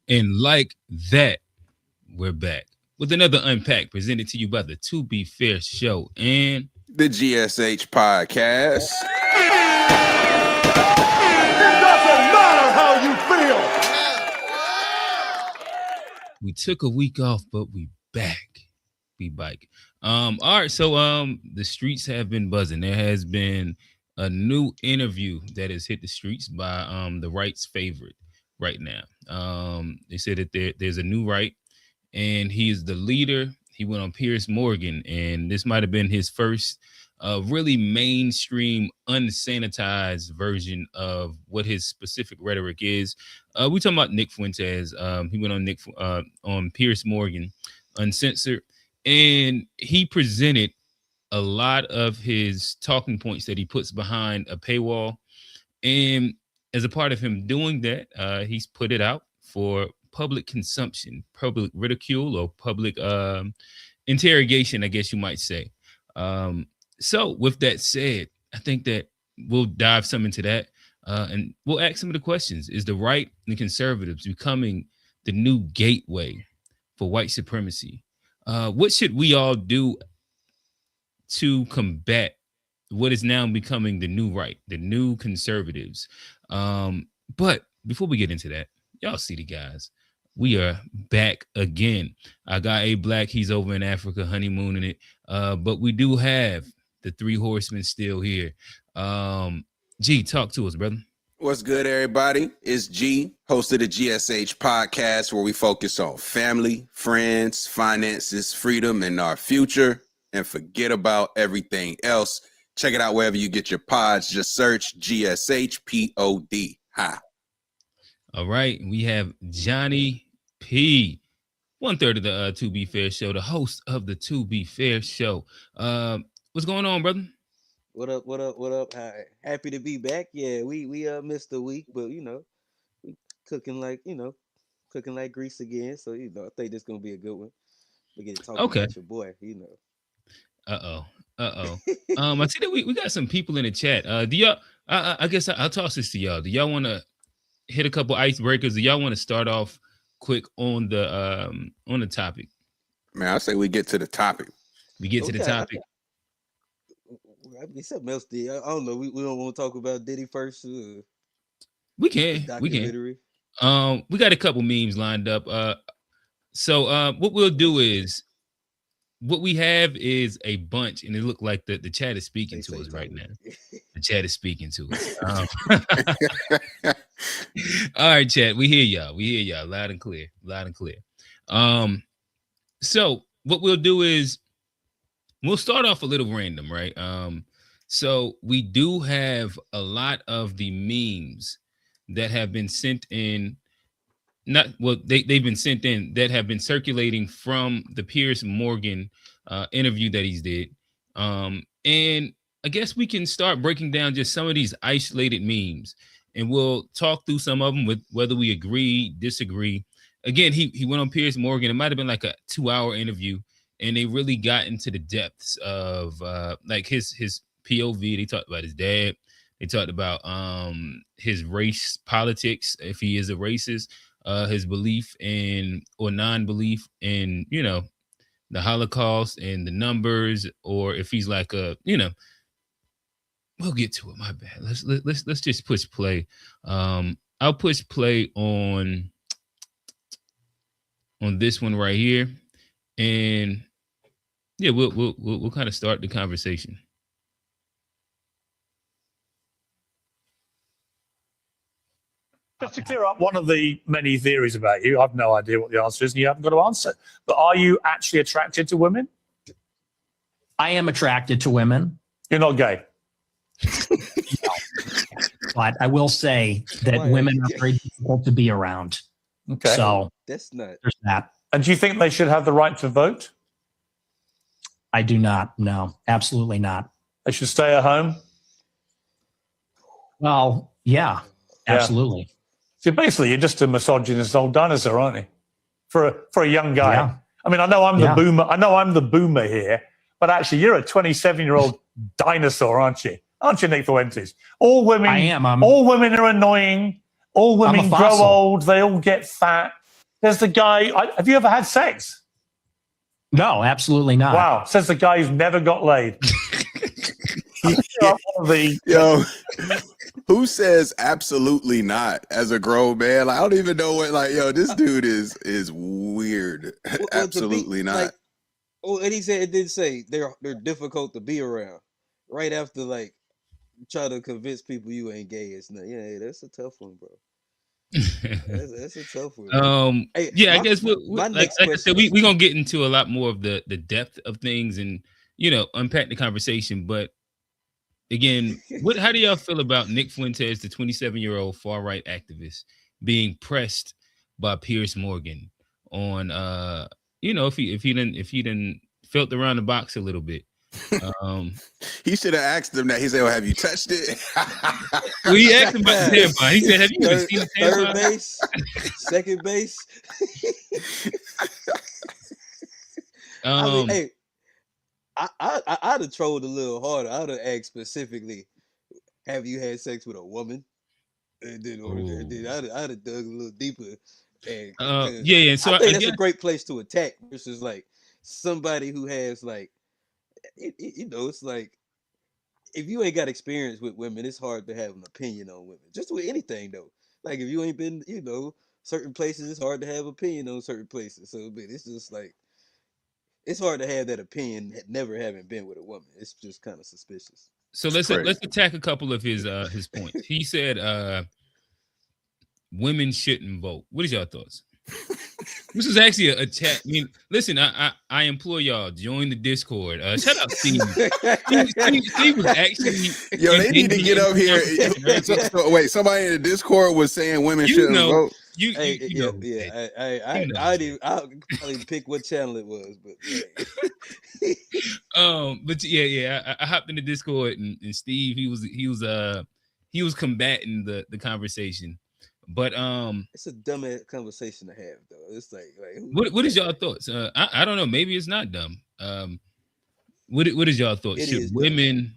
And like that, we're back with another Unpacked presented to you by the To Be Fair Show and the GSH Podcast. It doesn't matter how you feel. We took a week off, but we back. We bike. All right, so the streets have been buzzing. There has been a new interview that has hit the streets by the right's favorite right now. They said that there's a new right, and he is the leader. He went on Piers Morgan, and this might have been his first really mainstream, unsanitized version of what his specific rhetoric is. We talking about Nick Fuentes. He went on on Piers Morgan, uncensored, and he presented a lot of his talking points that he puts behind a paywall. And as a part of him doing that, he's put it out for public consumption, public ridicule, or public interrogation, I guess you might say. So with that said, I think that we'll dive some into that, and we'll ask some of the questions. Is the right and conservatives becoming the new gateway for white supremacy? What should we all do to combat what is now becoming the new right, the new conservatives? But before we get into that, y'all see the guys. We are back again. I got A Black. He's over in Africa, honeymooning it. But we do have the three horsemen still here. G, talk to us, brother. What's good, everybody? It's G, host of the GSH Podcast, where we focus on family, friends, finances, freedom, and our future, and forget about everything else. Check it out wherever you get your pods. Just search GSHPOD. Hi. All right. We have Johnny P, 1/3 of the To Be Fair Show, the host of the To Be Fair Show. What's going on, brother? What up? What up? What up? Hi. Happy to be back. Yeah, we missed a week, but we cooking like grease again. So I think this gonna be a good one. We get to talk about your boy. I see that we got some people in the chat. Do y'all? I guess I'll toss this to y'all. Do y'all want to hit a couple icebreakers? Do y'all want to start off quick on the topic? Man, I say we get to the topic. We get to the topic. I mean, something else did. I don't know. We don't want to talk about Diddy first. We can. We got a couple memes lined up. So what we'll do is, what we have is a bunch, and it looked like the chat is speaking to us right now. The chat is speaking to us. All right, chat. We hear y'all. Loud and clear. So what we'll do is we'll start off a little random, right? So we do have a lot of the memes that have been sent in. They've been sent in that have been circulating from the Piers Morgan interview that he's did. And I guess we can start breaking down just some of these isolated memes, and we'll talk through some of them with whether we agree, disagree. Again, he went on Piers Morgan. It might have been like a 2-hour interview, and they really got into the depths of like his POV. They talked about his dad. They talked about his race politics, if he is a racist. His belief in or non-belief in, the Holocaust and the numbers, or if he's like we'll get to it. My bad. Let's just push play. I'll push play on this one right here, and yeah, we'll kind of start the conversation. Just to clear up one of the many theories about you, I've no idea what the answer is, and you haven't got to answer. But are you actually attracted to women? I am attracted to women. You're not gay. But I will say that women are very difficult to be around. Okay. So that's not. There's that. And do you think they should have the right to vote? I do not. No, absolutely not. They should stay at home? Well, yeah, absolutely. So basically, you're just a misogynist old dinosaur, aren't you? For a young guy. Yeah. I mean, I know I'm the boomer. I know I'm the boomer here, but actually, you're a 27-year-old dinosaur, aren't you? Aren't you, Nick Fuentes? All women. I am. All women are annoying. All women grow old. They all get fat. There's the guy. Have you ever had sex? No, absolutely not. Wow. Says the guy who's never got laid. Yo, who says absolutely not as a grown man? Like, I don't even know what. Like, yo, this dude is weird. Absolutely not. Like, and he said it did say they're difficult to be around. Right after like try to convince people you ain't gay. It's not. Yeah, that's a tough one, bro. That's a tough one. Hey, I guess like I said, we're gonna get into a lot more of the depth of things and unpack the conversation. But again, how do y'all feel about Nick Fuentes, the 27-year-old far right activist, being pressed by Piers Morgan on if he didn't felt around the box a little bit? He should have asked him that. He said, "Well, have you touched it?" Well, he asked him about the tampon. He said, "Have you ever seen a tampon?" Third base, second base. I mean, hey, I'd have trolled a little harder. I'd have asked specifically, "Have you had sex with a woman?" And then I'd have dug a little deeper. And so I think that's a great place to attack versus like somebody who has like. It's like if you ain't got experience with women, it's hard to have an opinion on women. Just with anything though. Like if you ain't been, certain places, it's hard to have opinion on certain places. So it's just like it's hard to have that opinion never having been with a woman. It's just kind of suspicious. So let's attack a couple of his points. He said women shouldn't vote. What is y'all thoughts? This is actually a chat. I mean, listen, I implore y'all, join the Discord. Shout out Steve. Steve was actually. Yo, they need to get up here. So, wait, somebody in the Discord was saying women shouldn't vote. I'll probably pick what channel it was, but I hopped in the Discord and Steve, he was combating the conversation. But it's a dumb conversation to have though. It's like what is y'all thoughts? I don't know. Maybe it's not dumb. What is y'all thoughts? Should women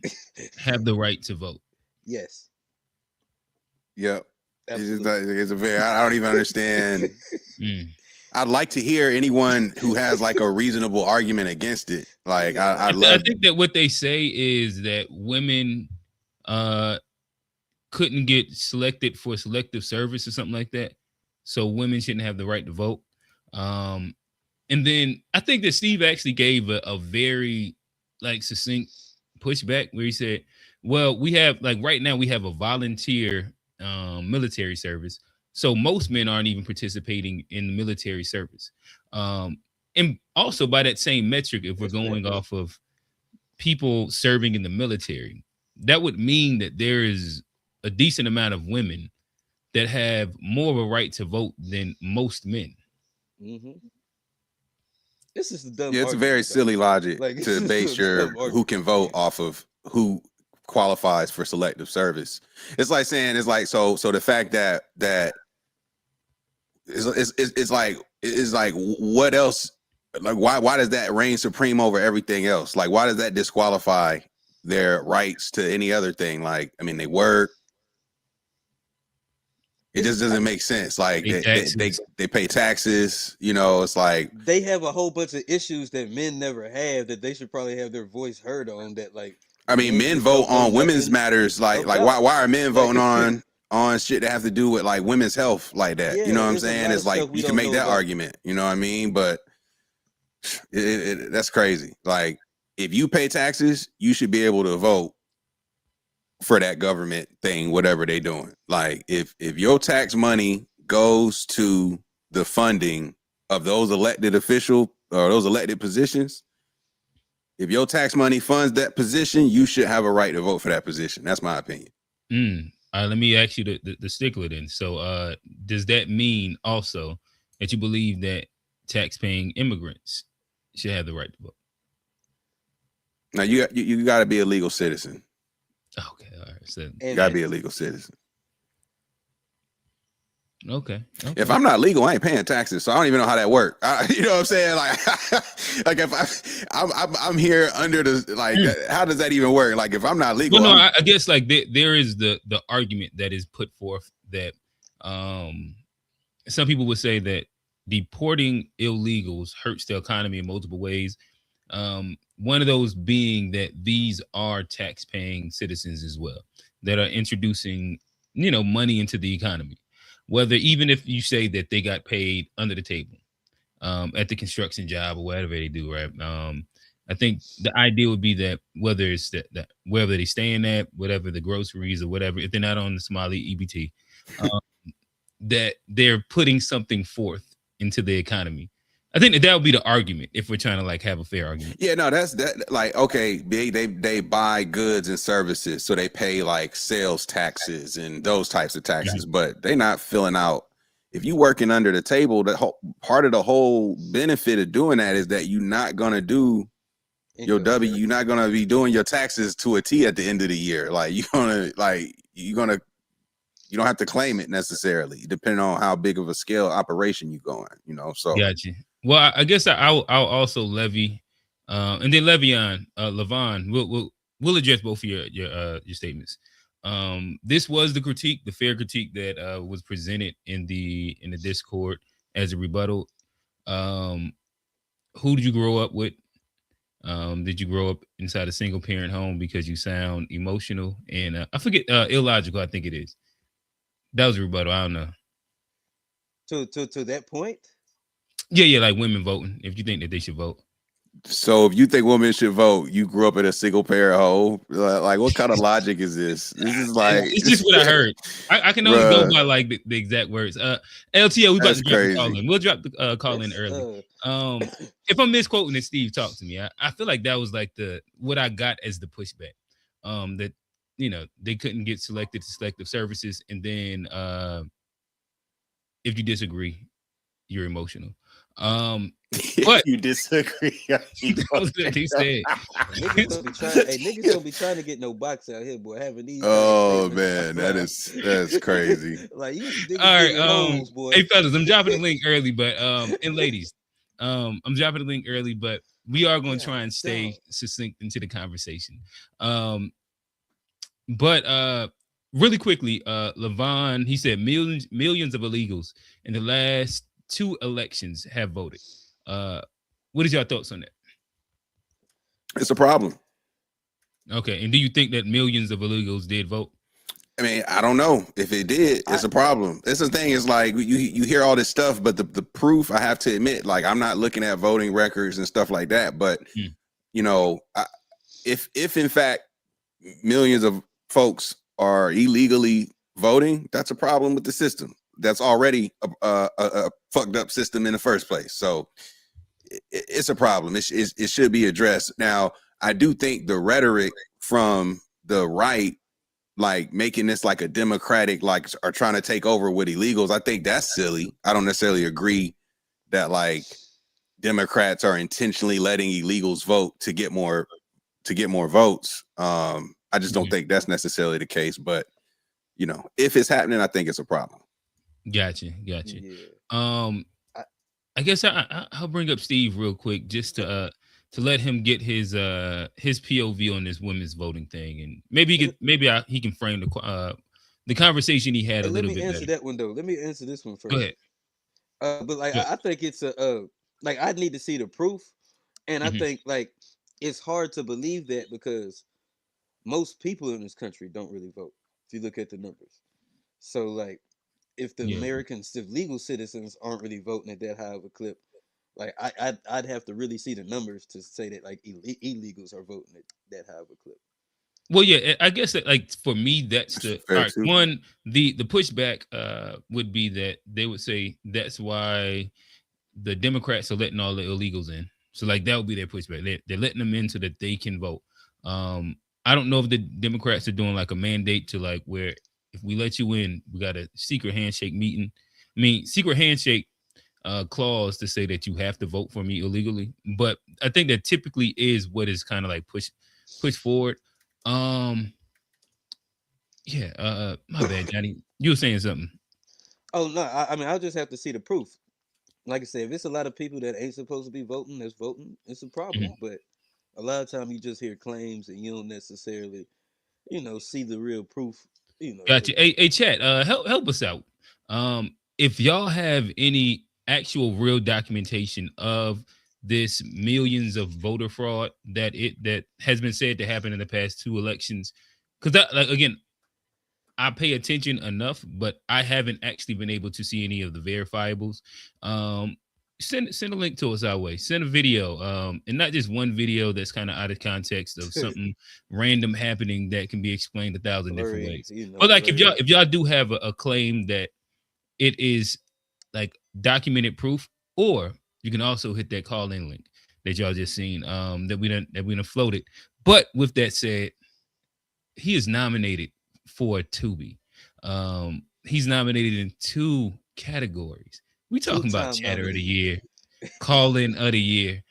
have the right to vote? Yes. Yep. It's a very. I don't even understand. I'd like to hear anyone who has like a reasonable argument against it. Like I think that what they say is that women couldn't get selected for selective service or something like that, so women shouldn't have the right to vote. And then I think that Steve actually gave a very like succinct pushback where he said, well, we have like right now we have a volunteer military service, so most men aren't even participating in the military service. And also by that same metric, if we're going off of people serving in the military, that would mean that there is a decent amount of women that have more of a right to vote than most men. Mm-hmm. This is the dumb. Yeah, it's a very silly logic to base your who can vote off of who qualifies for selective service. It's like saying so the fact that it's like what else? Like why does that reign supreme over everything else? Like why does that disqualify their rights to any other thing? Like I mean, they work. It just doesn't make sense. Like they pay taxes, it's like they have a whole bunch of issues that men never have that they should probably have their voice heard on. That like, I mean, men vote on women's matters. Like why are men voting on shit that have to do with like women's health like that? Yeah, you know what I'm saying? It's like you can make that argument. You know what I mean? But that's crazy. Like if you pay taxes, you should be able to vote for that government thing, whatever they doing. Like if your tax money goes to the funding of those elected official or those elected positions, if your tax money funds that position, you should have a right to vote for that position. That's my opinion. Let me ask you the stickler then. So does that mean also that you believe that tax-paying immigrants should have the right to vote? Now you got to be a legal citizen. Okay, all right. So you got to be a legal citizen. Okay. If I'm not legal, I ain't paying taxes, so I don't even know how that works. You know what I'm saying? Like if I'm here under the how does that even work? Like if I'm not legal, well, no, I guess like there is the argument that is put forth that some people would say that deporting illegals hurts the economy in multiple ways. One of those being that these are tax-paying citizens as well that are introducing, money into the economy. Whether even if you say that they got paid under the table at the construction job or whatever they do, right? I think the idea would be that whether it's that wherever they staying at, whatever the groceries or whatever, if they're not on the Somali EBT, that they're putting something forth into the economy. I think that would be the argument if we're trying to like have a fair argument. Yeah, no, that's like, okay, they buy goods and services, so they pay like sales taxes and those types of taxes, but they're not filling out. If you working under the table, part of the whole benefit of doing that is that you're not gonna do your W. You're not gonna be doing your taxes to a T at the end of the year. Like you don't have to claim it necessarily, depending on how big of a scale operation you going. So gotcha. Well, I guess I'll also levy, and then Levon, we'll address both of your statements. This was the fair critique that was presented in the Discord as a rebuttal. Who did you grow up with? Did you grow up inside a single parent home? Because you sound emotional and I forget illogical. I think it is. That was a rebuttal. I don't know. To that point. Yeah, like women voting. If you think that they should vote. So if you think women should vote, you grew up in a single parent home. Like, what kind of logic is this? This is like it's just what I heard. I can only go by like the exact words. LTO, we about to drop the call in. We'll drop the call in early. If I'm misquoting it, Steve, talk to me. I feel like that was like what I got as the pushback. That they couldn't get selected to selective services, and then if you disagree, you're emotional. But you disagree. That was what he said. Niggas don't be trying to get no box out here, boy. Having these. Oh man, that's crazy. Like you, all right, holes, boy. Hey fellas, I'm dropping the link early, but and ladies, I'm dropping the link early, but we are going to try and stay succinct into the conversation. But really quickly, Levon, he said millions of illegals in the last 2 elections have voted. What is your thoughts on that? It's a problem. Okay, and do you think that millions of illegals did vote? I mean, I don't know if it did. It's a problem. It's the thing is like you hear all this stuff, but the proof, I have to admit, like I'm not looking at voting records and stuff like that. But if in fact millions of folks are illegally voting, that's a problem with the system. That's already a fucked up system in the first place. So it's a problem. It should be addressed. Now, I do think the rhetoric from the right, like making this like a democratic, like are trying to take over with illegals, I think that's silly. I don't necessarily agree that like Democrats are intentionally letting illegals vote to get more votes. I just don't think that's necessarily the case. But if it's happening, I think it's a problem. Gotcha. Yeah. I guess I'll bring up Steve real quick just to let him get his POV on this women's voting thing, and maybe he can frame the conversation he had a little bit better. Let me answer that one though. Let me answer this one first. Go ahead. But like I think it's like I need to see the proof, and I think like it's hard to believe that because most people in this country don't really vote. If you look at the numbers, so like if the Americans, if legal citizens aren't really voting at that high of a clip, like I'd have to really see the numbers to say that like illegals are voting at that high of a clip. Well, yeah, I guess that, like, for me, that's That's the all fair right. too. One, the pushback would be that they would say that's why the Democrats are letting all the illegals in. So like that would be their pushback. They're letting them in so that they can vote. I don't know if the Democrats are doing like a mandate to like where if we let you in, we got a secret handshake meeting. I mean, secret handshake clause to say that you have to vote for me illegally. But I think that typically is what is kind of like push forward. Um, yeah. My bad, Johnny. You were saying something. Oh no, I mean I'll just have to see the proof. Like I said, if it's a lot of people that ain't supposed to be voting that's voting, it's a problem. Mhm. But a lot of time you just hear claims and you don't necessarily, see the real proof. Gotcha. Hey, chat. Help us out. If y'all have any actual real documentation of this millions of voter fraud that has been said to happen in the past two elections, because that, like, again, I pay attention enough, but I haven't actually been able to see any of the verifiables. Um, send a link to us our way. Send a video, and not just one video that's kind of out of context of something random happening that can be explained 1,000 different blurry, ways. But like if blurry. y'all do have a claim that it is like documented proof, or you can also hit that call in link that y'all just seen that we done floated. But with that said, he is nominated for a Tubi. He's nominated in two categories. We talking about Two-time chatter of the nominee. year, call in of the year.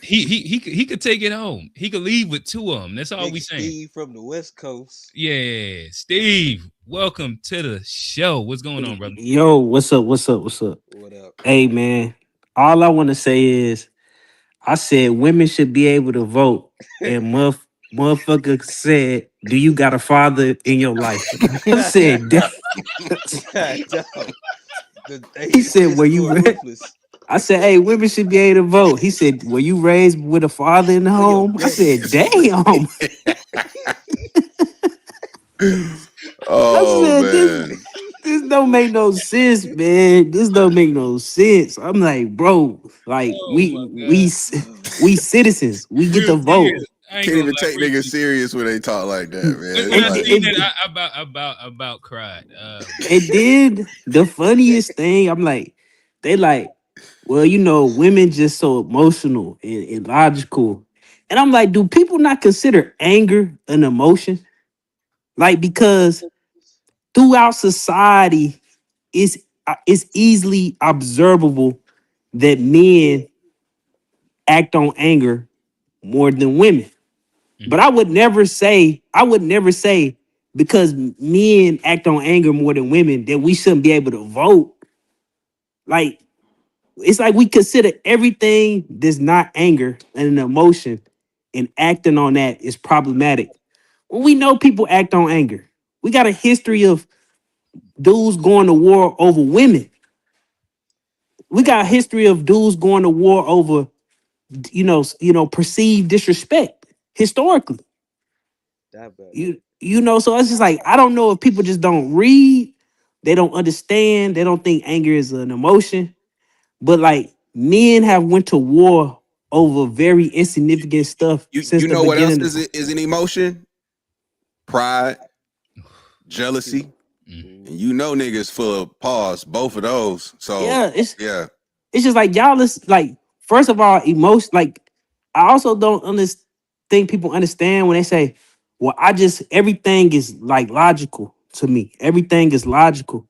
He could take it home. He could leave with two of them. That's all Big we saying. Steve from the West Coast. Yeah, Steve, welcome to the show. What's going on, brother? Yo, what's up? What's up? What's up? What up? Hey, man. All I want to say is, I said women should be able to vote, and motherfucker said, "Do you got a father in your life?" I said, "Damn." God, dog. He He said, just "Were you?" going ruthless. I said, "Hey, women should be able to vote." He said, "Were you raised with a father in the For your home?" I bet. said, "Damn." I Oh said, man. this don't make no sense, man. This don't make no sense." I'm like, bro, like Oh my god, we citizens, we get real to deal. vote. I ain't Can't gonna even lie, take real niggas deal. serious when they talk like that, man. When It's I And, like, seen and, that, I about cried. and then the funniest thing, I'm like, they like, well, women just so emotional and logical. And I'm like, do people not consider anger an emotion? Like, because throughout society, it's easily observable that men act on anger more than women. But Mhm. I would never say because men act on anger more than women that we shouldn't be able to vote. Like, it's like we consider everything that's not anger and an emotion, and acting on that is problematic. Well, we know people act on anger. We got a history of dudes going to war over women. We That got a part. history of dudes going to war over perceived disrespect historically. That part. So it's just like I don't know if people just don't read, they don't understand, they don't think anger is an emotion, but like men have went to war over very insignificant stuff since you the know what else beginning. is an emotion? Pride, People. jealousy, Mhm. and Mhm. you know niggas full of pause, both of those. So Yeah, yeah. it's just like y'all is like first of all emotion. Like I also don't think people understand when they say, "Well, I just everything is like logical to me. Everything is logical."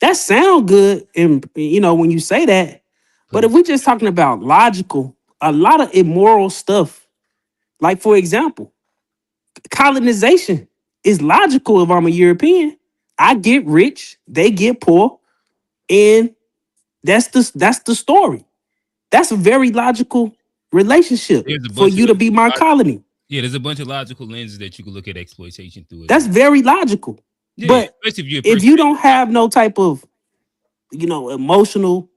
That sound good, and when you say that. Put But it. if we're just talking about logical, a lot of immoral stuff, like for example, colonization is logical. If I'm a European, I get rich, they get poor, and that's the story. That's a very logical relationship There's a for bunch of you to be my colony. yeah. There's a bunch of logical lenses that you can look at exploitation through as That's well. very logical. Yeah, But especially if you're a if person you that don't have no type of, emotional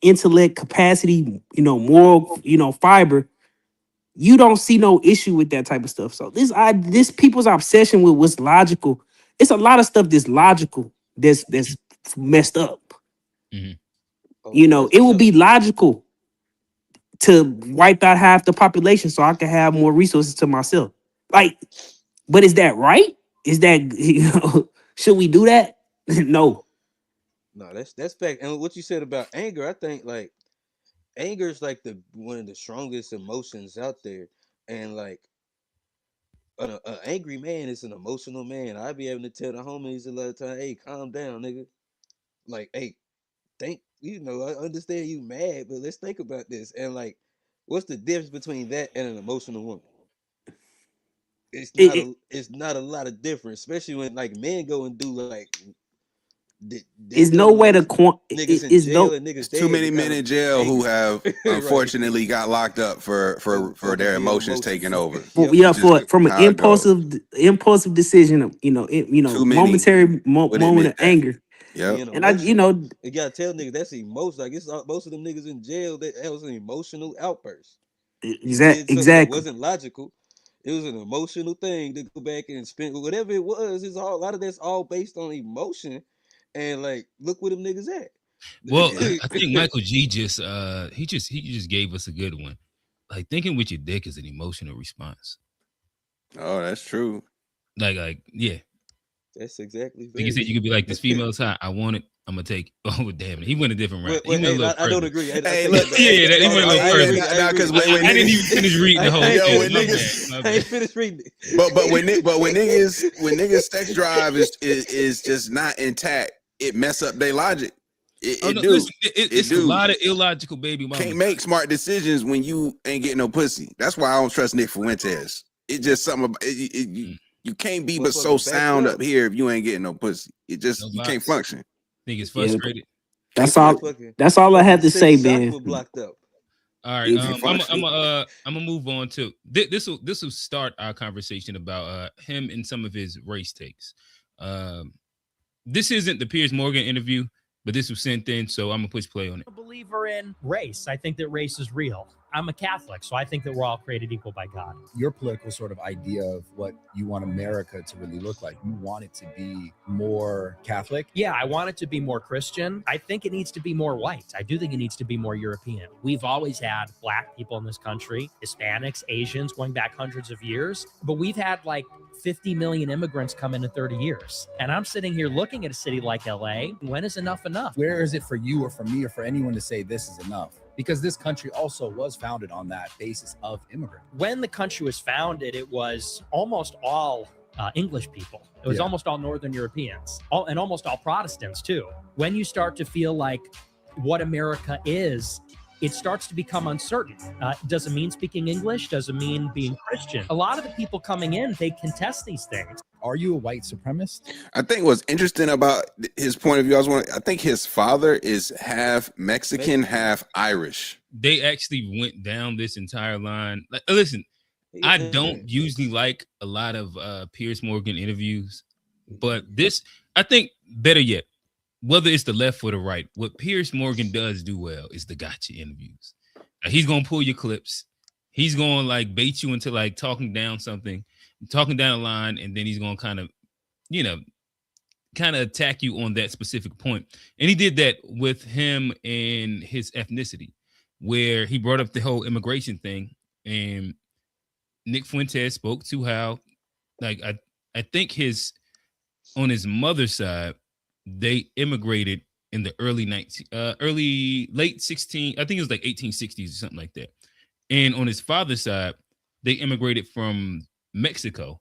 intellect capacity, moral, fiber, you don't see no issue with that type of stuff. So this people's obsession with what's logical, it's a lot of stuff that's logical that's messed up. Mhm. Oh, that's It for will sure. be logical to wipe out half the population so I can have more resources to myself. Like But is that right? Is that should we do that? No. No, that's fact. And what you said about anger, I think like anger is like the one of the strongest emotions out there, and like an angry man is an emotional man. I be having to tell the homies a lot of time, hey, calm down, nigga. Like, hey, think, I understand you mad, but let's think about this. And like, what's the difference between that and an emotional woman? It, it It's not a lot of difference, especially when like men go and do like they is go no to way like to niggas in is jail no and niggas It's too dead many to men kind of in jail who angry. have Right. unfortunately got locked up for their Being emotions taking emotional. over. Yep. yeah, It's just for from an how it goes. impulsive decision, Too many momentary would moment admit of that. anger. Yep. Being And I, emotional. You gotta tell niggas that's emotion. Like most of them niggas in jail, that was an emotional outburst. He did something that exactly. wasn't logical. It was an emotional thing to go back and spend whatever it was. It's all a lot of that's all based on emotion. And like, look where them niggas at. Well, I think Michael G he just gave us a good one. Like thinking with your dick is an emotional response. Oh, that's true. Like yeah. That's exactly Like you very said, you true. could be like, this female's hot. I want it. I'm gonna take it. Oh damn it. He went a different route. Wait, He wait, went a hey, little I don't further. agree. I Hey, take look, that back. Yeah, he went a little I ain't further. read. I ain't because read. when I didn't even finish reading the whole I ain't yo thing. when My finished reading bad. niggas My it. I ain't bad. finished reading it. when niggas sex drive is just not intact, it mess up their logic. Oh It no, do. listen, It it's a do. lot of illogical baby Can't mamas. make smart decisions when you ain't getting no pussy. That's why I don't trust Nick Fuentes. It's just something about Mm, you can't be but so Motherfucker backed sound up. up here if you ain't getting no pussy. It just no you can't box. function. Niggas Yeah, frustrated. that's Can't all. function. That's all I had Fucking to say, six man. chakra blocked up. All right. It's, Can't I'm function. gonna move on to this will start our conversation about him and some of his race takes. Um, this isn't the Piers Morgan interview, but this was sent in, so I'm gonna push play on it. I'm a believer in race. I think that race is real. I'm a Catholic, so I think that we're all created equal by God. Your political sort of idea of what you want America to really look like, you want it to be more Catholic? Yeah, I want it to be more Christian. I think it needs to be more white. I do think it needs to be more European. We've always had Black people in this country, Hispanics, Asians, going back hundreds of years, but we've had like 50 million immigrants come in 30 years. And I'm sitting here looking at a city like LA. When is enough enough? Where is it for you or for me or for anyone to say this is enough? Because this country also was founded on that basis of immigrant. When the country was founded, it was almost all English people. It was almost all Northern Europeans, and almost all Protestants too. When you start to feel like what America is, it starts to become uncertain. Does it mean speaking English? Does it mean being Christian? A lot of the people coming in, they contest these things. Are you a white supremacist? I think what's interesting about his point of view, I think his father is half Mexican, half Irish. They actually went down this entire line. Like, listen, I don't usually like a lot of Piers Morgan interviews, but this, I think, better yet, whether it's the left or the right, what Piers Morgan does do well is the gotcha interviews. He's gonna pull your clips. He's gonna like bait you into like talking down a line, and then he's gonna kind of attack you on that specific point. And he did that with him and his ethnicity, where he brought up the whole immigration thing, and Nick Fuentes spoke to how, like, I think on his mother's side, they immigrated in the late 16, I think it was like 1860s or something like that. And on his father's side, they immigrated from Mexico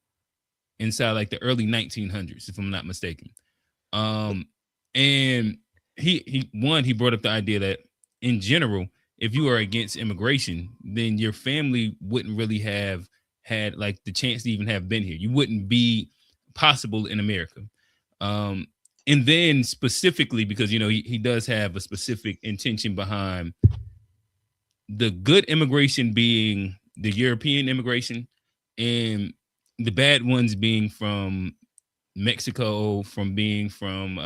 inside like the early 1900s, if I'm not mistaken. And he brought up the idea that in general, if you are against immigration, then your family wouldn't really have had like the chance to even have been here. You wouldn't be possible in America. And then specifically because, he does have a specific intention behind the good immigration being the European immigration and the bad ones being from Mexico, from being from,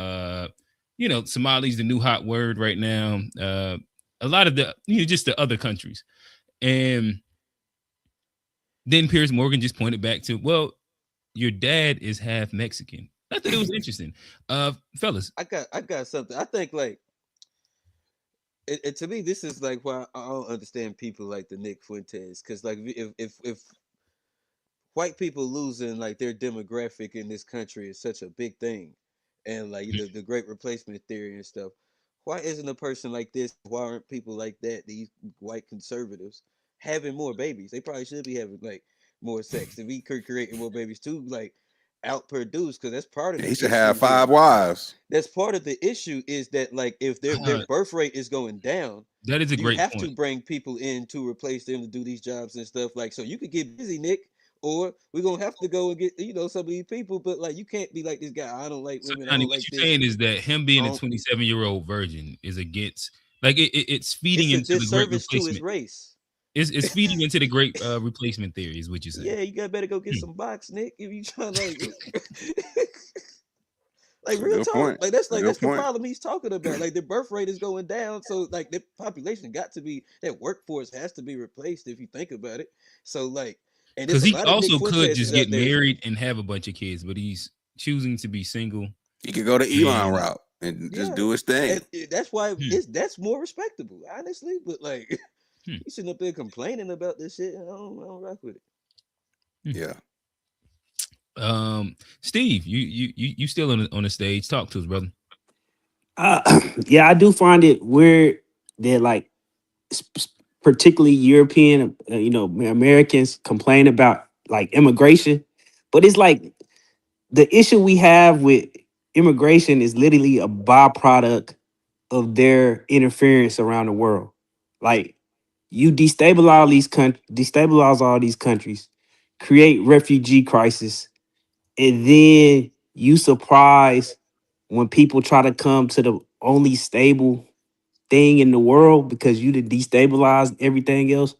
Somali's the new hot word right now. A lot of the, just the other countries. And then Piers Morgan just pointed back to, well, your dad is half Mexican. I thought it was interesting. Fellas. I got something. I think like to me, this is like why I don't understand people like the Nick Fuentes, because like if white people losing like their demographic in this country is such a big thing, and like the great replacement theory and stuff. Why isn't a person like this? Why aren't people like that? These white conservatives having more babies? They probably should be having like more sex, and we could creating more babies too, like outproduce, because that's part of He the should have issue here. 5 wives. That's part of the issue is that like if their Uh, birth rate is going down, that is a you great have to point. bring people in to replace them to do these jobs and stuff. Like, so you could get busy, Nick, or we're gonna have to go and get some of these people. But like, you can't be like this guy. I don't like So, women. I Johnny, don't what like you're this. saying is that him being a Um, 27-year-old virgin is against, like, it's feeding it's a into the great disservice to his replacement. race. It's feeding into the great replacement theory, is what you're saying. Yeah, you got better go get Hmm. some box, Nick. If you trying like, like That's a real good talk, point. like Good that's the point. problem he's talking about. Like the birth rate is going down, so like the population got to be that workforce has to be replaced if you think about it. So like, and there's Because a he lot of Nick also could Fuentes just out get there. married and have a bunch of kids, but he's choosing to be single. He could go the Elon And route and just Yeah, do his thing. and that's why hmm, that's more respectable, honestly. But like, hmm, you sitting up there complaining about this shit. I don't rock with it. hmm. Yeah. Steve, you still on the stage? Talk to us, brother. Yeah, I do find it weird that like particularly European, Americans complain about like immigration, but it's like the issue we have with immigration is literally a byproduct of their interference around the world. Like you destabilize all these countries, create refugee crisis, and then you surprise when people try to come to the only stable thing in the world because you did destabilize everything else.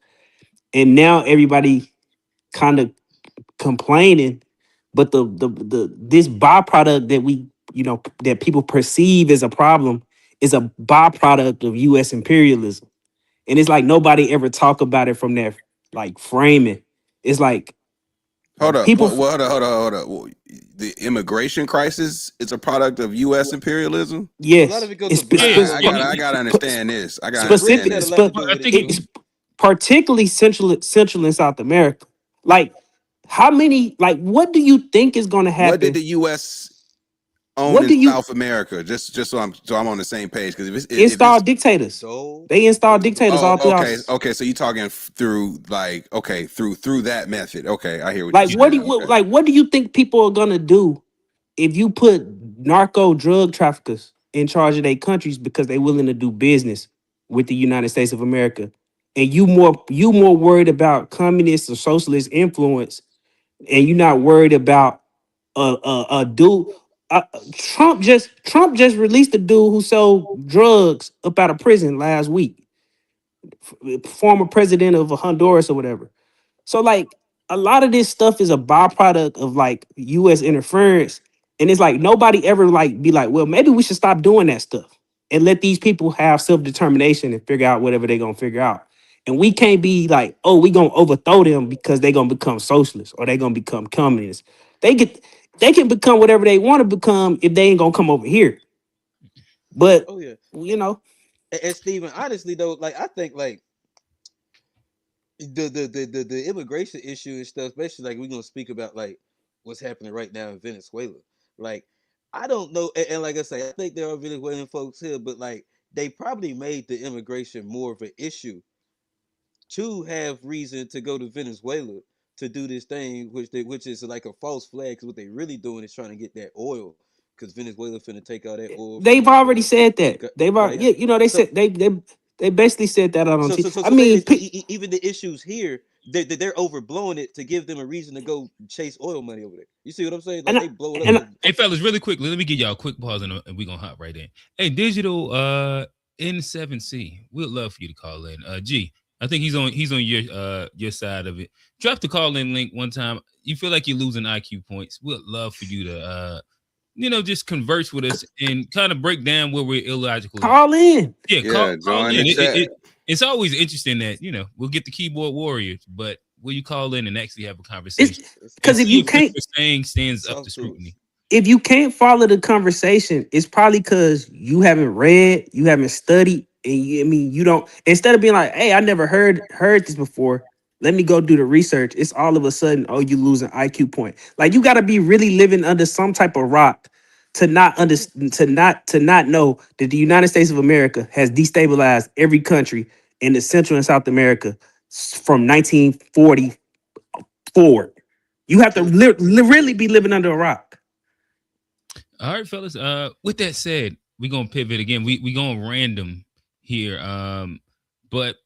And now everybody kind of complaining, but the this byproduct that that people perceive as a problem is a byproduct of US imperialism. And it's like nobody ever talk about it from that like framing. It's like Hold up. people Hold up. The immigration crisis is a product of U.S. imperialism. A lot of yes, it goes it's to black Yeah, I yeah. colonizers. gotta understand this. I gotta The British understand had a specific this. lot to spe- do Well, with I it think too. it's particularly central and South America. Like how many like what do you think is going to What did happen? the U.S. own What in do you South America? Just so I'm on the same page. Because if install it's dictators? Gold, They install gold and dictators all oh, throughout. okay. So you talking through like okay through that method. Okay, I hear what you're Like saying. Okay. what do you think people are gonna do if you put narco drug traffickers in charge of their countries because they're willing to do business with the United States of America, and you more worried about communist or socialist influence, and you're not worried about a dude. Trump just released a dude who sold drugs up out of prison last week, former president of Honduras or whatever. So like a lot of this stuff is a byproduct of like US interference. And it's like nobody ever like be like, well, maybe we should stop doing that stuff and let these people have self-determination and figure out whatever they're gonna figure out. And we can't be like, oh, we gonna overthrow them because they're gonna become socialists or they're gonna become communists. They can become whatever they want to become if they ain't gonna come over here. But oh yeah. you know, And Steven, honestly though, like I think like the immigration issue and stuff, especially like we're gonna speak about like what's happening right now in Venezuela. Like I don't know, and like I say, I think there are Venezuelan folks here, but like they probably made the immigration more of an issue to have reason to go to Venezuela to do this thing, which is like a false flag. Cause what they really doing is trying to get that oil, because Venezuela finna take all that oil they've from already said that. They've already, Guyana. yeah, they So said they basically said that out on so TV. so so I so saying mean, this, even the issues here, they're overblowing it to give them a reason to go chase oil money over there. You see what I'm saying? Like and they blow it up. and To, Hey, fellas, really quickly, let me give y'all a quick pause and we're gonna hop right in. Hey, digital N7C, we'd love for you to call in. G, I think he's on your side of it. Drop the call in link one time. You feel like you're losing IQ points. We'd love for you to just converse with us and kind of break down where we're illogically. call in. Yeah, Yeah, call join in. the chat. It's always interesting that we'll get the keyboard warriors, but will you call in and actually have a conversation It's and because see if what you're saying stands up talk to to us. scrutiny? if you can't follow the conversation, it's probably because you haven't read, you haven't studied, and I mean you don't. Instead of being like, "Hey, I never heard this before," Let me go do the research. It's all of a sudden, oh, you lose an IQ point. Like you got to be really living under some type of rock to not know that the United States of America has destabilized every country in the Central and South America from 1940 forward. You have to really be living under a rock. All right, fellas. With that said, we're gonna pivot again. We going random here. But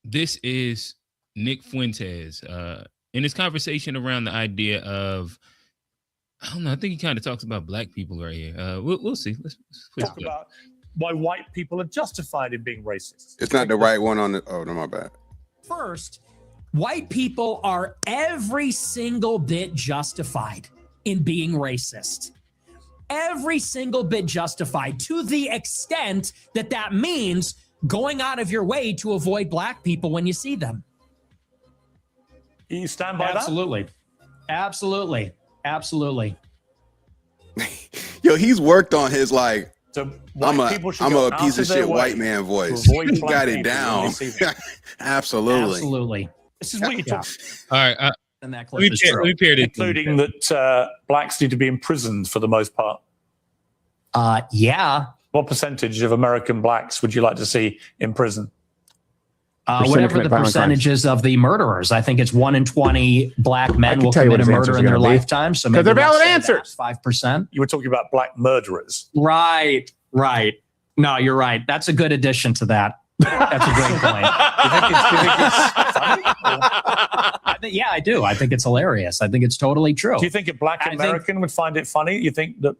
this is Nick Fuentes. In his conversation around the idea of, I don't know, I think he kind of talks about black people right here. We'll see. Let's talk about why white people are justified in being racist. It's not the right one on the. Oh no, my bad. First, white people are every single bit justified in being racist. Every single bit justified, to the extent that that means going out of your way to avoid black people when you see them. You stand by Absolutely. Absolutely. Absolutely. Yo, he's worked on his like. So I'm a piece of shit white man voice. He got it down. Absolutely. Absolutely. This is what you talk. All right. And that clip is true. Including that blacks need to be imprisoned for the most part. Yeah. What percentage of American blacks would you like to see in prison? Whatever the percentages of the murderers. I think it's 1 in 20 black men will commit a murder in their lifetime. So maybe they're valid answers. 5%. You were talking about black murderers. Right. No, you're right. That's a good addition to that. That's a great point. Yeah, I do. I think it's hilarious. I think it's totally true. Do you think a black American would find it funny? You think that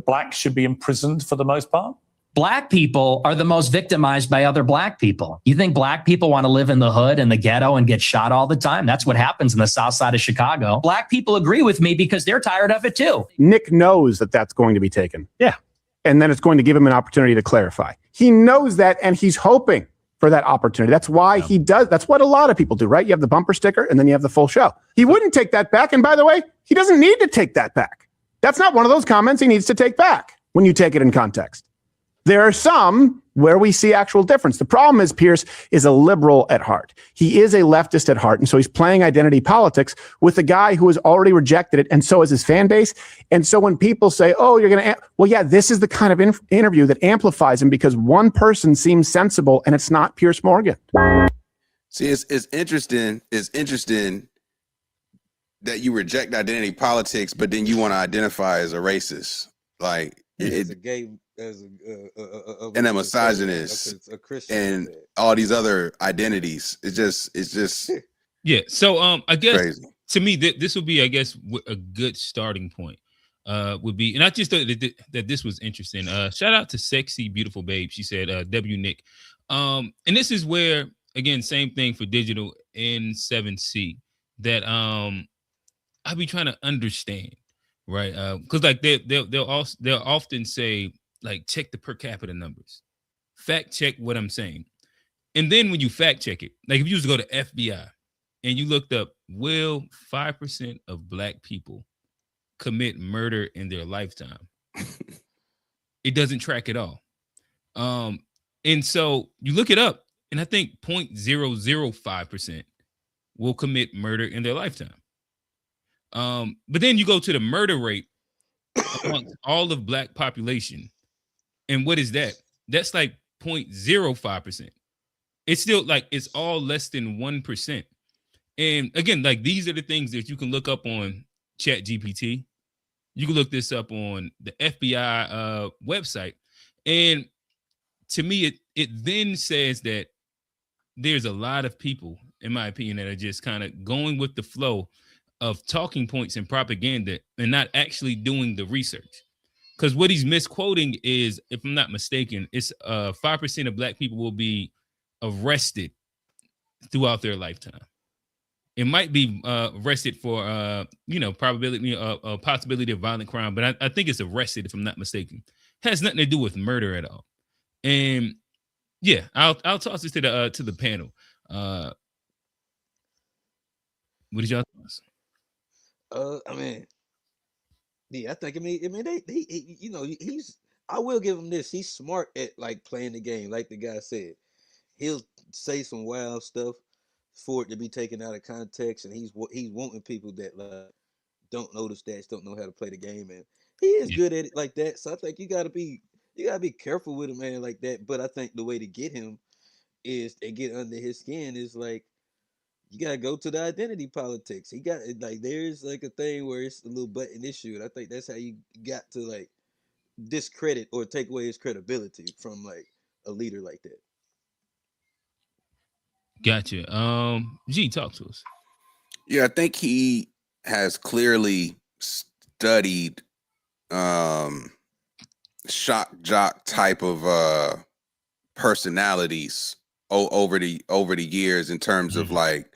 blacks should be imprisoned for the most part? Black people are the most victimized by other black people. You think black people want to live in the hood and the ghetto and get shot all the time? That's what happens in the south side of Chicago. Black people agree with me because they're tired of it too. Nick knows that that's going to be taken. Yeah. And then it's going to give him an opportunity to clarify. He knows that, and he's hoping for that opportunity. That's why he does. That's what a lot of people do, right? You have the bumper sticker and then you have the full show. He wouldn't take that back. And by the way, he doesn't need to take that back. That's not one of those comments he needs to take back when you take it in context. There are some where we see actual difference. The problem is Piers is a liberal at heart. He is a leftist at heart. And so he's playing identity politics with a guy who has already rejected it. And so is his fan base. And so when people say, oh, you're going to, well, yeah, this is the kind of interview that amplifies him because one person seems sensible and it's not Piers Morgan. See, it's interesting. It's interesting that you reject identity politics, but then you want to identify as a racist. Like, as a gay, and a misogynist, a Christian, and all these other identities. It's just yeah. So I guess crazy. To me this would be, I guess, a good starting point. Would be, and I just thought that this was interesting. Shout out to Sexy Beautiful Babe. She said, W Nick. And this is where, again, same thing for digital N7C, that I be trying to understand. Right, because like they'll often say, like, check the per capita numbers, fact check what I'm saying, and then when you fact check it, like if you used to go to FBI and you looked up, will 5% of black people commit murder in their lifetime? It doesn't track at all, and so you look it up, and I think 0.005% will commit murder in their lifetime. But then you go to the murder rate amongst all of black population. And what is that? That's like 0.05%. It's still like, it's all less than 1%. And again, like, these are the things that you can look up on Chat GPT. You can look this up on the FBI website. And to me, it then says that there's a lot of people, in my opinion, that are just kind of going with the flow of talking points and propaganda and not actually doing the research. Because what he's misquoting is, if I'm not mistaken, it's 5% of black people will be arrested throughout their lifetime. It might be arrested for possibility of violent crime, but I think it's arrested, if I'm not mistaken. Has nothing to do with murder at all. And yeah, I'll toss this to the panel. What did y'all think? I mean, yeah, I think. I mean, he's. I will give him this. He's smart at like playing the game, like the guy said. He'll say some wild stuff, for it to be taken out of context, and he's wanting people that like don't know the stats, don't know how to play the game, and he is good at it like that. So I think you gotta be careful with a man like that. But I think the way to get him is to get under his skin is like you gotta go to the identity politics. He got like there's like a thing where it's a little button issue, and I think that's how you got to like discredit or take away his credibility from like a leader like that. Gotcha. G, talk to us. Yeah, I think he has clearly studied shock jock type of personalities over the years in terms of like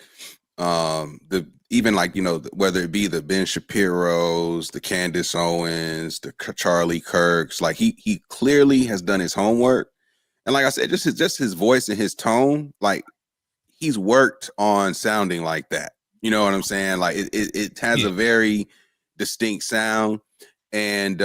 the even like, you know, whether it be the Ben Shapiro's, the Candace Owens, the Charlie Kirks, like he clearly has done his homework. And like I said, just his voice and his tone, like he's worked on sounding like that. You know what I'm saying? Like it has a very distinct sound, and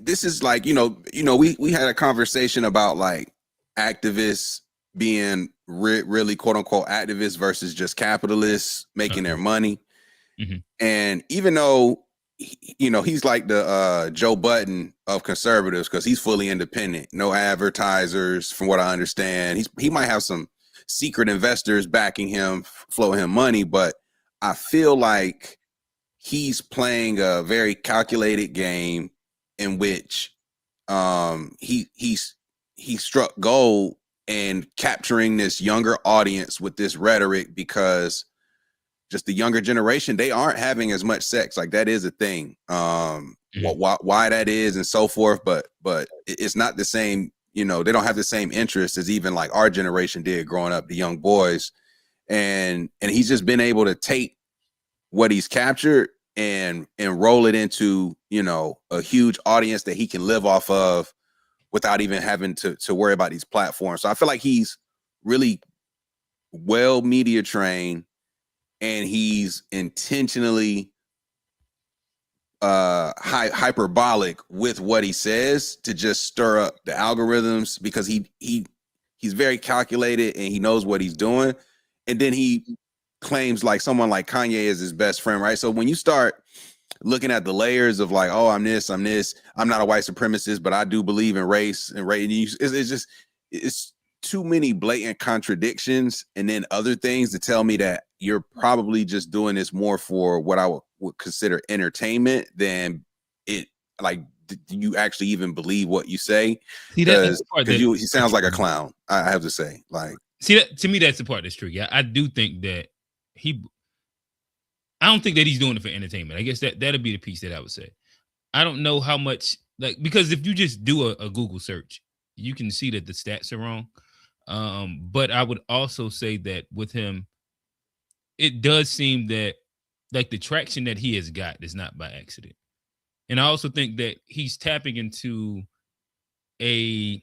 this is like, you know, we had a conversation about like activists being really quote unquote activists versus just capitalists making their money. And even though, you know, he's like the Joe Budden of conservatives because he's fully independent, no advertisers, from what I understand. He might have some secret investors backing him, flowing him money, but I feel like he's playing a very calculated game in which he struck gold and capturing this younger audience with this rhetoric, because just the younger generation, they aren't having as much sex. Like that is a thing. Why that is and so forth, but it's not the same. You know, they don't have the same interests as even like our generation did growing up, the young boys. And he's just been able to take what he's captured and roll it into, you know, a huge audience that he can live off of without even having to worry about these platforms. So I feel like he's really well media trained, and he's intentionally hyperbolic with what he says to just stir up the algorithms, because he's very calculated and he knows what he's doing. And then he claims like someone like Kanye is his best friend, right? So when you start looking at the layers of like, oh, I'm not a white supremacist, but I do believe in race and race. It's too many blatant contradictions, and then other things to tell me that you're probably just doing this more for what I would consider entertainment than it. Like, do you actually even believe what you say? Because he sounds like a clown. I have to say, like, see that to me, that's the part that's tricky. I do think that I don't think that he's doing it for entertainment. I guess that'll be the piece that I would say. I don't know how much, like, because if you just do a Google search, you can see that the stats are wrong. But I would also say that with him, it does seem that like the traction that he has got is not by accident. And I also think that he's tapping into a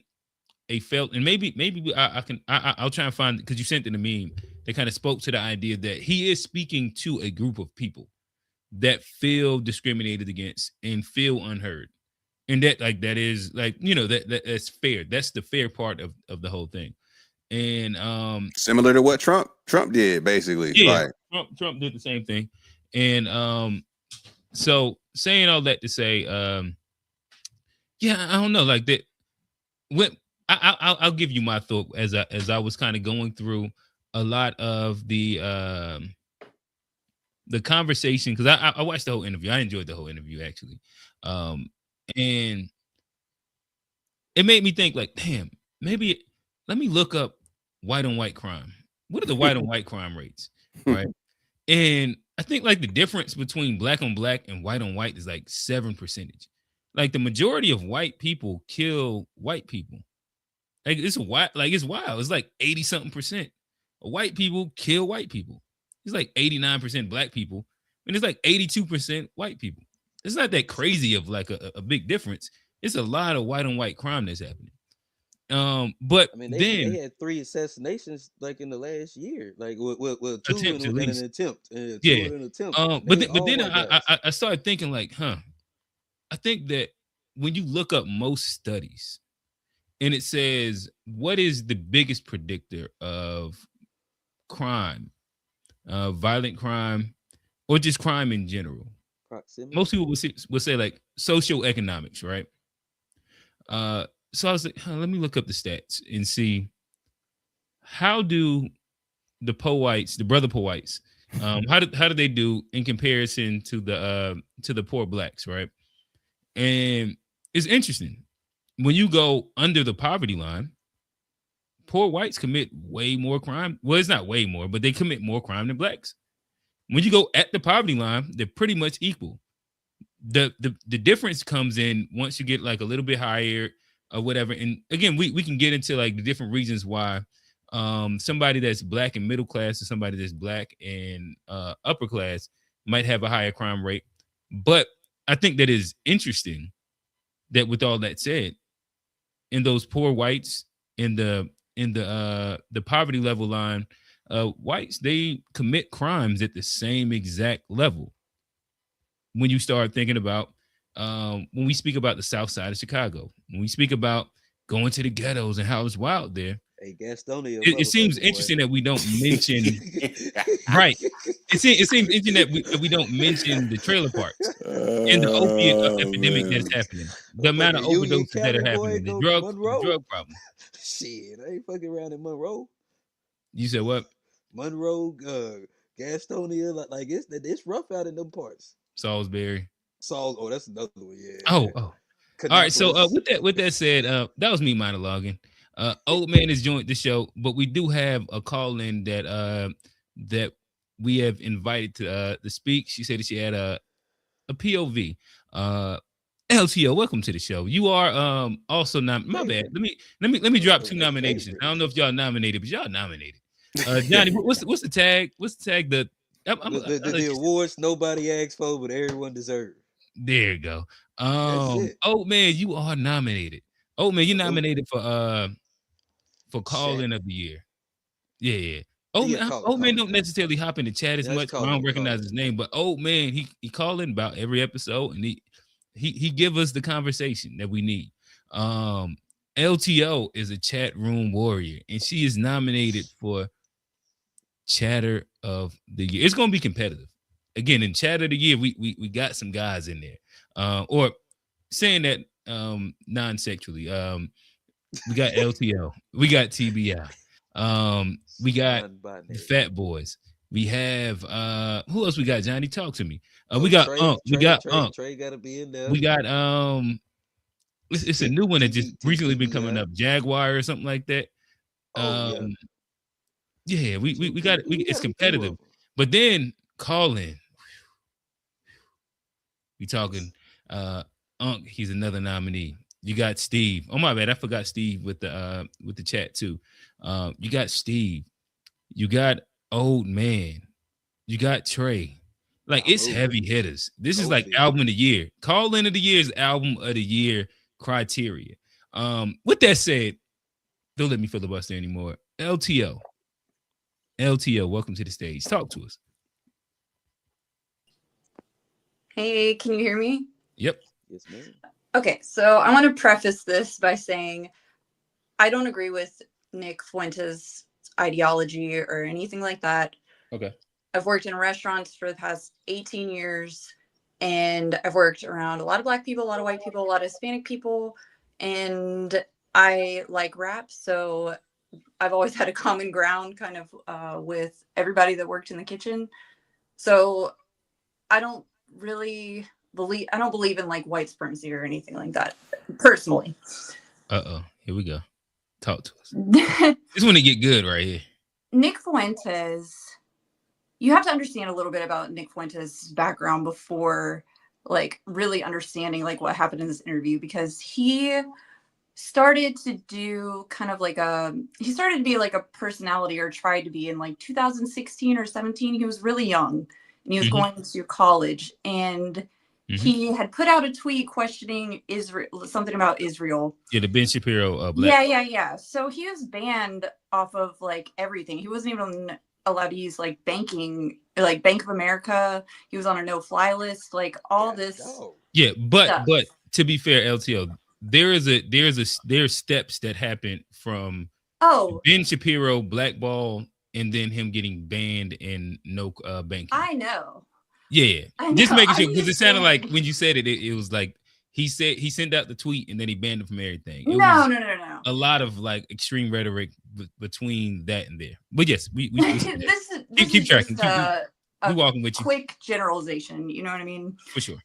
felt, and maybe I'll try and find, because you sent in a meme that kind of spoke to the idea that he is speaking to a group of people that feel discriminated against and feel unheard. And that is like, you know, that's fair. That's the fair part of the whole thing. And similar to what Trump did, basically. Yeah, like, Trump did the same thing. And so saying all that to say, yeah, I don't know, like that. When I'll give you my thought as I was kind of going through a lot of the conversation, because I watched the whole interview. I enjoyed the whole interview actually, and it made me think like, damn, maybe let me look up white on white crime. What are the white on white crime rates, right? And I think like the difference between black on black and white on white is like 7%. Like the majority of white people kill white people. Like it's wild. It's like 80 something percent of white people kill white people. It's like 89% black people, and it's like 82% white people. It's not that crazy of like a big difference. It's a lot of white on white crime that's happening. But I mean, they had 3 assassinations like in the last year, like with 2 attempts, in an attempt. Yeah. But then I I started thinking like, I think that when you look up most studies, and it says, what is the biggest predictor of crime, violent crime, or just crime in general? Proximity. Most people would say like socioeconomics, right? So I was like, let me look up the stats and see how do the Powites, the brother Powites, how do they do in comparison to the poor blacks, right? And it's interesting. When you go under the poverty line, poor whites commit way more crime. Well, it's not way more, but they commit more crime than blacks. When you go at the poverty line, they're pretty much equal. The difference comes in once you get like a little bit higher or whatever. And again, we can get into like the different reasons why somebody that's black and middle class or somebody that's black and upper class might have a higher crime rate. But I think that is interesting that with all that said, in those poor whites in the poverty level line, whites, they commit crimes at the same exact level. When you start thinking about when we speak about the South Side of Chicago, when we speak about going to the ghettos and how it's wild there, Hey, Gastonia, it seems interesting that we don't mention right. It seems interesting that we don't mention the trailer parks and the opiate epidemic that's happening, the amount of overdoses that are happening, the drug problem. Shit, I ain't fucking around in Monroe. You said what? Monroe, Gastonia, like it's rough out in them parts. Salisbury. Oh, that's another one. Yeah. Oh. All right. So with that said, that was me monologuing. Old Man has joined the show, but we do have a call in that we have invited to speak. She said that she had a POV. LTO, welcome to the show. You are also my bad. Let me drop 2 nominations. I don't know if y'all nominated, but y'all nominated. Johnny, what's the tag? What's the tag? The awards nobody asked for, but everyone deserved. There you go. Old Man, you are nominated. Old Man, you're nominated for call-in of the year. Yeah. Old Man don't necessarily hop in the chat as much. I don't recognize his name, but Old Man, he call in about every episode, and he give us the conversation that we need. LTO is a chat room warrior, and she is nominated for Chatter of the Year. It's gonna be competitive. Again, in Chatter of the Year, we got some guys in there. Or saying that non-sexually. We got LTO. We got TBI. We got the Fat Boys. We have who else we got? Johnny, talk to me. We got Unc. We got Unc. Trey gotta be in there. We got it's a new one that just recently been coming up. Jaguar or something like that. Yeah, we got it's competitive. But then call in. We talking Unc, he's another nominee. You got Steve. Oh my bad, I forgot Steve with the chat too. You got Steve. You got Old Man. You got Trey. Like it's heavy hitters. This is like album of the year. Call in of the year is album of the year criteria. With that said, don't let me filibuster anymore. LTO, welcome to the stage. Talk to us. Hey, can you hear me? Yep. Yes, ma'am. Okay, so I want to preface this by saying I don't agree with Nick Fuentes' ideology or anything like that. Okay. I've worked in restaurants for the past 18 years, and I've worked around a lot of Black people, a lot of white people, a lot of Hispanic people, and I like rap, so I've always had a common ground kind of with everybody that worked in the kitchen. So I don't believe in like white supremacy or anything like that, personally. Here we go. Talk to us. This one to get good right here. Nick Fuentes, you have to understand a little bit about Nick Fuentes' background before like really understanding like what happened in this interview, because he started to do kind of like he started to be like a personality, or tried to be, in like 2016 or 17. He was really young and he was going to college, and he had put out a tweet questioning Israel, something about Israel. Yeah, the Ben Shapiro black. Yeah. So he was banned off of like everything. He wasn't even allowed to use like banking, like Bank of America. He was on a no-fly list, like all this. Yeah, but to be fair, LTO, there's steps that happen from Oh, Ben Shapiro blackball and then him getting banned and no banking. I know. Yeah, I just know. making sure I'm because it just sounded like saying. when you said it, it was like he said he sent out the tweet and then he banned him from everything. It No, was no, no, no. a lot of like extreme rhetoric between that and there. But yes, we This keep is tracking. just We a walking with you quick generalization. You know what I mean? for sure.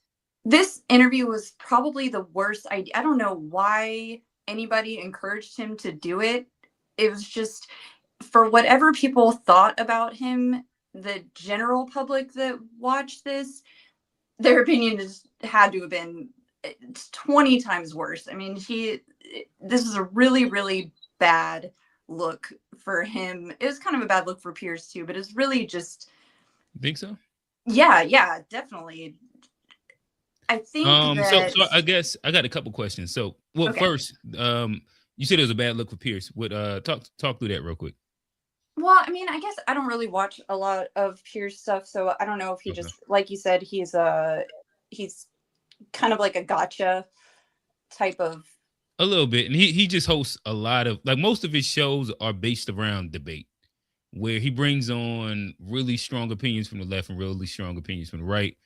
This interview was probably the worst idea. I don't know why anybody encouraged him to do it. It was just for whatever people thought about him, the general public that watched this, their opinion had to have been 20 times worse. I mean, this is a really, really bad look for him. It was kind of a bad look for Piers too, but it's really just. You think so? Yeah, definitely. I think that. So I guess I got a couple questions. So, well, Okay. first, you said it was a bad look for Pierce. What talk through that real quick. Well, I mean, I guess I don't really watch a lot of Piers stuff, so I don't know if he just, like you said, he's kind of like a gotcha type of. A little bit, and he just hosts a lot of, like, most of his shows are based around debate, where he brings on really strong opinions from the left and really strong opinions from the right,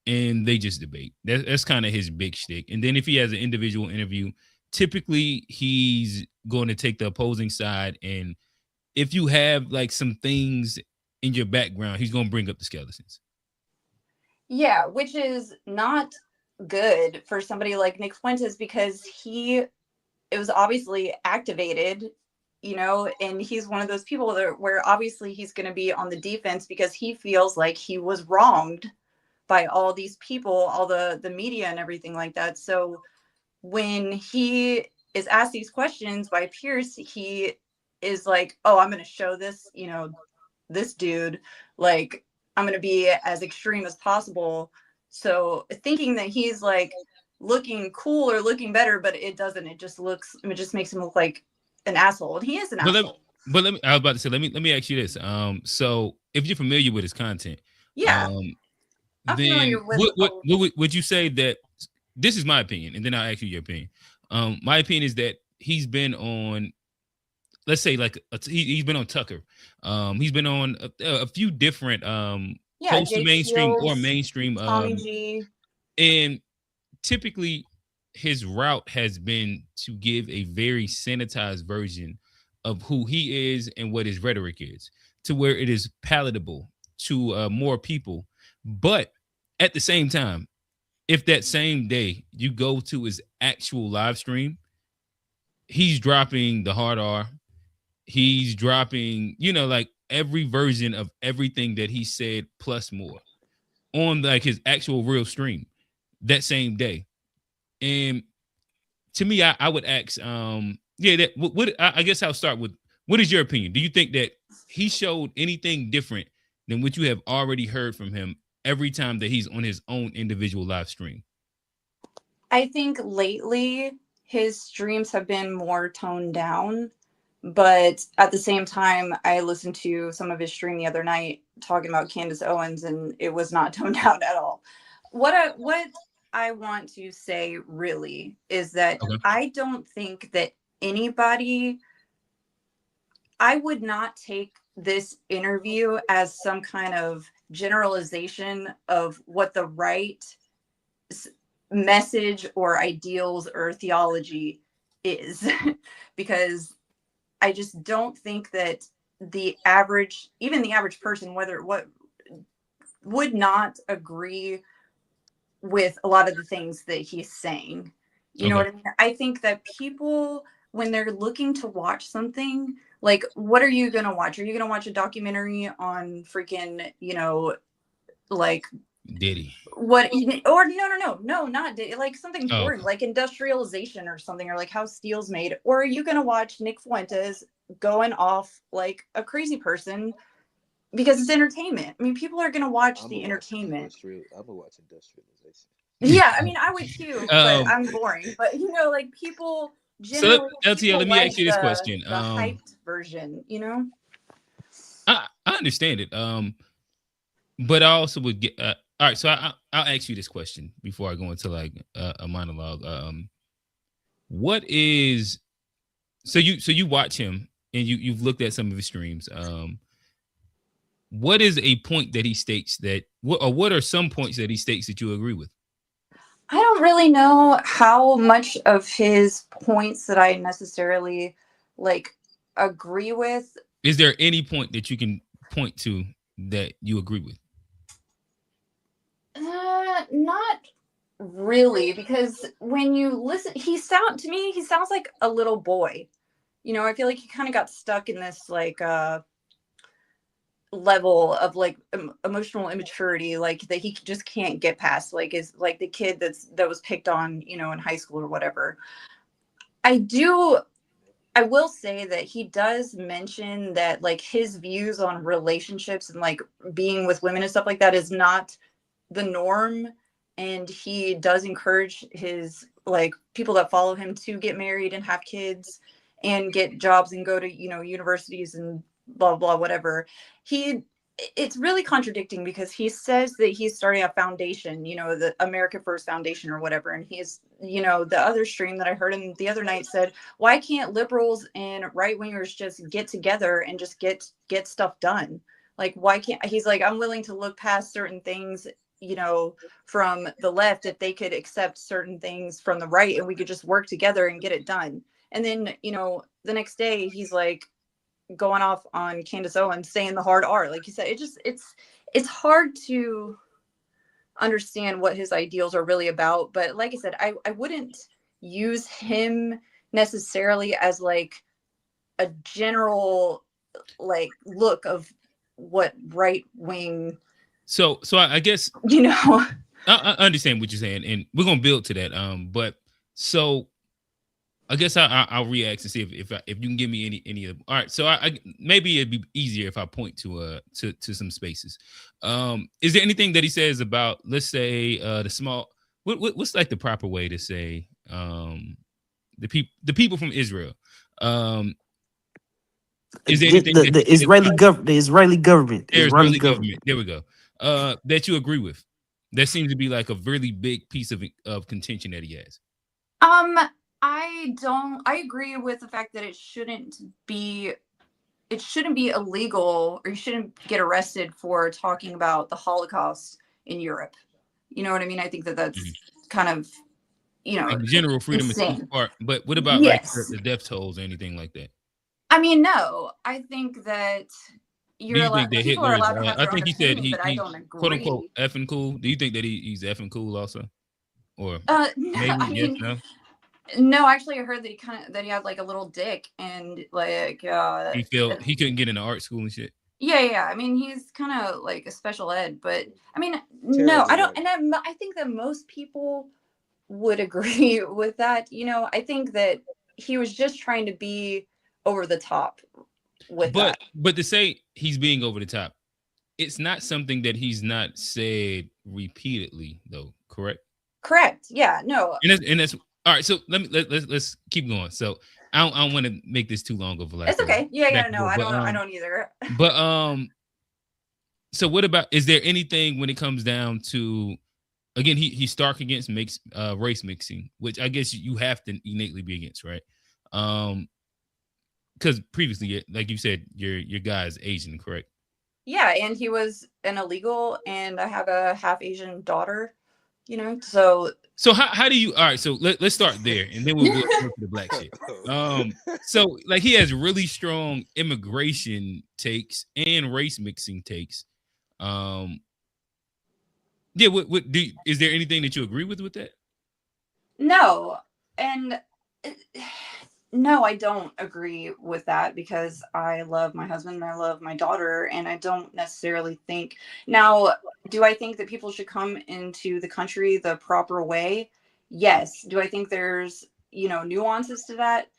and they just debate. That's kind of his big shtick. And then if he has an individual interview, typically he's going to take the opposing side, and if you have like some things in your background, he's going to bring up the skeletons. Yeah, which is not good for somebody like Nick Fuentes because it was obviously activated, you know, and he's one of those people where obviously he's going to be on the defense because he feels like he was wronged by all these people, all the media and everything like that. So when he is asked these questions by Piers, he is like, oh, I'm going to show this, you know, this dude, like, I'm going to be as extreme as possible. So thinking that he's like looking cool or looking better, but it doesn't. It just makes him look like an asshole. And he is an asshole. But let me, I was about to say, let me ask you this. So if you're familiar with his content, yeah, I'm then familiar with what would you say that, this is my opinion, and then I'll ask you your opinion. My opinion is that he's been on, let's say, like he's been on Tucker. He's been on a few different close to mainstream or mainstream. Tommy G. And typically his route has been to give a very sanitized version of who he is and what his rhetoric is, to where it is palatable to more people. But at the same time, if that same day you go to his actual live stream, he's dropping the hard R. He's dropping, you know, like every version of everything that he said plus more on like his actual real stream that same day. And to me, I would ask, I guess I'll start with, what is your opinion? Do you think that he showed anything different than what you have already heard from him every time that he's on his own individual live stream? I think lately his streams have been more toned down, but at the same time, I listened to some of his stream the other night talking about Candace Owens, and it was not toned down at all. What I want to say really is that I don't think that anybody, I would not take this interview as some kind of generalization of what the right message or ideals or theology is, because I just don't think that even the average person, would not agree with a lot of the things that he's saying. You know what I mean? I think that people, when they're looking to watch something, like, what are you going to watch? Are you going to watch a documentary on freaking, you know, like Diddy? What? Or no, not Diddy, like something boring, like industrialization or something, or like how steel's made. Or are you going to watch Nick Fuentes going off like a crazy person because it's entertainment? I mean, people are going to watch the entertainment. I'm gonna watch industrialization. Yeah, I mean, I would too, but I'm boring. But you know, like people generally. So LTL, let me ask you this question. The hyped version, you know. I understand it. But I also would get. All right, so I'll ask you this question before I go into like a monologue. what is so you watch him and you've looked at some of his streams. What is a point that he states that what are some points that he states that you agree with? I don't really know how much of his points that I necessarily like agree with. Is there any point that you can point to that you agree with? Not really, because when you listen, he sounds like a little boy. You know, I feel like he kind of got stuck in this like level of like emotional immaturity, like that he just can't get past, like is like the kid that was picked on, you know, in high school or whatever. I will say that he does mention that like his views on relationships and like being with women and stuff like that is not the norm, and he does encourage his like people that follow him to get married and have kids and get jobs and go to, you know, universities and blah blah whatever. It's really contradicting because he says that he's starting a foundation, you know, the America First Foundation or whatever, and he's, you know, the other stream that I heard him the other night said, why can't liberals and right wingers just get together and just get stuff done? Like, why can't, he's like, I'm willing to look past certain things, you know, from the left if they could accept certain things from the right and we could just work together and get it done. And then, you know, the next day he's like going off on Candace Owens saying the hard R. Like you said, it's hard to understand what his ideals are really about. But like I said, I wouldn't use him necessarily as like a general like look of what right wing. So I guess, you know, I understand what you're saying, and we're gonna build to that. But so I guess I'll react and see if you can give me any of them. All right, so I maybe it'd be easier if I point to some spaces. Is there anything that he says about, let's say, the small? What's like the proper way to say the people from Israel? Is there anything the Israeli government? The Israeli government. Israeli government. There we go. That you agree with? That seems to be like a really big piece of contention that he has. I agree with the fact that it shouldn't be illegal, or you shouldn't get arrested for talking about the Holocaust in Europe. You know what I mean? I think that that's kind of, you know, like general freedom of speech part. But what about like the death tolls or anything like that? I mean, no, I think that you're allowed, people are allowed to have their own opinion, but I don't agree. Quote unquote effing cool. Do you think that he's effing cool also? Or no, maybe I mean, no? No, actually, I heard that he had like a little dick and like he couldn't get into art school and shit. Yeah. I mean, he's kind of like a special ed, but I mean, no, I don't. And I think that most people would agree with that. You know, I think that he was just trying to be over the top with that. But to say he's being over the top, it's not something that he's not said repeatedly, though. Correct? Correct. Yeah. No. And that's all right. So let's keep going. So I don't want to make this too long of a. It's okay. Yeah. No, I don't either. But so what about? Is there anything when it comes down to? Again, he's stark against race mixing, which I guess you have to innately be against, right? Because previously, like you said, your guy is Asian, correct? Yeah, and he was an illegal, and I have a half Asian daughter. You know, so how do you? All right, so let's start there, and then we'll go to the black shit. So like he has really strong immigration takes and race mixing takes. Yeah, is there anything that you agree with that? No, and no, I don't agree with that because I love my husband and I love my daughter, and I don't necessarily think. Now, do I think that people should come into the country the proper way? Yes. Do I think there's, you know, nuances to that?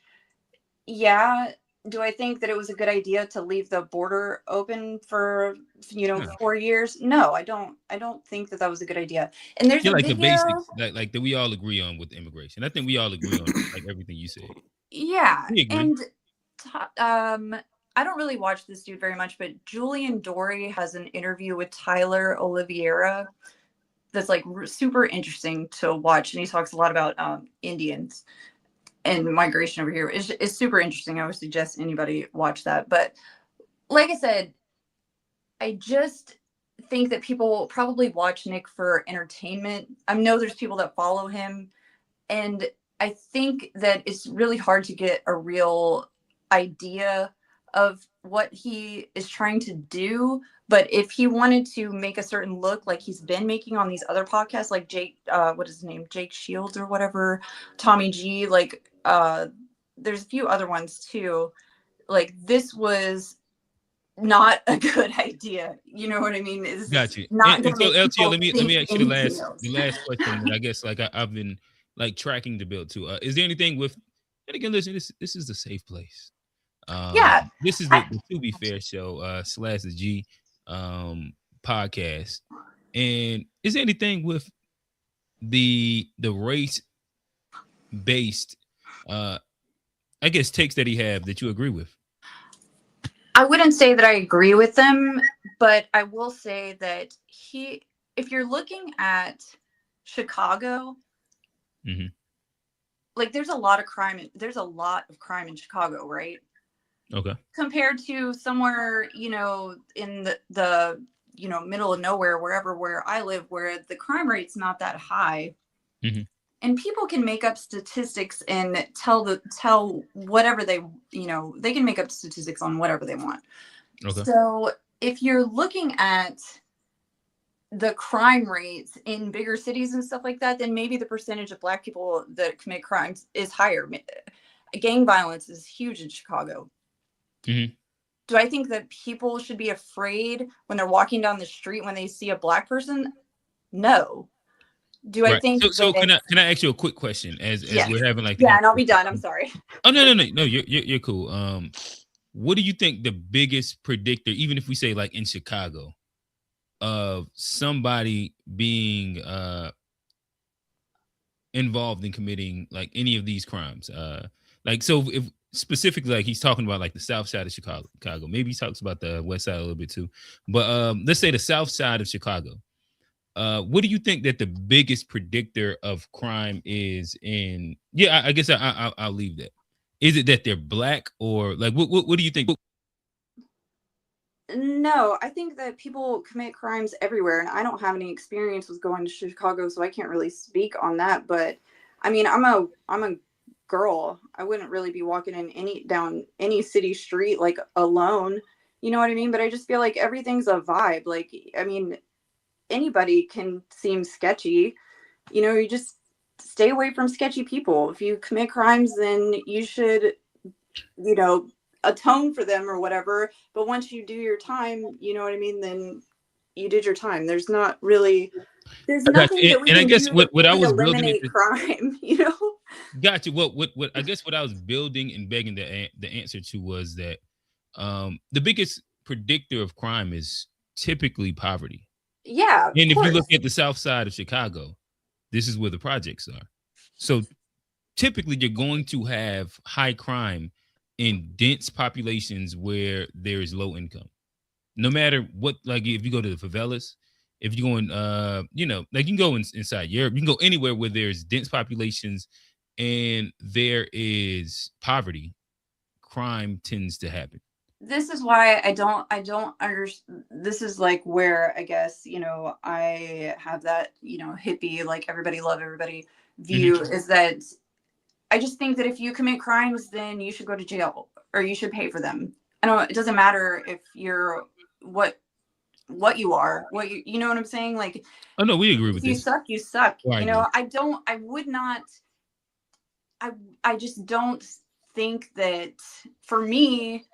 Yeah. Do I think that it was a good idea to leave the border open for, you know, 4 years? No, I don't think that was a good idea. And there's like the basics like that we all agree on with immigration. I think we all agree on like everything you said. Yeah. And I don't really watch this dude very much, but Julian Dory has an interview with Tyler Oliveira that's like super interesting to watch, and he talks a lot about Indians. and migration over here is super interesting. I would suggest anybody watch that. But like I said, I just think that people will probably watch Nick for entertainment. I know there's people that follow him, and I think that it's really hard to get a real idea of what he is trying to do. But if he wanted to make a certain look like he's been making on these other podcasts, like Jake, what is his name? Jake Shields or whatever, Tommy G, like there's a few other ones too. Like this was not a good idea. You know what I mean? It's Got you. not And gonna so make LTO, people let me think ask you the anything last question that I guess like I've been like tracking the bill too. Is there anything with, and again, listen, this is the safe place. Yeah. This is the To Be Fair show / the G podcast. And is there anything with the race based I guess takes that he have that you agree with? I wouldn't say that I agree with them, but I will say that if you're looking at Chicago, like there's a lot of crime in Chicago, right? Okay. Compared to somewhere, in the middle of nowhere, where I live, where the crime rate's not that high. And people can make up statistics and tell whatever they can make up statistics on whatever they want. Okay. So if you're looking at the crime rates in bigger cities and stuff like that, then maybe the percentage of Black people that commit crimes is higher. Gang violence is huge in Chicago. Do I think that people should be afraid when they're walking down the street when they see a Black person? No. Do I think so can I ask you a quick question as we're having like and I'll be done. I'm sorry. Oh no, you're cool. What do you think the biggest predictor, even if we say like in Chicago, of somebody being involved in committing like any of these crimes? Like so if specifically like he's talking about like the south side of Chicago, maybe he talks about the west side a little bit too. But let's say the south side of Chicago. What do you think that the biggest predictor of crime is in? Yeah, I guess I'll leave that. Is it that they're Black or like what do you think? No, I think that people commit crimes everywhere, and I don't have any experience with going to Chicago, so I can't really speak on that. But I mean, I'm a girl. I wouldn't really be walking down any city street like alone. You know what I mean? But I just feel like everything's a vibe. Like, I mean, anybody can seem sketchy. You just stay away from sketchy people. If you commit crimes, then you should, atone for them or whatever. But once you do your time, you know what I mean, then you did your time. There's nothing that we can do what I was eliminate crime, Got you. What I guess what I was building and begging the answer to was that the biggest predictor of crime is typically poverty. Yeah. And if you look at the south side of Chicago, this is where the projects are. So typically you're going to have high crime in dense populations where there is low income. No matter what, like if you go to the favelas, if you go in, like you can go inside Europe, you can go anywhere where there's dense populations and there is poverty, crime tends to happen. This is why I don't understand. This is like where I guess, I have that, hippie, like everybody love everybody view is that I just think that if you commit crimes, then you should go to jail or you should pay for them. It doesn't matter if you're what you are, you know what I'm saying? Like, oh no, we agree with this. You suck. Right. I just don't think that for me,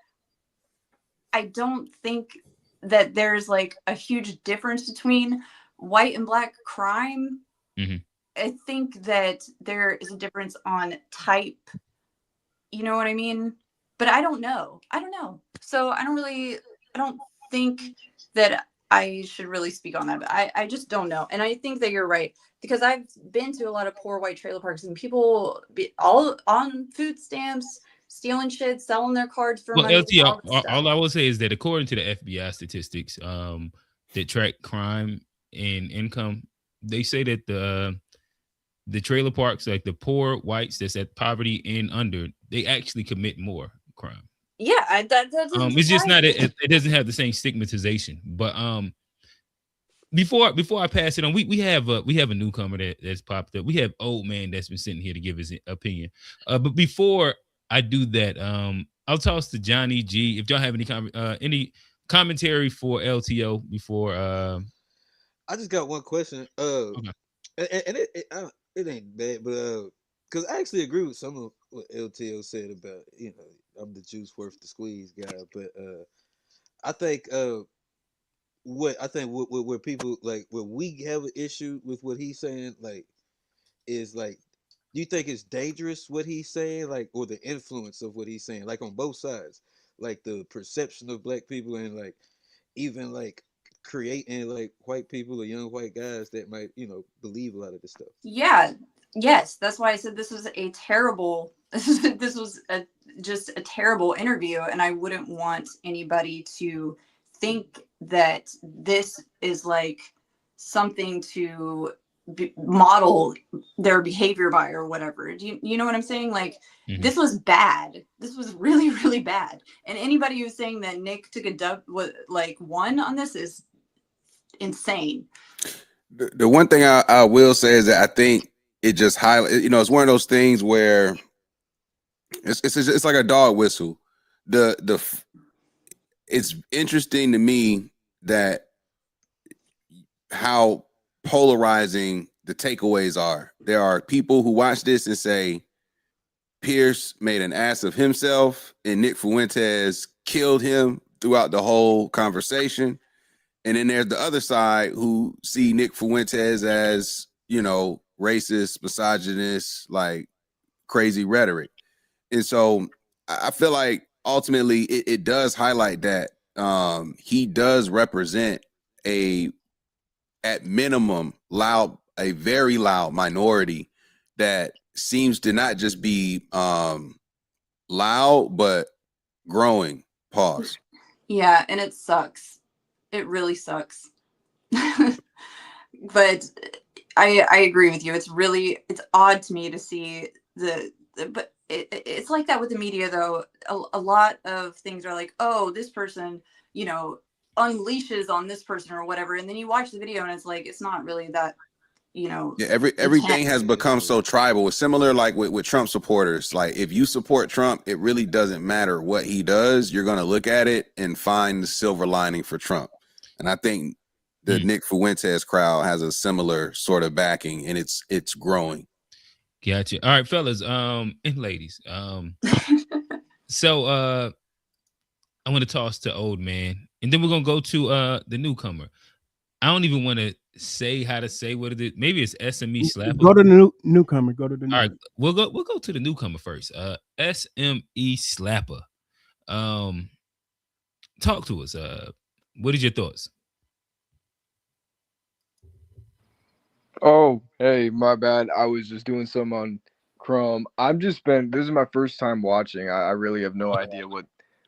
I don't think that there's like a huge difference between white and Black crime. I think that there is a difference on type. You know what I mean? But I don't know. So I don't think that I should really speak on that. But I just don't know. And I think that you're right. Because I've been to a lot of poor white trailer parks and people be all on food stamps, stealing shit, selling their cards for money. LT, all I will say is that according to the FBI statistics that track crime and income, they say that the trailer parks, like the poor whites that's at poverty and under, they actually commit more crime. Yeah, that's It's just not it doesn't have the same stigmatization. But before I pass it on, we have a newcomer that's popped up. We have Old Man that's been sitting here to give his opinion. But before I do that, I'll toss to Johnny G. If y'all have any commentary for LTO before. I just got one question. Okay. And it ain't bad, but because I actually agree with some of what LTO said about, I'm the juice worth the squeeze guy, but I think where people like where we have an issue with what he's saying, like, is like, do you think it's dangerous what he's saying, like, or the influence of what he's saying, like on both sides, like the perception of black people and like even like creating like white people or young white guys that might believe a lot of this stuff. Yeah, yes, that's why I said this was a terrible this was just a terrible interview, and I wouldn't want anybody to think that this is like something to model their behavior by or whatever. Do you know what I'm saying? Like, this was bad. This was really, really bad. And anybody who's saying that Nick took a dub, won on this is insane. The one thing I will say is that I think it just highlights, it's one of those things where it's like a dog whistle. It's interesting to me that how polarizing the takeaways are. There are people who watch this and say Pierce made an ass of himself and Nick Fuentes killed him throughout the whole conversation. And then there's the other side who see Nick Fuentes as, racist, misogynist, like crazy rhetoric. And so I feel like ultimately it does highlight that he does represent at minimum, a very loud minority that seems to not just be loud, but growing. Pause. Yeah, and it sucks. It really sucks. But I agree with you. It's odd to me to see but it's like that with the media, though. A lot of things are like, oh, this person, unleashes on this person or whatever, and then you watch the video and it's like, it's not really that, Yeah, everything has become so tribal. It's similar like with Trump supporters. Like, if you support Trump, it really doesn't matter what he does. You're going to look at it and find the silver lining for Trump. And I think the Nick Fuentes crowd has a similar sort of backing, and it's growing. Gotcha. All right, fellas, and ladies. So I want to toss to Old Man, and then we're gonna go to the newcomer. I don't even want to say how to say what it is. Maybe it's SME Slapper. Go to the newcomer. Go to the newcomer. All right, we'll go to the newcomer first. SME Slapper. Talk to us. What is your thoughts? Oh, hey, my bad. I was just doing some on Chrome. This is my first time watching. I really have no idea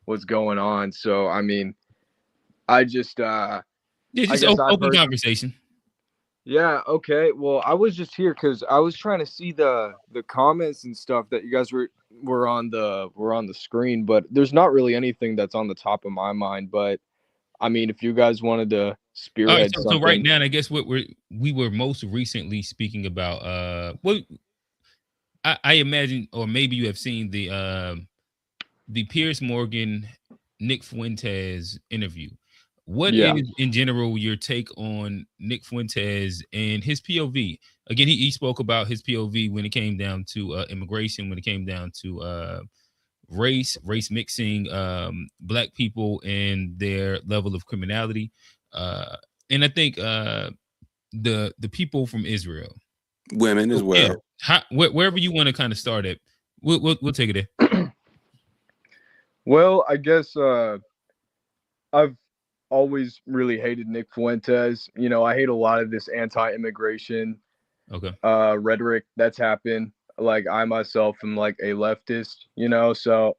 what's going on. So, I mean, I just open conversation. Yeah, okay. Well, I was just here because I was trying to see the comments and stuff that you guys were on the screen, but there's not really anything that's on the top of my mind. But I mean, if you guys wanted to spearhead something. So right now, I guess we were most recently speaking about I imagine, or maybe you have seen the Piers Morgan Nick Fuentes interview. What is in general your take on Nick Fuentes and his POV? Again, he spoke about his POV when it came down to immigration, when it came down to race mixing, black people and their level of criminality, and I think the people from Israel, women as well. Wherever you want to kind of start at, we'll take it there. Well, I guess I've always really hated Nick Fuentes. I hate a lot of this anti-immigration rhetoric that's happened. Like, I myself am like a leftist, so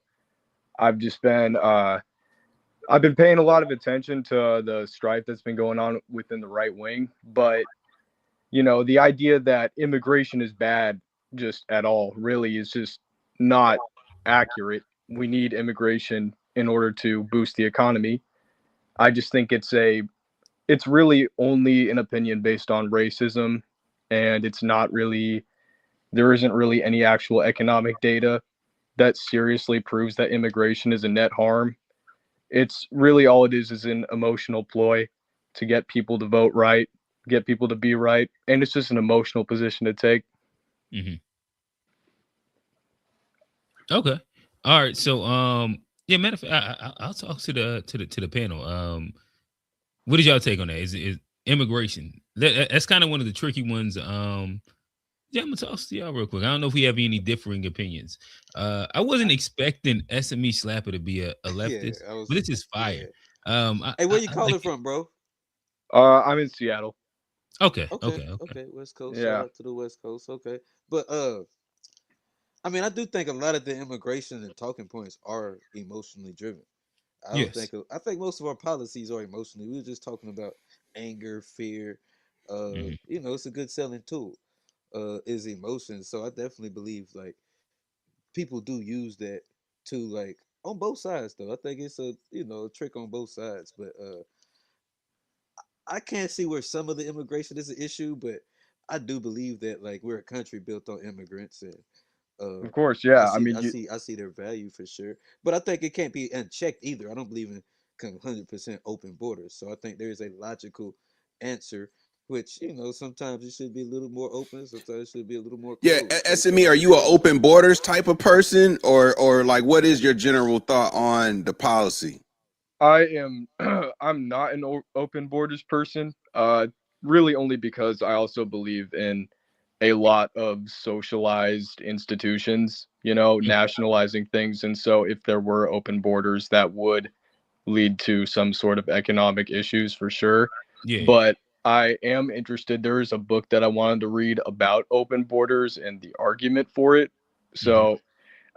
I've just been I've been paying a lot of attention to the strife that's been going on within the right wing. But the idea that immigration is bad just at all really is just not accurate. We need immigration in order to boost the economy. I just think it's really only an opinion based on racism, and there isn't really any actual economic data that seriously proves that immigration is a net harm. It's really all it is an emotional ploy to get people to vote right, get people to be right, and it's just an emotional position to take. Mm-hmm. Okay. All right. So, yeah, matter of fact, I'll talk to the panel. What did y'all take on that? Is immigration? That's kind of one of the tricky ones. Yeah, I'm gonna talk to y'all real quick. I don't know if we have any differing opinions. I wasn't expecting SME Slapper to be a leftist, but this is fire. Yeah. Hey, where you calling from, bro? I'm in Seattle. Okay. West Coast. Yeah. Shout out to the West Coast. Okay, but I mean, I do think a lot of the immigration and talking points are emotionally driven. I think most of our policies are emotionally. We were just talking about anger, fear. It's a good selling tool. Is emotions. So I definitely believe like people do use that to like on both sides though. I think it's a a trick on both sides. But I can't see where some of the immigration is an issue, but I do believe that like we're a country built on immigrants and Of course, yeah. I see their value for sure, but I think it can't be unchecked either. I don't believe in 100% open borders, so I think there is a logical answer, which sometimes it should be a little more open, sometimes it should be a little more Yeah, closed. SME, are you an open borders type of person, or like what is your general thought on the policy? I am. I'm not an open borders person. Really only because I also believe in a lot of socialized institutions, nationalizing things. And so if there were open borders, that would lead to some sort of economic issues for sure. Yeah. But I am interested. There is a book that I wanted to read about open borders and the argument for it. So,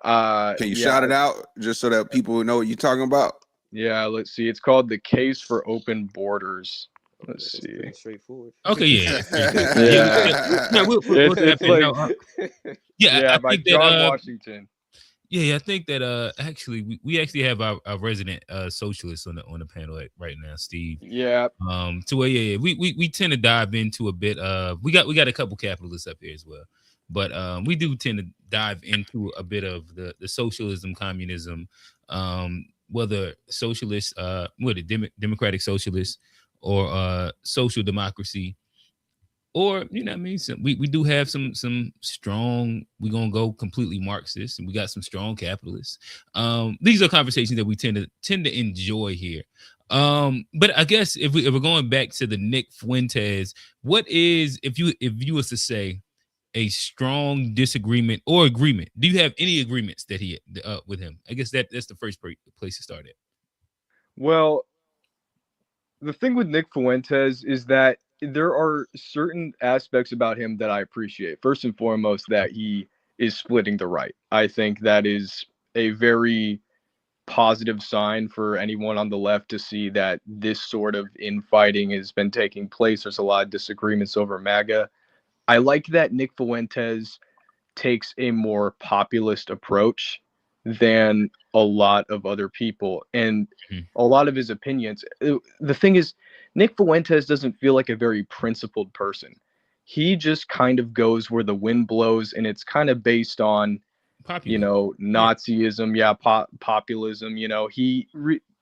can you shout it out just so that people know what you're talking about? Yeah, let's see. It's called The Case for Open Borders. Let's see. Pretty straightforward. Okay, yeah. Yeah, I by think John that, Washington. Yeah, I think that actually we actually have our resident socialist on the panel right now, Steve. Yeah. To where we tend to dive into a bit of we got a couple capitalists up here as well. But we do tend to dive into a bit of the socialism, communism, whether socialists, democratic socialists or social democracy, or what I mean. We do have some strong. We're gonna go completely Marxist, and we got some strong capitalists. These are conversations that we tend to enjoy here. But I guess if we're going back to the Nick Fuentes, what is if you was to say a strong disagreement or agreement? Do you have any agreements that he with him? I guess that's the first place to start at. Well, the thing with Nick Fuentes is that there are certain aspects about him that I appreciate. First and foremost, that he is splitting the right. I think that is a very positive sign for anyone on the left to see that this sort of infighting has been taking place. There's a lot of disagreements over MAGA. I like that Nick Fuentes takes a more populist approach than a lot of other people, and a lot of his opinions. The thing is, Nick Fuentes doesn't feel like a very principled person. He just kind of goes where the wind blows, and it's kind of based on Nazism, populism.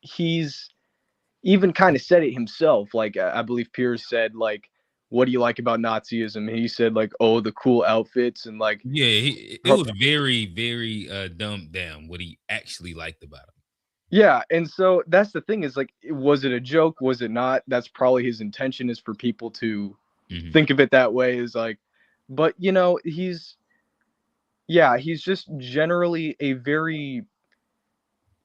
He's even kind of said it himself. Like I believe Piers said, like, what do you like about Nazism? And he said, like, oh, the cool outfits, and like, it was very, very dumbed down what he actually liked about him. Yeah, and so that's the thing is, like, was it a joke? Was it not? That's probably his intention, is for people to think of it that way. Is like, but he's just generally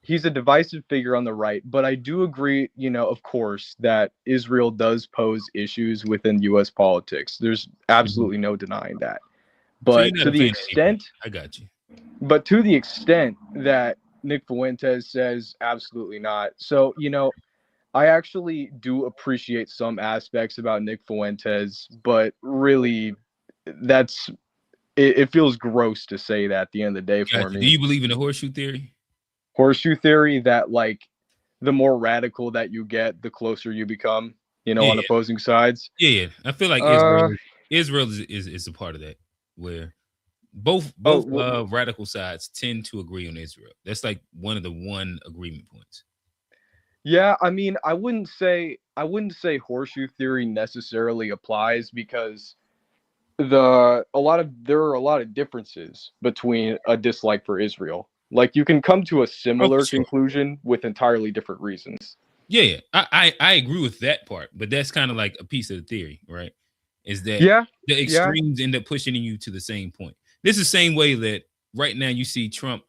he's a divisive figure on the right. But I do agree, of course, that Israel does pose issues within U.S. politics. There's absolutely no denying that. But to the extent, I got you. But to the extent that Nick Fuentes says absolutely not. So, I actually do appreciate some aspects about Nick Fuentes, but really, it feels gross to say that at the end of the day for Gotcha. me. Do you believe in the horseshoe theory? Horseshoe theory, that like the more radical that you get, the closer you become, on opposing sides. Yeah. I feel like Israel is a part of that, where both radical sides tend to agree on Israel. That's like one of the agreement points. Yeah, I mean, I wouldn't say horseshoe theory necessarily applies, because there are a lot of differences between a dislike for Israel. Like, you can come to a similar conclusion with entirely different reasons. Yeah. I agree with that part, but that's kind of like a piece of the theory, right? Is that the extremes end up pushing you to the same point. This is the same way that right now you see Trump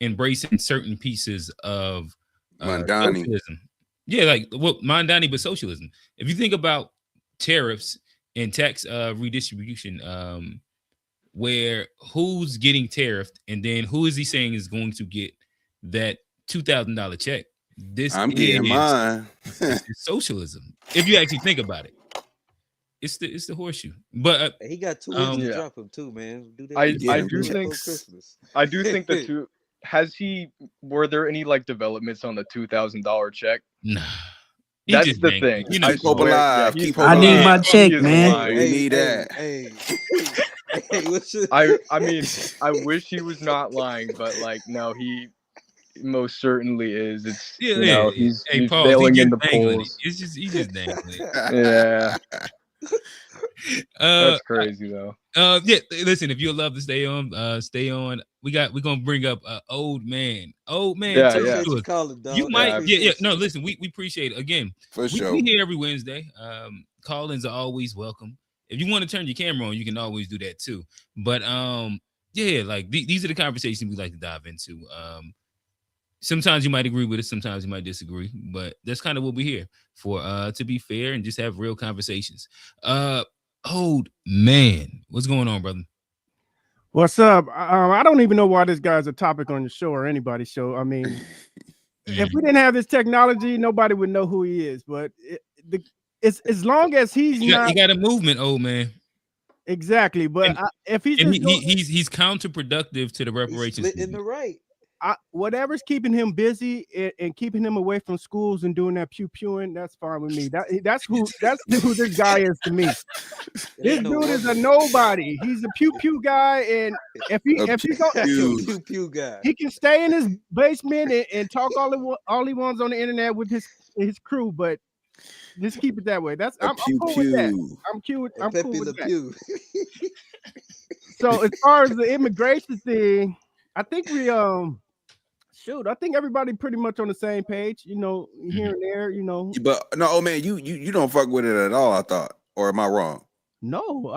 embracing certain pieces of socialism. Yeah, like Mandani, but socialism. If you think about tariffs and tax redistribution, where who's getting tariffed, and then who is he saying is going to get that $2,000 check? I'm getting mine. It's socialism. If you actually think about it, it's the horseshoe. But he got 2 weeks to drop him too, man. Do that I do think the two. Were there any like developments on the $2,000 check? Nah. That's the thing. Keep hope alive. Keep hope I alive. need my check, man. We need that. I mean, I wish he was not lying, but like, no, he most certainly is. It's he's failing in the polls. He's just dangling. Yeah. That's crazy though. Yeah, listen, if you love to stay on. We're gonna bring up old man. Yeah. You might no, listen, we appreciate it. Again, we here every Wednesday. Call-ins are always welcome. If you want to turn your camera on, you can always do that too. But like these are the conversations we like to dive into. Sometimes you might agree with us, sometimes you might disagree, but that's kind of what we're here for, to be fair and just have real conversations. Old man, what's going on, brother? What's up? I don't even know why this guy's a topic on your show or anybody's show. I mean, if we didn't have this technology, nobody would know who he is. But it's as long as he's he got a movement, old man. Exactly, but if he's he's counterproductive to the reparations. In the right. Whatever's keeping him busy and keeping him away from schools and doing that pew-pewing, that's fine with me. That's who this guy is to me. This dude is a nobody. He's a pew-pew guy, and if he's pew guy, he can stay in his basement and talk all he wants on the internet with his crew, but just keep it that way. I'm cool with that. I'm cool with that. So as far as the immigration thing, I think I think everybody pretty much on the same page, here and there, But no, old man, you don't fuck with it at all, I thought. Or am I wrong? No,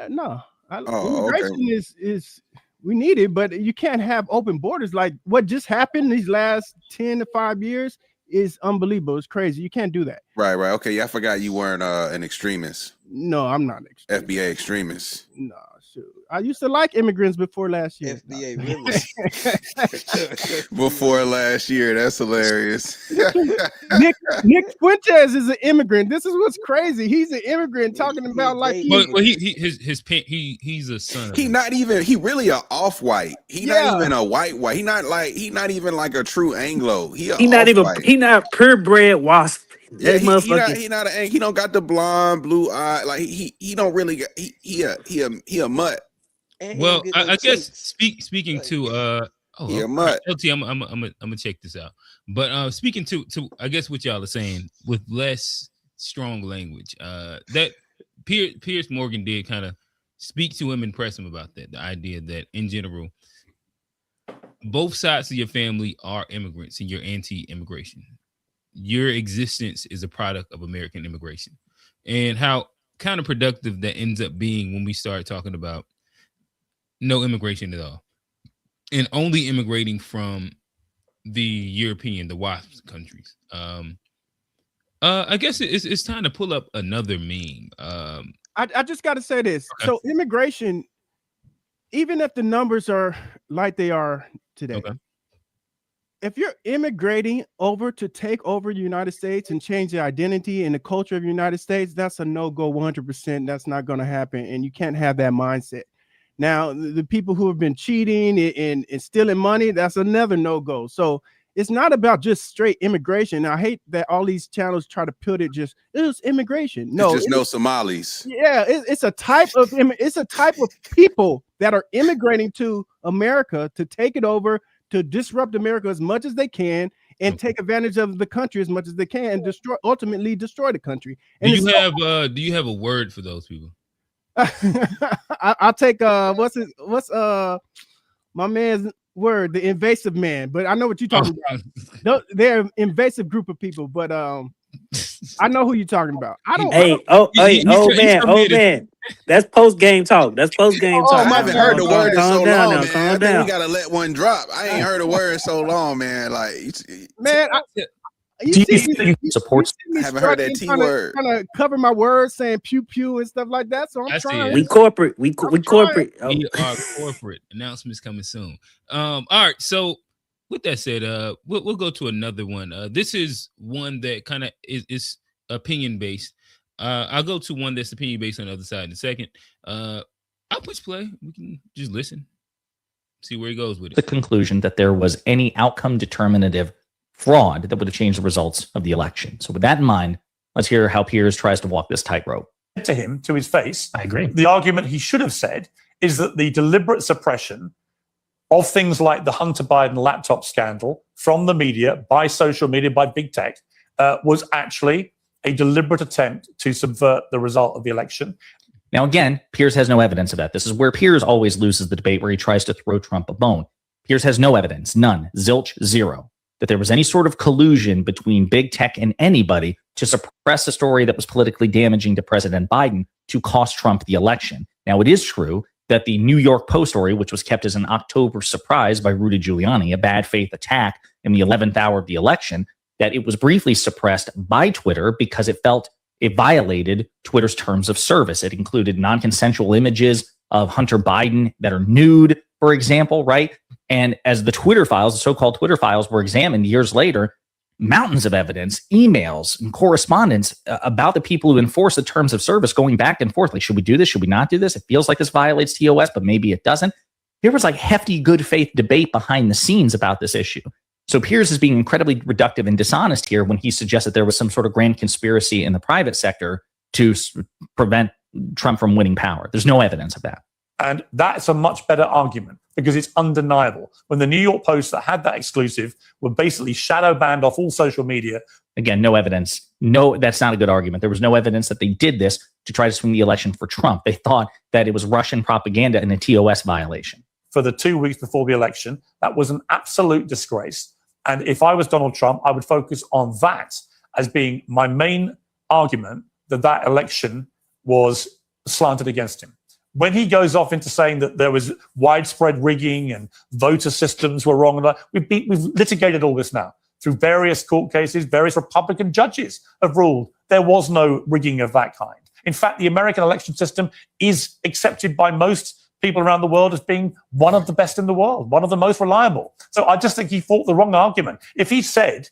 no. Immigration is we need it, but you can't have open borders. Like what just happened these last 10 to 5 years is unbelievable. It's crazy. You can't do that. Right. Okay, yeah, I forgot you weren't an extremist. No, I'm not an extremist. FBA extremist. No, shoot. I used to like immigrants before last year. FBA really? Before last year, that's hilarious. Nick Fuentes is an immigrant. This is what's crazy. He's an immigrant talking about like he's a son. He really a off-white. He not even a white. He not even like a true Anglo. He not purebred wasp. Yeah, he don't got the blonde blue eye. Like he don't really got, he a mutt. Well, I guess speaking to a mutt. LT, I'm gonna check this out. But speaking to I guess what y'all are saying with less strong language, that Piers Morgan did kind of speak to him and press him about that. The idea that in general, both sides of your family are immigrants and you're anti-immigration. Your existence is a product of American immigration, and how counterproductive that ends up being when we start talking about no immigration at all and only immigrating from the WASP countries. I guess it's time to pull up another meme. I just got to say this. Okay. So immigration, even if the numbers are like they are today, if you're immigrating over to take over the United States and change the identity and the culture of the United States, that's a no-go 100%. That's not going to happen. And you can't have that mindset. Now, the people who have been cheating and stealing money, that's another no-go. So it's not about just straight immigration. I hate that all these channels try to put it it's immigration. No, it's just no Somalis. Yeah, it's a type of people that are immigrating to America to take it over, to disrupt America as much as they can, and take advantage of the country as much as they can, and ultimately destroy the country. And do you have a word for those people? I'll take what's my man's word, the invasive man, but I know what you're talking about. They're an invasive group of people, but I know who you're talking about. Old man. That's post game talk. That's post game talk. I haven't heard the word in so long, man. Calm down. We gotta let one drop. I ain't heard a word in so long, man. Like, man, supports. I haven't heard that T word. Trying to cover my words, saying pew pew and stuff like that. So I'm trying. We corporate. We corporate. We are corporate. Announcements coming soon. All right. So with that said, we'll go to another one. This is one that kind of is opinion based. I'll go to one that's opinion based on the other side in a second. I'll push play. We can just listen, see where he goes with it. The conclusion that there was any outcome determinative fraud that would have changed the results of the election. So with that in mind, let's hear how Piers tries to walk this tightrope. To him, to his face, I agree. The argument he should have said is that the deliberate suppression of things like the Hunter Biden laptop scandal from the media, by social media, by big tech, was actually a deliberate attempt to subvert the result of the election. Now, again, Piers has no evidence of that. This is where Piers always loses the debate, where he tries to throw Trump a bone. Piers has no evidence, none, zilch, zero, that there was any sort of collusion between big tech and anybody to suppress a story that was politically damaging to President Biden to cost Trump the election. Now, it is true that the New York Post story, which was kept as an October surprise by Rudy Giuliani, a bad faith attack in the 11th hour of the election, that it was briefly suppressed by Twitter because it felt it violated Twitter's terms of service. It included non-consensual images of Hunter Biden that are nude, for example, right? And as the Twitter files, the so-called Twitter files, were examined years later, mountains of evidence, emails, and correspondence about the people who enforce the terms of service going back and forth. Like, should we do this? Should we not do this? It feels like this violates TOS, but maybe it doesn't. There was like hefty good faith debate behind the scenes about this issue. So Piers is being incredibly reductive and dishonest here when he suggests that there was some sort of grand conspiracy in the private sector to prevent Trump from winning power. There's no evidence of that. And that's a much better argument because it's undeniable. When the New York Post that had that exclusive were basically shadow banned off all social media. Again, no evidence. No, that's not a good argument. There was no evidence that they did this to try to swing the election for Trump. They thought that it was Russian propaganda and a TOS violation. For the 2 weeks before the election, that was an absolute disgrace. And if I was Donald Trump, I would focus on that as being my main argument that that election was slanted against him. When he goes off into saying that there was widespread rigging and voter systems were wrong, we've litigated all this now through various court cases. Various Republican judges have ruled there was no rigging of that kind. In fact, the American election system is accepted by most people around the world as being one of the best in the world, one of the most reliable. So I just think he fought the wrong argument. If he said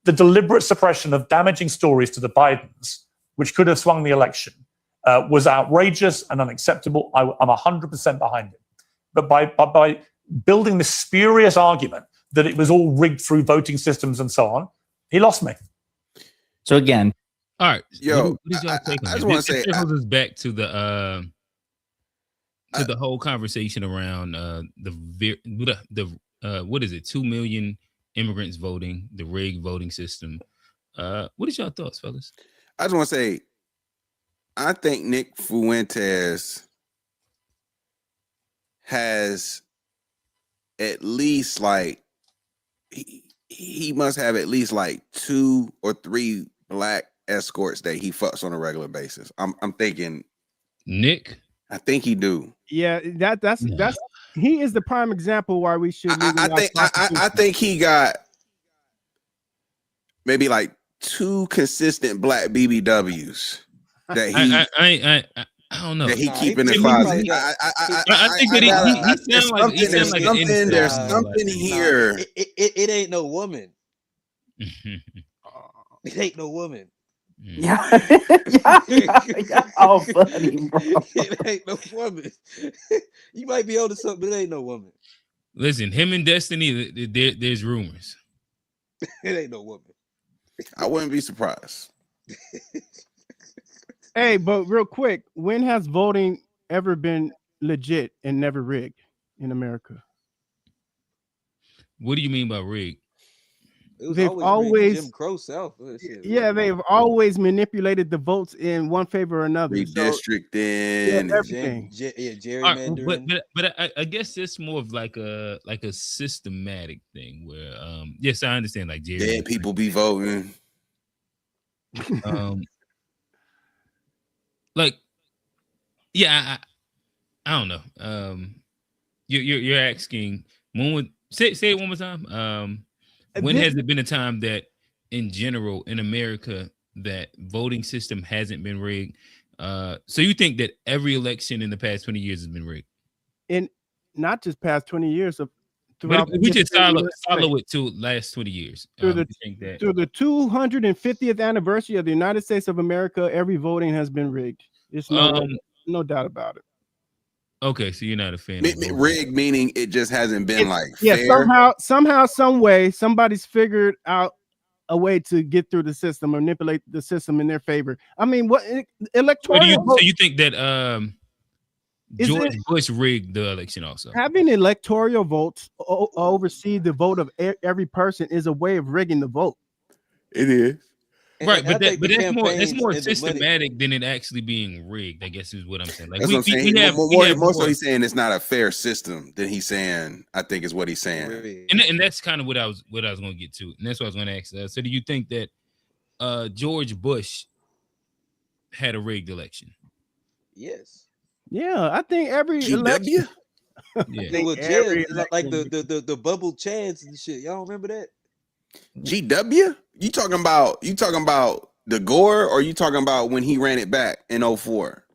the deliberate suppression of damaging stories to the Bidens, which could have swung the election, was outrageous and unacceptable, I'm 100% behind it. But by building this spurious argument that it was all rigged through voting systems and so on, he lost me. So again, all right, yo, what is y'all take on I just it? want to say, this circles us back to the whole conversation around what is it? 2 million immigrants voting, the rigged voting system. What is y'all thoughts, fellas? I just want to say, I think Nick Fuentes has at least like he must have at least like 2 or 3 black escorts that he fucks on a regular basis. I'm thinking Nick. I think he do. Yeah, that's he is the prime example why we should. I think he got maybe like 2 consistent black BBWs that he. I don't know. That he keep in the closet. I think that he sounds like an innocent. There's something here. It ain't no woman. It ain't no woman. Yeah, all funny, bro. It ain't no woman. You might be onto something, but it ain't no woman. Listen, him and Destiny, there's rumors. It ain't no woman. I wouldn't be surprised. Hey, but real quick, when has voting ever been legit and never rigged in America? What do you mean by rigged? They've always Jim Crow South. Yeah, they've always manipulated the votes in one favor or another. Redistricting, everything. Gerrymandering. But I guess it's more of like a systematic thing where yes, I understand like dead people be voting. Like, yeah, I don't know. You're asking when would say it one more time. When has it been a time that, in general, in America, that voting system hasn't been rigged? So you think that every election in the past 20 years has been rigged? In not just past 20 years of throughout. But if we just follow it to last 20 years. Through the 250th anniversary of the United States of America, every voting has been rigged. It's no doubt about it. Okay, so you're not a fan. Rigged meaning it just hasn't been fair. Somehow, some way, somebody's figured out a way to get through the system, manipulate the system in their favor. I mean, what electoral? So you think that George Bush rigged the election also? Having electoral votes oversee the vote of every person is a way of rigging the vote. It is. Right, but that's more systematic than it actually being rigged, I guess is what I'm saying. Like that's what I'm saying. More so he's saying it's not a fair system than he's saying, I think is what he's saying. And that's kind of what I was going to get to. And that's what I was going to ask. So do you think that George Bush had a rigged election? Yes. Yeah, I think every election. Yeah. Like the bubble chads and shit. Y'all remember that? GW? You talking about the Gore, or you talking about when he ran it back in 04?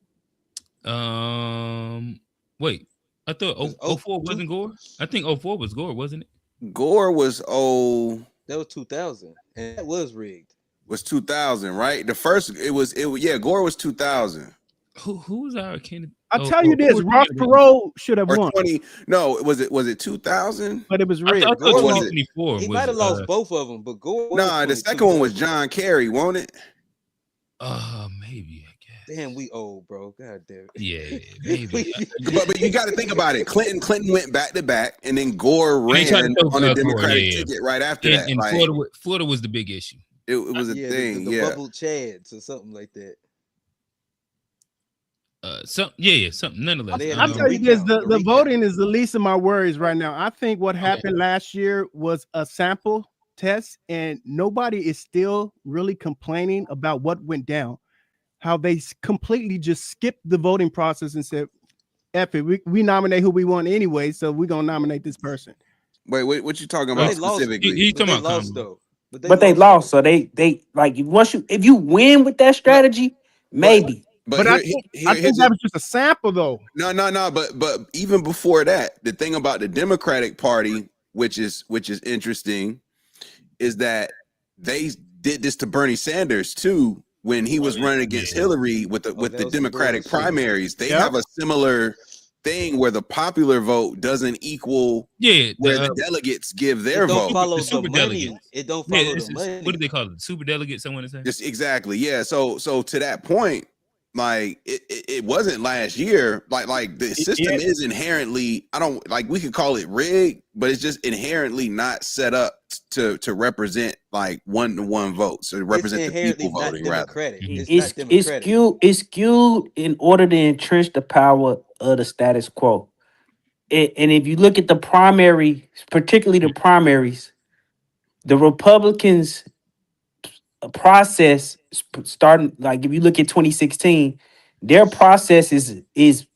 Wait. I thought 04 wasn't Gore. I think 04 was Gore, wasn't it? Gore was that was 2000, and that was rigged. Was 2000, right? The first Gore was 2000. Who was our candidate? I'll tell you this: Ross Perot should have won. Was it 2000? But it was rigged. I thought 2024. He might have lost both of them, but Gore. Nah, the second one was John Kerry, won't it? Maybe. I guess. Damn, we old, bro. God damn it. Yeah, maybe. but you got to think about it. Clinton went back to back, and then Gore ran on the Democratic ticket right after that. And Florida was the big issue. It was a thing. The bubble chads or something like that. Something nonetheless. I'll tell you this: the voting is the least of my worries right now. I think what happened last year was a sample test, and nobody is still really complaining about what went down. How they completely just skipped the voting process and said, "F it, we nominate who we want anyway, so we're gonna nominate this person." Wait, what you talking about specifically? He talking about lost though. But they lost, so they like if you win with that strategy, maybe. But I think that was just a sample, though. No. But even before that, the thing about the Democratic Party, which is interesting, is that they did this to Bernie Sanders too when he was running against Hillary with the Democratic primaries. They have a similar thing where the popular vote doesn't equal where the delegates give their vote. Follow the money. It don't follow the money. What do they call it? Super delegates? Someone to say? Just exactly, yeah. So to that point. Like it wasn't last year. Like the system is inherently, we could call it rigged, but it's just inherently not set up to represent like 1-to-1 votes. So represent the people voting rather. It's skewed in order to entrench the power of the status quo. And if you look at the primary, particularly the primaries, the Republicans process starting, like if you look at 2016, their process is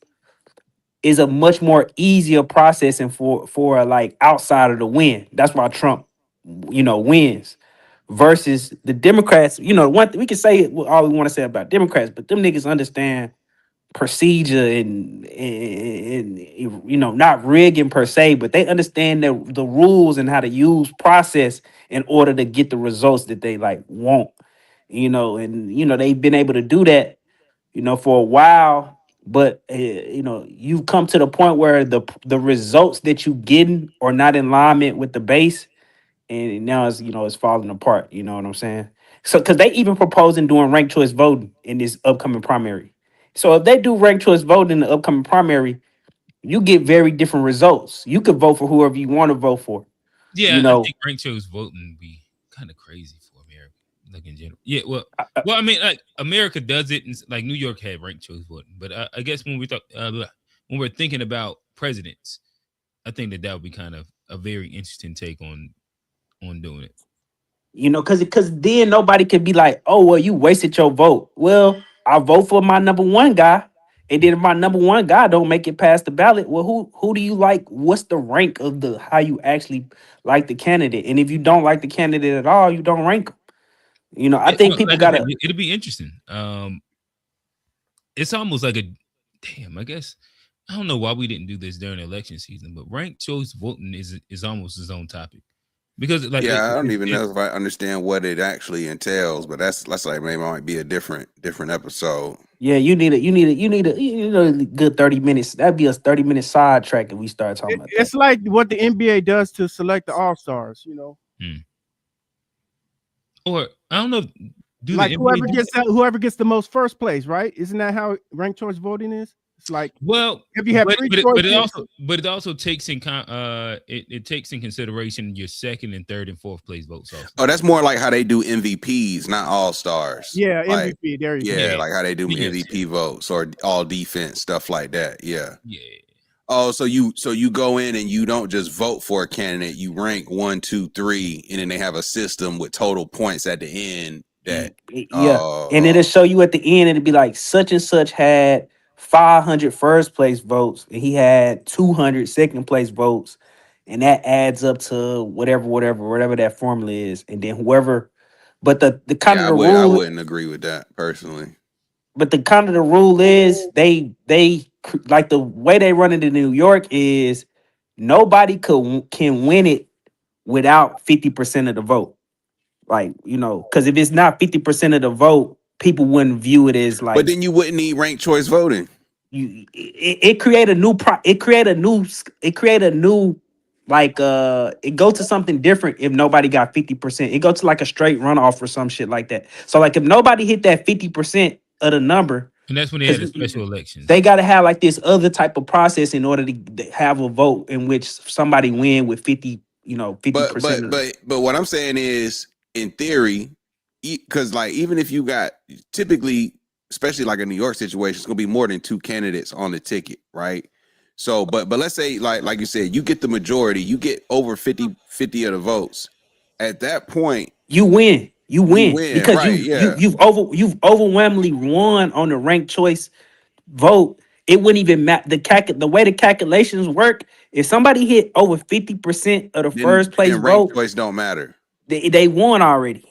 a much more easier process and for like outsider to win. That's why Trump wins versus the Democrats. One we can say all we want to say about Democrats, but them niggas understand procedure and you know, not rigging per se, but they understand the rules and how to use process in order to get the results that they like want, you know. And you know, they've been able to do that, you know, for a while. But you know, you've come to the point where the results that you getting are not in alignment with the base, and now it's, you know, it's falling apart. You know what I'm saying? So because they even proposing doing ranked choice voting in this upcoming primary. So if they do ranked choice voting in the upcoming primary, you get very different results. You could vote for whoever you want to vote for. You Yeah, I know, think ranked choice voting would be kind of crazy for America, like in general. Yeah, well, I mean, like America does it, and like New York had ranked choice voting, but I guess when we talk when we're thinking about presidents, I think that would be kind of a very interesting take on doing it. you know, because then nobody could be like, oh well, you wasted your vote. Well, I vote for my number one guy, and then if my number one guy don't make it past the ballot, well, who do you like? What's the rank of the how you actually like the candidate? And if you don't like the candidate at all, you don't rank them. You know, I Yeah, think no, people like I said, gotta. it'll be interesting. It's almost like a damn. I guess I don't know why we didn't do this during election season, but ranked choice voting is almost its own topic because like Yeah, I don't even know if I understand what it actually entails, but that's like maybe might be a different episode. Yeah, you need a good 30 minutes. That'd be a 30-minute sidetrack if we start talking about that. It's like what the NBA does to select the All-Stars, you know. Or I don't know. Like whoever gets the most first place, right? Isn't that how ranked choice voting is? It's like, well, if you have but, three but, choices, it also takes in it takes in consideration your second and third and fourth place votes also. Oh, that's more like how they do MVPs, not All Stars. Yeah, like, MVP. There you go. Yeah, like how they do MVP votes or all defense stuff like that. Yeah. Oh, so you go in and you don't just vote for a candidate, you rank 1, 2, 3, and then they have a system with total points at the end that And it'll show you at the end, it'll be like such and such had 500 first place votes, and he had 200 second place votes, and that adds up to whatever that formula is, and then whoever. But the kind of the I rule, wouldn't agree with that personally. but the kind of the rule is they like the way they run it in New York is nobody can win it without 50% of the vote. Like, you know, because if it's not 50% of the vote, people wouldn't view it as like. But then you wouldn't need ranked choice voting. It create a new it create a new like it go to something different if nobody got 50%. It go to like a straight runoff or some shit like that. So like if nobody hit that 50% of the number, and that's when they had a special election. They got to have like this other type of process in order to have a vote in which somebody win with 50, you know, 50%. But what I'm saying is, in theory, because like even if you got typically, especially like a New York situation, it's gonna be more than 2 candidates on the ticket, right? So, but let's say like you said, you get the majority, you get over 50 of the votes. At that point, you win. You win because right, you've overwhelmingly won on the ranked choice vote. It wouldn't even matter the way the calculations work. If somebody hit over 50% of the first place then vote, ranked choice don't matter. They won already.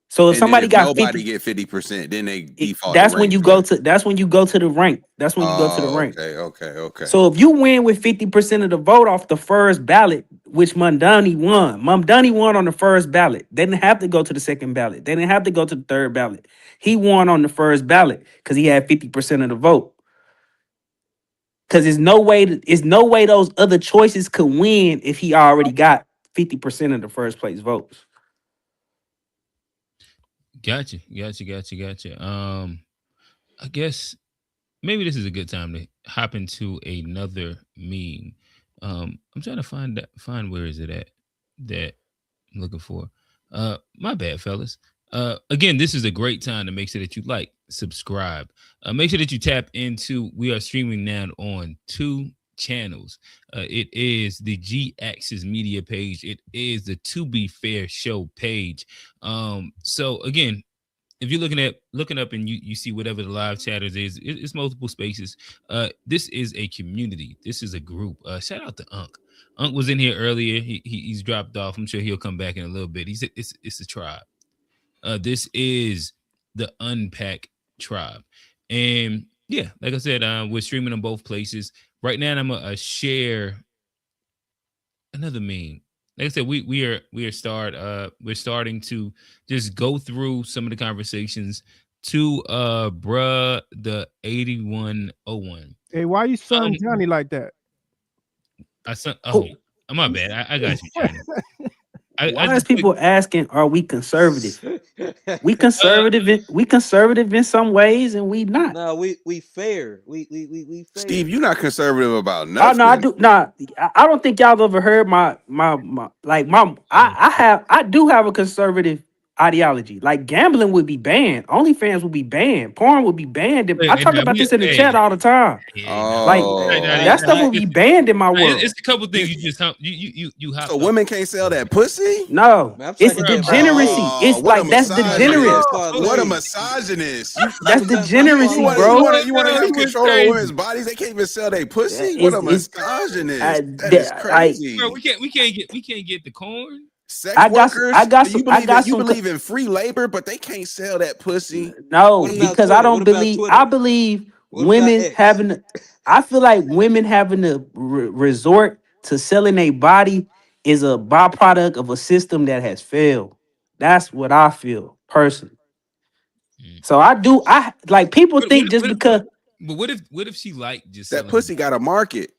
So if somebody got nobody get 50%, then they default. That's when you go to the rank. That's when you go to the rank. Okay. So if you win with 50% of the vote off the first ballot, which Mamdani won on the first ballot. They didn't have to go to the second ballot. They didn't have to go to the third ballot. He won on the first ballot because he had 50% of the vote. Because there's no way those other choices could win if he already got 50% of the first place votes. Gotcha. I guess maybe this is a good time to hop into another meme. I'm trying to find where is it at that I'm looking for. My bad, fellas. Again, this is a great time to make sure that you like, subscribe. Make sure that you tap into. We are streaming now on 2 channels. It is the G Axis Media page. It is the To Be Fair Show page. So again, if you're looking up and you see whatever the live chatters is, it's multiple spaces. This is a community. This is a group. Shout out to Unc. Unc was in here earlier. He's dropped off. I'm sure he'll come back in a little bit. He said it's a tribe. This is the Unpacked tribe, and Yeah, like I said, we're streaming on both places right now. I'm gonna share another meme. Like I said, we're starting to just go through some of the conversations to bruh the 8101. Hey, why you son Johnny like that? My bad. I got you, Johnny. Why is people asking, are we conservative? We conservative in some ways, and we not. No, we fair. We fair. Steve, you're not conservative about Oh nothing. no, I do not. I don't think y'all ever heard my I do have a conservative ideology. Like gambling would be banned, OnlyFans would be banned, porn would be banned. I talk about this in the chat all the time. That stuff would be banned in my world. It's a couple things you just you have. So women can't sell that pussy? No, it's degeneracy. It's like that's degenerate. What a misogynist! That's degeneracy, bro. You want to have control of women's bodies? They can't even sell their pussy. What a misogynist! That is crazy. Bro, we can't get the corn. Sex workers. You believe in free labor, but they can't sell that pussy. No, because I don't believe. I believe women having. I feel like women having to resort to selling their body is a byproduct of a system that has failed. That's what I feel personally. So I like people think just because. But what if she like just that pussy got a market?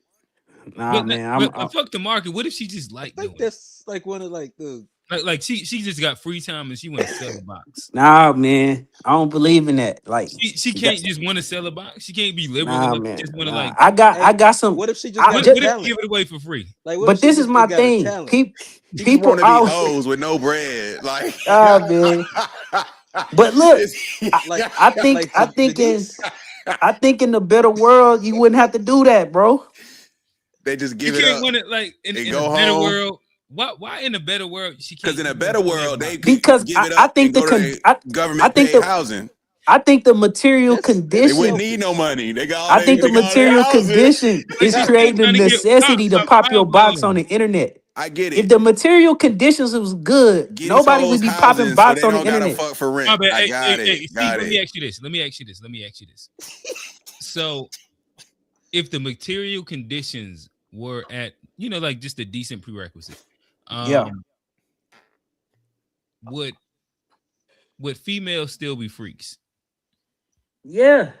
Nah, man. Fuck the market. What if she just like doing that's like one of like the like she just got free time and she want to sell a box. Nah, man. I don't believe in that. Like she can't just want to sell a box. She can't be liberal enough to just want to like. I got some. What if she just what if give it away for free? Like, but this is my thing. People want to be hoes with no bread. Like, man. But look, I think in the better world you wouldn't have to do that, bro. They just give you it can't up. Want it like in go a better home. world. Why in a better world she can't? Because in a better world they because give it up I think government paid housing. I think the material condition. They wouldn't need no money. They got. I think the material condition is creating the necessity to pop your box on the internet. I get it. If the material conditions was good, nobody would be popping box on the internet. Fuck for rent. I got it. Steve, let me ask you this. So, if the material conditions were at, like just a decent prerequisite, would females still be freaks? Yeah.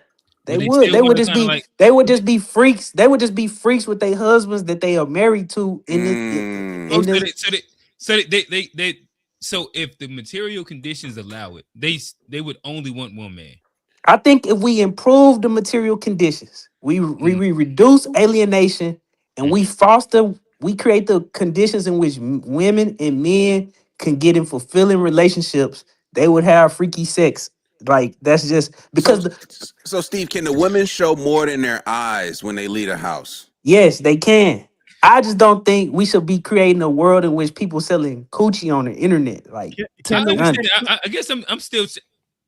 They would. They would just be. They would just be freaks. They would just be freaks with their husbands that they are married to. So if the material conditions allow it, they would only want one man. I think if we improve the material conditions, we reduce alienation, and we create the conditions in which women and men can get in fulfilling relationships, they would have freaky sex. Like that's just because. So Steve, can the women show more than their eyes when they leave the house? Yes, they can. I just don't think we should be creating a world in which people selling coochie on the internet. Like, I understand. I guess I'm still.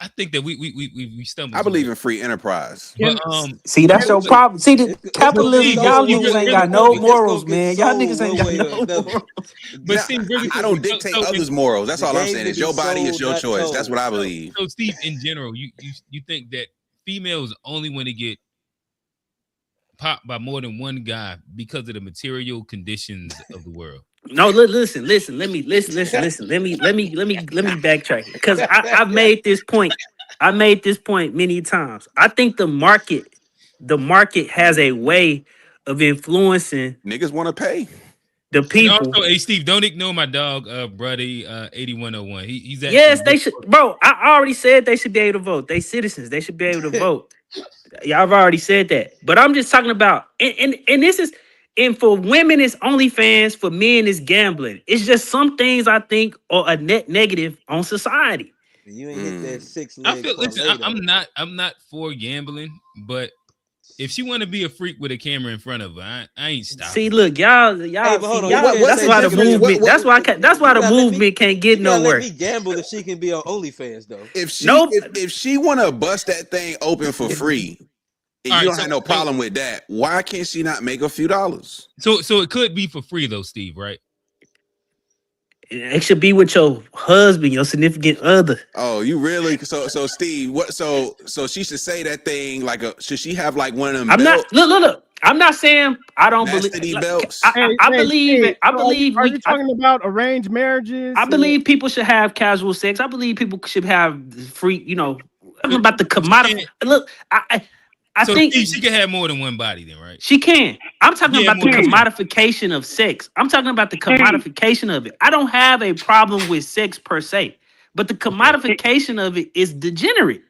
I think that we stumbled. I believe in free enterprise. But, see, that's your problem. See, the capitalism, y'all niggas ain't got no morals, man. Y'all niggas ain't got no morals. But Steve, I don't dictate others' morals. That's all I'm saying. It's your body, it's your choice. That's what I believe. So, Steve, in general, you think that females only want to get popped by more than one guy because of the material conditions of the world? No, listen. Let me backtrack because I've made this point. I made this point many times. I think the market has a way of influencing. Niggas want to pay the people. And also, hey Steve, don't ignore my dog, Brody 8101. He's actually yes, they should, bro. I already said they should be able to vote. They citizens. They should be able to vote. Yeah, I've already said that. But I'm just talking about and this is. And for women, it's OnlyFans. For men, it's gambling. It's just some things I think are a net negative on society. You ain't hit that 6 leg. I'm not for gambling, but if she want to be a freak with a camera in front of her, I ain't stopping. See, look, y'all. That's why the movement. That's why the movement can't get nowhere. Let me gamble if she can be on OnlyFans though. If she want to bust that thing open for free. And you don't have no problem with that. Why can't she not make a few dollars? So it could be for free though, Steve, right? It should be with your husband, your significant other. Oh, you really? So Steve, what? So she should say that thing like should she have like one of them? I'm not. Look. I'm not saying I don't believe. Belts. I believe Steve, it. I believe. Are you talking about arranged marriages? I believe people should have casual sex. I believe people should have free. I'm about the commodity. Look, I so think she can have more than one body, then, right? she can. I'm talking about the more than one. commodification of sex. I'm talking about the commodification of it. I don't have a problem with sex per se, but the commodification of it is degenerate.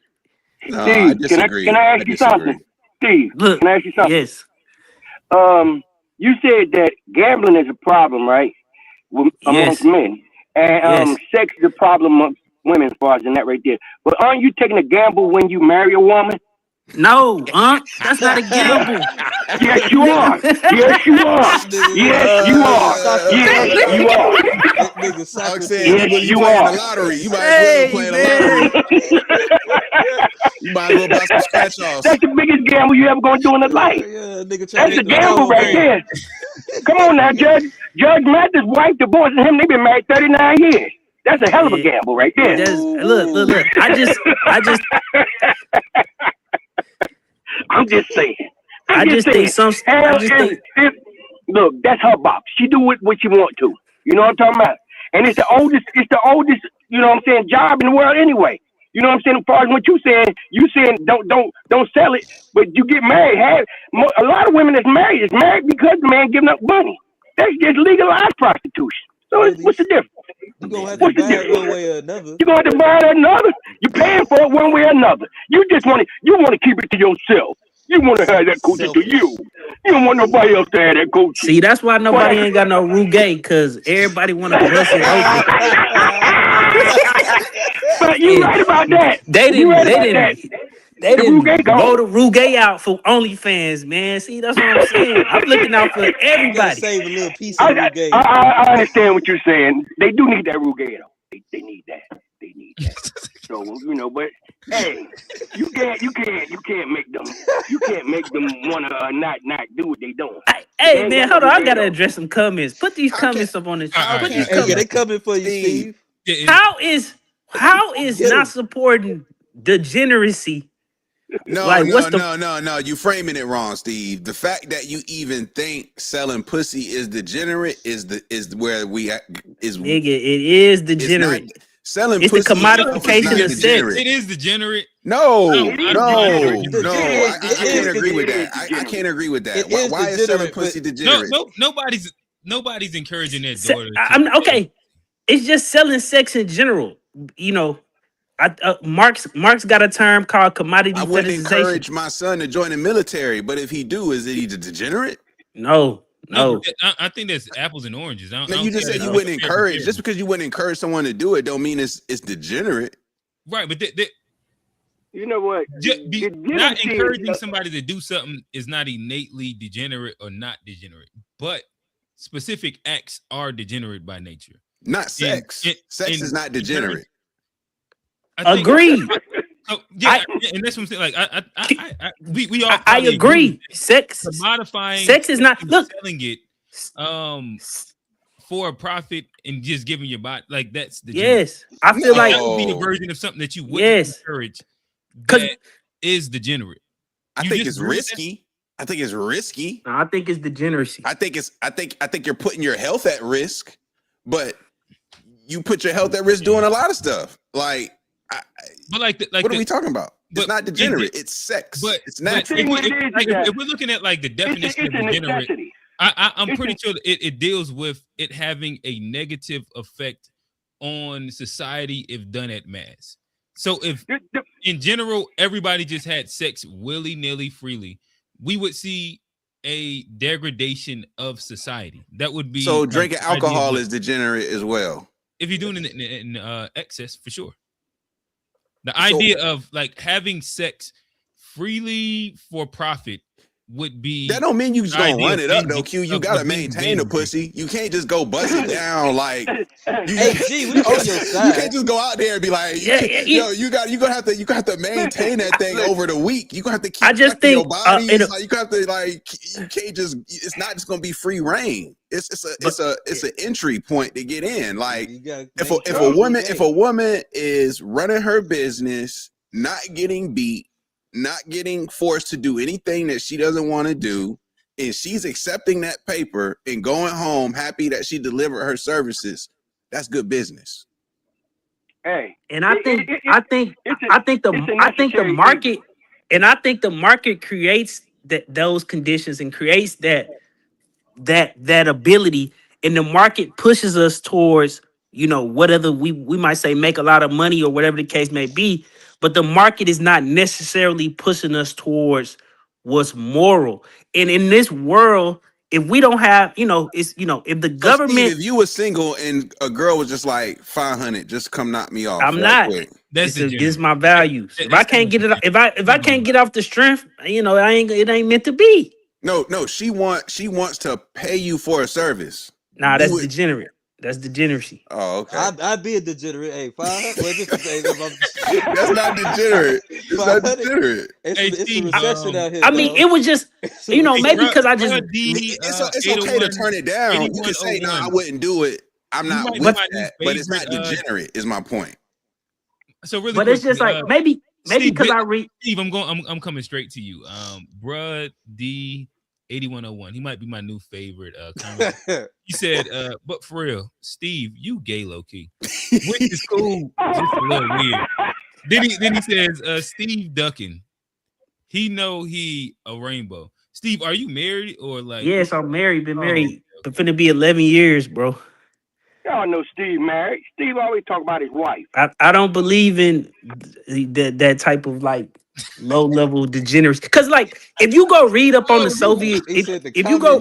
No, I disagree. Can I ask you something, Steve? Look, can I ask you something? Yes. You said that gambling is a problem, right? Amongst men, and sex is a problem amongst women, as far as in that right there. But aren't you taking a gamble when you marry a woman? No, that's not a gamble. Yes, you are. Yes, you are. Yes, you are. Yes, you are. Yes, you playing the lottery. You might as well play the lottery. You might as well buy some scratch offs. That's the biggest gamble you ever gonna do in the life. That's a gamble right there. Come on now, Judge Mathis' wife divorced him. They've been married 39 years. That's a hell of a gamble right there. Look. I just I'm just saying. Look, that's her box. She do what she want to. You know what I'm talking about? And it's the oldest, you know what I'm saying, job in the world anyway. You know what I'm saying? As far as what you saying don't sell it, but you get married. A lot of women that's married is married because the man giving up money. That's just legalized prostitution. So what's the difference? You're gonna have to buy it one way or another. You're gonna have to buy it another. You're paying for it one way or another. You want to keep it to yourself. You want to have that coochie to you. You don't want nobody else to have that coochie. See, that's why nobody ain't got no Ruge, because everybody want to bust it open. But you right about that. They didn't roll the Ruge out for OnlyFans, man. See, that's what I'm saying. I'm looking out for everybody. Save a little piece of Ruge. I understand what you're saying. They do need that Ruge, though. They need that. They need that. So but hey, you can't make them. You can't make them want to not do what they doing. Hey man, hold on. I gotta address some comments. Put these comments up on the chat. Put these comments. They coming for you, Steve. How is not supporting degeneracy? No. You framing it wrong, Steve. The fact that you even think selling pussy is degenerate is where we is. Nigga, it is degenerate. Selling it's pussy the commodification of sex. It is degenerate. No. I can't agree with that. I can't agree with that. Why is selling pussy degenerate? No, nobody's encouraging their daughter. Okay, it's just selling sex in general. Mark's got a term called commodity fetishization. I wouldn't encourage my son to join the military, but if he do, is he degenerate? No. I think that's apples and oranges. You just said you wouldn't encourage. Just because you wouldn't encourage someone to do it, don't mean it's degenerate. Right, but you know what? Not encouraging somebody to do something is not innately degenerate or not degenerate, but specific acts are degenerate by nature. Not sex. Sex is not degenerate. Agreed. And that's what I'm saying. Like, we all. I agree. Sex commodifying. Sex is not selling it, for a profit and just giving your body like that's the. Yes, I feel like that would be a version of something that you wouldn't encourage. That is degenerate. I think it's risky. I think it's risky. No, I think it's degeneracy. I think you're putting your health at risk, but you put your health at risk doing a lot of stuff. Like, what are we talking about? It's not degenerate. It's sex. But it's natural. If we're looking at like the definition of degenerate, I'm pretty sure it deals with it having a negative effect on society if done at mass. So if in general everybody just had sex willy-nilly freely, we would see a degradation of society. That would be so drinking alcohol is degenerate as well. If you're doing it in excess, for sure. The idea of like having sex freely for profit would be. That don't mean you just gonna idea run it up of though, Q. You of gotta being maintain the dangerous. pussy. You can't just go bust it down like. Hey, G, we on your You side. can't just go out there and be like, you gonna have to maintain that thing over the week. You gonna have to keep I just tracking your think, body. in a- Like, you gonna have to you can't just. It's not just gonna be free reign. It's an entry point to get in. Like if a woman is running her business, not getting beat, not getting forced to do anything that she doesn't want to do, and she's accepting that paper and going home happy that she delivered her services, that's good business. Hey, and I think the market, and I think the market creates those conditions and creates that ability, and the market pushes us towards, whatever we might say, make a lot of money or whatever the case may be. But the market is not necessarily pushing us towards what's moral. And in this world, if we don't have, if the government, Steve, if you were single and a girl was just like 500, just come knock me off. I'm not. Quick. This is my values. If I can't get it, if I can't get off the strength, it ain't meant to be. No, she wants to pay you for a service. Nah, that's degenerate. That's degeneracy. Oh, okay. I'd be a degenerate. Hey, 500. Well, That's not degenerate. It's not degenerate. It's a recession out here. I mean, it was just, maybe because I just. It's okay to turn it down. You can say, "No, I wouldn't do it. I'm not with that." But it's not degenerate. Is my point. So really, but it's just like maybe because I read. Steve, I'm coming straight to you. Bruh D 8101. He might be my new favorite. He said, but for real, Steve, you gay low key. Which is cool, just a little weird. Then he says, Steve ducking. He know he a rainbow. Steve, are you married or like? Yes, I'm married. Been married, but finna be 11 years, bro. Y'all know Steve married. Steve always talk about his wife. I don't believe in that type of like low level degeneracy. Because like if you go read up on the Soviet, if you go,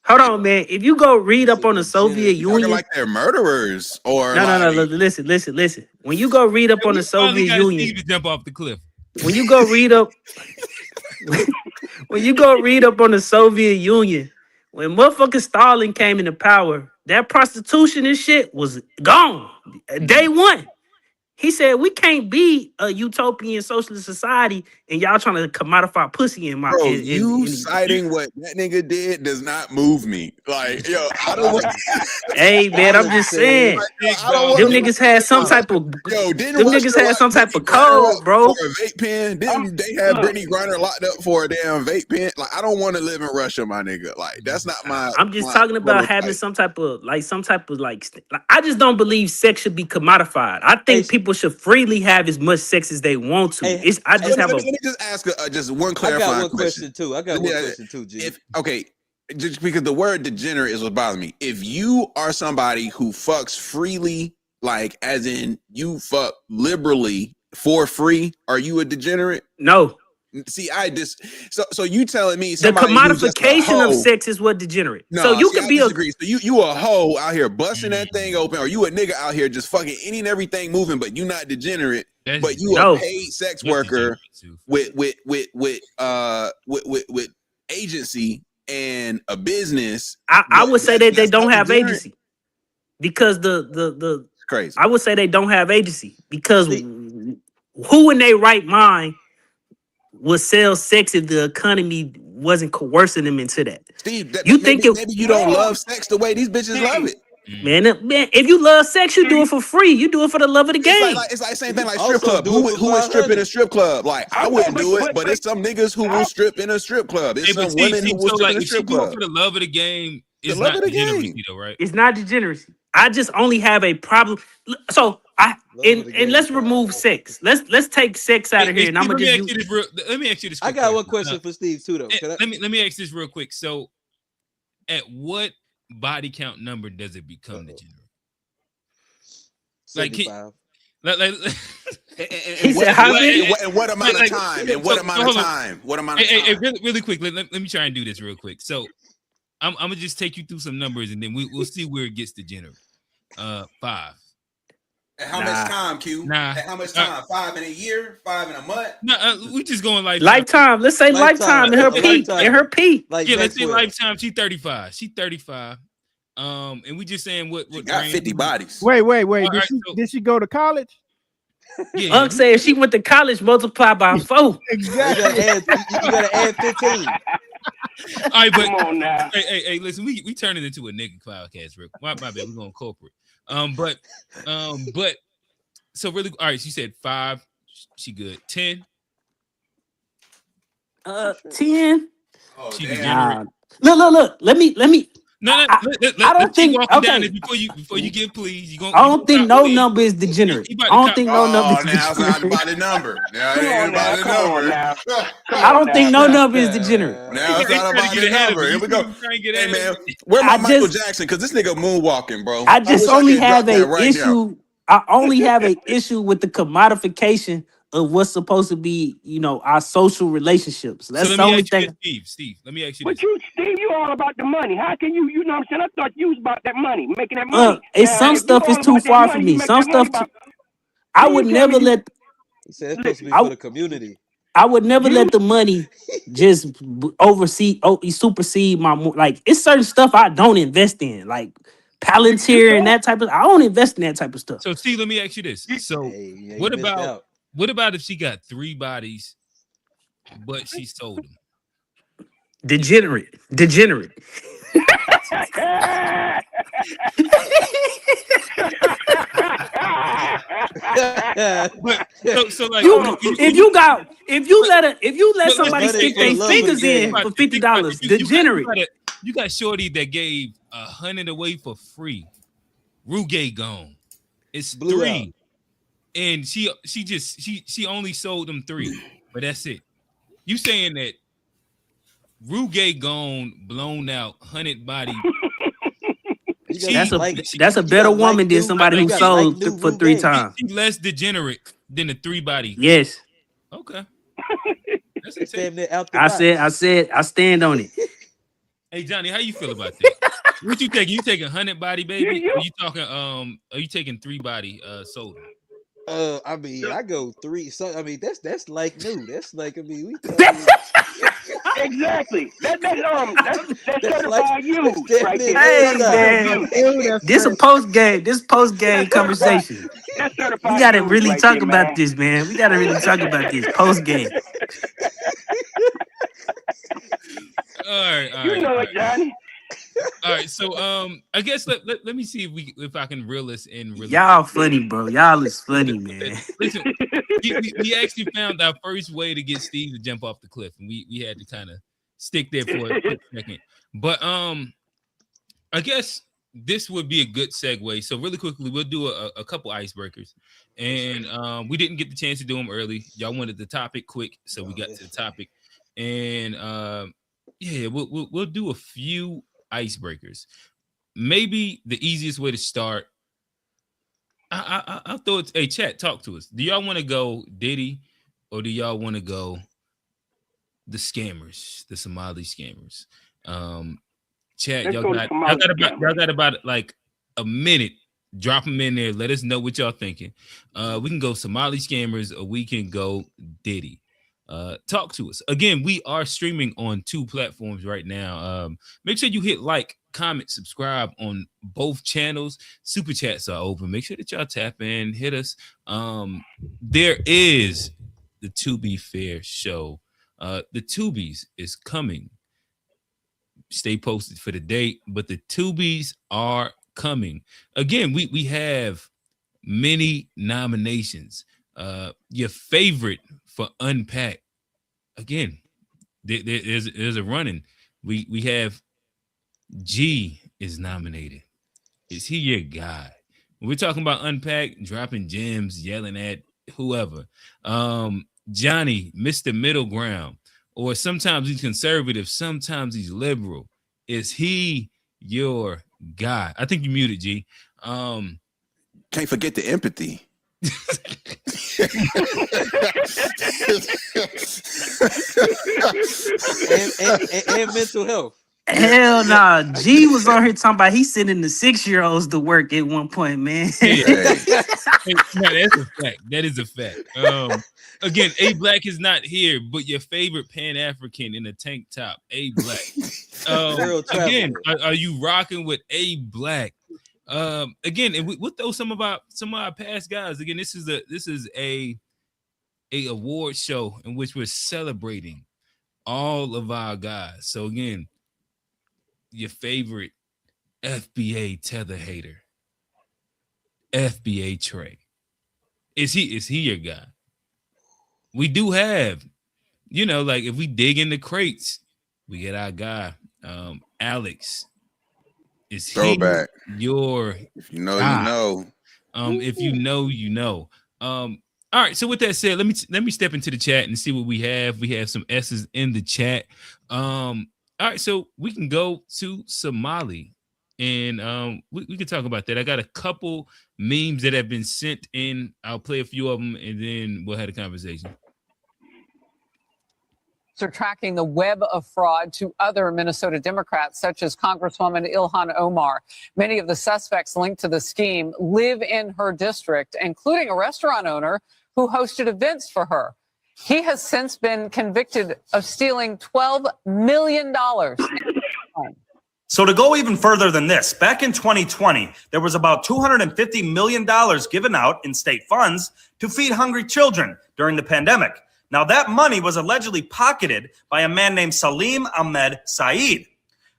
hold on, man. If you go read up on the Soviet Union, like they're murderers or no. Listen. When you go read up on the Soviet Union, Steve to jump off the cliff. When you go read up, on the Soviet Union, when motherfucking Stalin came into power, that prostitution and shit was gone. Day one. He said, we can't be a utopian socialist society and y'all trying to commodify pussy in my... Bro, citing what that nigga did does not move me. Like, yo, I don't want... Hey, man, I'm just saying. Them niggas had some type of... Yo, them niggas had some type of code, bro. For a vape pen. Didn't they have Brittany Griner locked up for a damn vape pen? Like, I don't want to live in Russia, my nigga. Like, that's not my... I'm just talking about having some type of I just don't believe sex should be commodified. I think people should freely have as much sex as they want to. Let me just ask just one clarifying question. I got one question too, G. Just because the word degenerate is what bothers me. If you are somebody who fucks freely, like as in you fuck liberally for free, are you a degenerate? No. See, so you telling me the commodification of sex is what degenerate. No, so you could be disagree. So you a hoe out here busting that thing open, or you a nigga out here just fucking any and everything moving, but you not degenerate, but you a paid sex worker with agency and a business. I would say that they don't have agency because the crazy. I would say they don't have agency because who in their right mind would sell sex if the economy wasn't coercing them into that? Steve, maybe you don't love sex the way these bitches love it. Man, if you love sex, you do it for free. You do it for the love of the game. It's like same thing like strip club. Who would strip in a strip club? Like I wouldn't do it, but it's some niggas who will strip in a strip club. It's some women who will strip in a strip club. For the love of the game, it's not degeneracy though, right? It's not degeneracy. I just only have a problem. So and let's remove sex. Let's take sex out of here. And I'm gonna let me ask you this. I got one question for Steve too, though. Let me ask this real quick. So, at what body count number does it become degenerate? Like, he said how many? And what amount of time? And what amount of time? What amount of time? Really quick. Let me try and do this real quick. So, I'm gonna just take you through some numbers, and then we'll see where it gets degenerate. 5. At how much time, Q? Nah. At how much time? 5 in a year? 5 in a month? Nah, we just going lifetime. Let's say lifetime in her peak. In her peak. Like yeah, let's say lifetime. She 35. She 35. And we just saying what got 50 bodies. Wait. Did she go to college? Yeah. Unc said if she went to college, multiply by 4. Exactly. You gotta add 15. All right, but come on now. Hey, listen, we turn it into a nigga podcast, Rick. My bad, we're going corporate. But so really, all right, she said 5. She good. 10. 10. Oh, She damn. Look. Let me. No. I don't think. Walking down Okay. this before you get please. I don't think no number is degenerate. I don't think no number is Now it's not degenerate. about the number. Now it Come ain't on now, about the come on number. now. I don't think no number is degenerate. Now it's not about the number. Here we go. Hey man, where I my Michael just- Jackson? Because this nigga moonwalking, bro. I just wish I only could have drop that an right now. issue. I only have an issue with the commodification of what's supposed to be, our social relationships. That's So the let me only ask you thing. this, Steve. Let me ask you But this. you, Steve, you all about the money. How can you know what I'm saying? I thought you was about that money, making that money. It's Now, some if you stuff is all too about that far money, for you me. make Some that money stuff. about- I You would tell never me let. He said it's supposed to be I- for the community. I would never let the money just supersede my like. It's certain stuff I don't invest in, like Palantir and that type of. I don't invest in that type of stuff. So Steve, let me ask you this. So You what missed out. about if she got 3 bodies, but she sold them? Degenerate. But so like if you let somebody listen, stick their think fingers in about for it, think about it. $50, degenerate. You got shorty that gave 100 away for free. Rugay gone. It's Blew 3. out. And she only sold them 3, but that's it. You saying that Rugay gone, blown out, 100 body. That's a better woman than somebody who sold for 3 times. She's less degenerate than the 3 body. Yes. Okay. That's It's damn near out the I box. said, I stand on it. Hey Johnny, how you feel about that? What you taking? You taking 100 body, baby? Or you talking? Are you taking 3 body sold? I mean, I go 3. So I mean, that's like new. That's like we. Exactly. That's certified like- use that's right damn there. Hey man, this a post game conversation. That's certified We gotta use really right talk there, about man. this, man. We gotta really talk about this post game. All right. You know it, Johnny. All right. So I guess let me see if I can reel this in. Really, Y'all funny, bro. Y'all is funny, man. Listen, we actually found our first way to get Steve to jump off the cliff, and we had to kind of stick there for a quick second. But I guess this would be a good segue. So really quickly, we'll do a couple icebreakers, and we didn't get the chance to do them early. Y'all wanted the topic quick, so we got to the topic, and yeah, we'll do a few icebreakers. Maybe the easiest way to start. I'll throw it. Hey, chat, talk to us. Do y'all want to go Diddy, or do y'all want to go the scammers, the Somali scammers? Chat, y'all got about like a minute. Drop them in there. Let us know what y'all thinking. We can go Somali scammers, or we can go Diddy. Talk to us. Again, we are streaming on 2 platforms right now. Make sure you hit like, comment, subscribe on both channels. Super chats are open. Make sure that y'all tap in, hit us. There is the To Be Fair show. The Tubies is coming. Stay posted for the date, but the Tubies are coming. Again, we have many nominations. Your favorite for Unpacked. Again, there's a running. We have G is nominated. Is he your guy? When we're talking about Unpacked, dropping gems, yelling at whoever. Johnny, Mr. Middle Ground, or sometimes he's conservative, sometimes he's liberal. Is he your guy? I think you muted, G. Can't forget the empathy. and mental health. Hell nah. G was on here talking about he's sending the 6-year-olds to work at one point, man. Yeah. No, that's a fact. That is a fact. Again, A Black is not here, but your favorite Pan-African in a tank top, A Black. Again, are you rocking with A Black? Again, and we'll throw some of our past guys. Again, this is a award show in which we're celebrating all of our guys. So again, your favorite FBA tether hater, FBA Trey. Is he your guy? We do have, like if we dig in the crates, we get our guy, Alex. Is Throwback. Your if you know, you know. If you know, you know. All right. So with that said, let me step into the chat and see what we have. We have some S's in the chat. All right, so we can go to Somali, and we can talk about that. I got a couple memes that have been sent in. I'll play a few of them, and then we'll have a conversation. Are tracking the web of fraud to other Minnesota Democrats, such as Congresswoman Ilhan Omar. Many of the suspects linked to the scheme live in her district, including a restaurant owner who hosted events for her. He has since been convicted of stealing $12 million. So to go even further than this, back in 2020, there was about $250 million given out in state funds to feed hungry children during the pandemic. Now, that money was allegedly pocketed by a man named Salim Ahmed Saeed,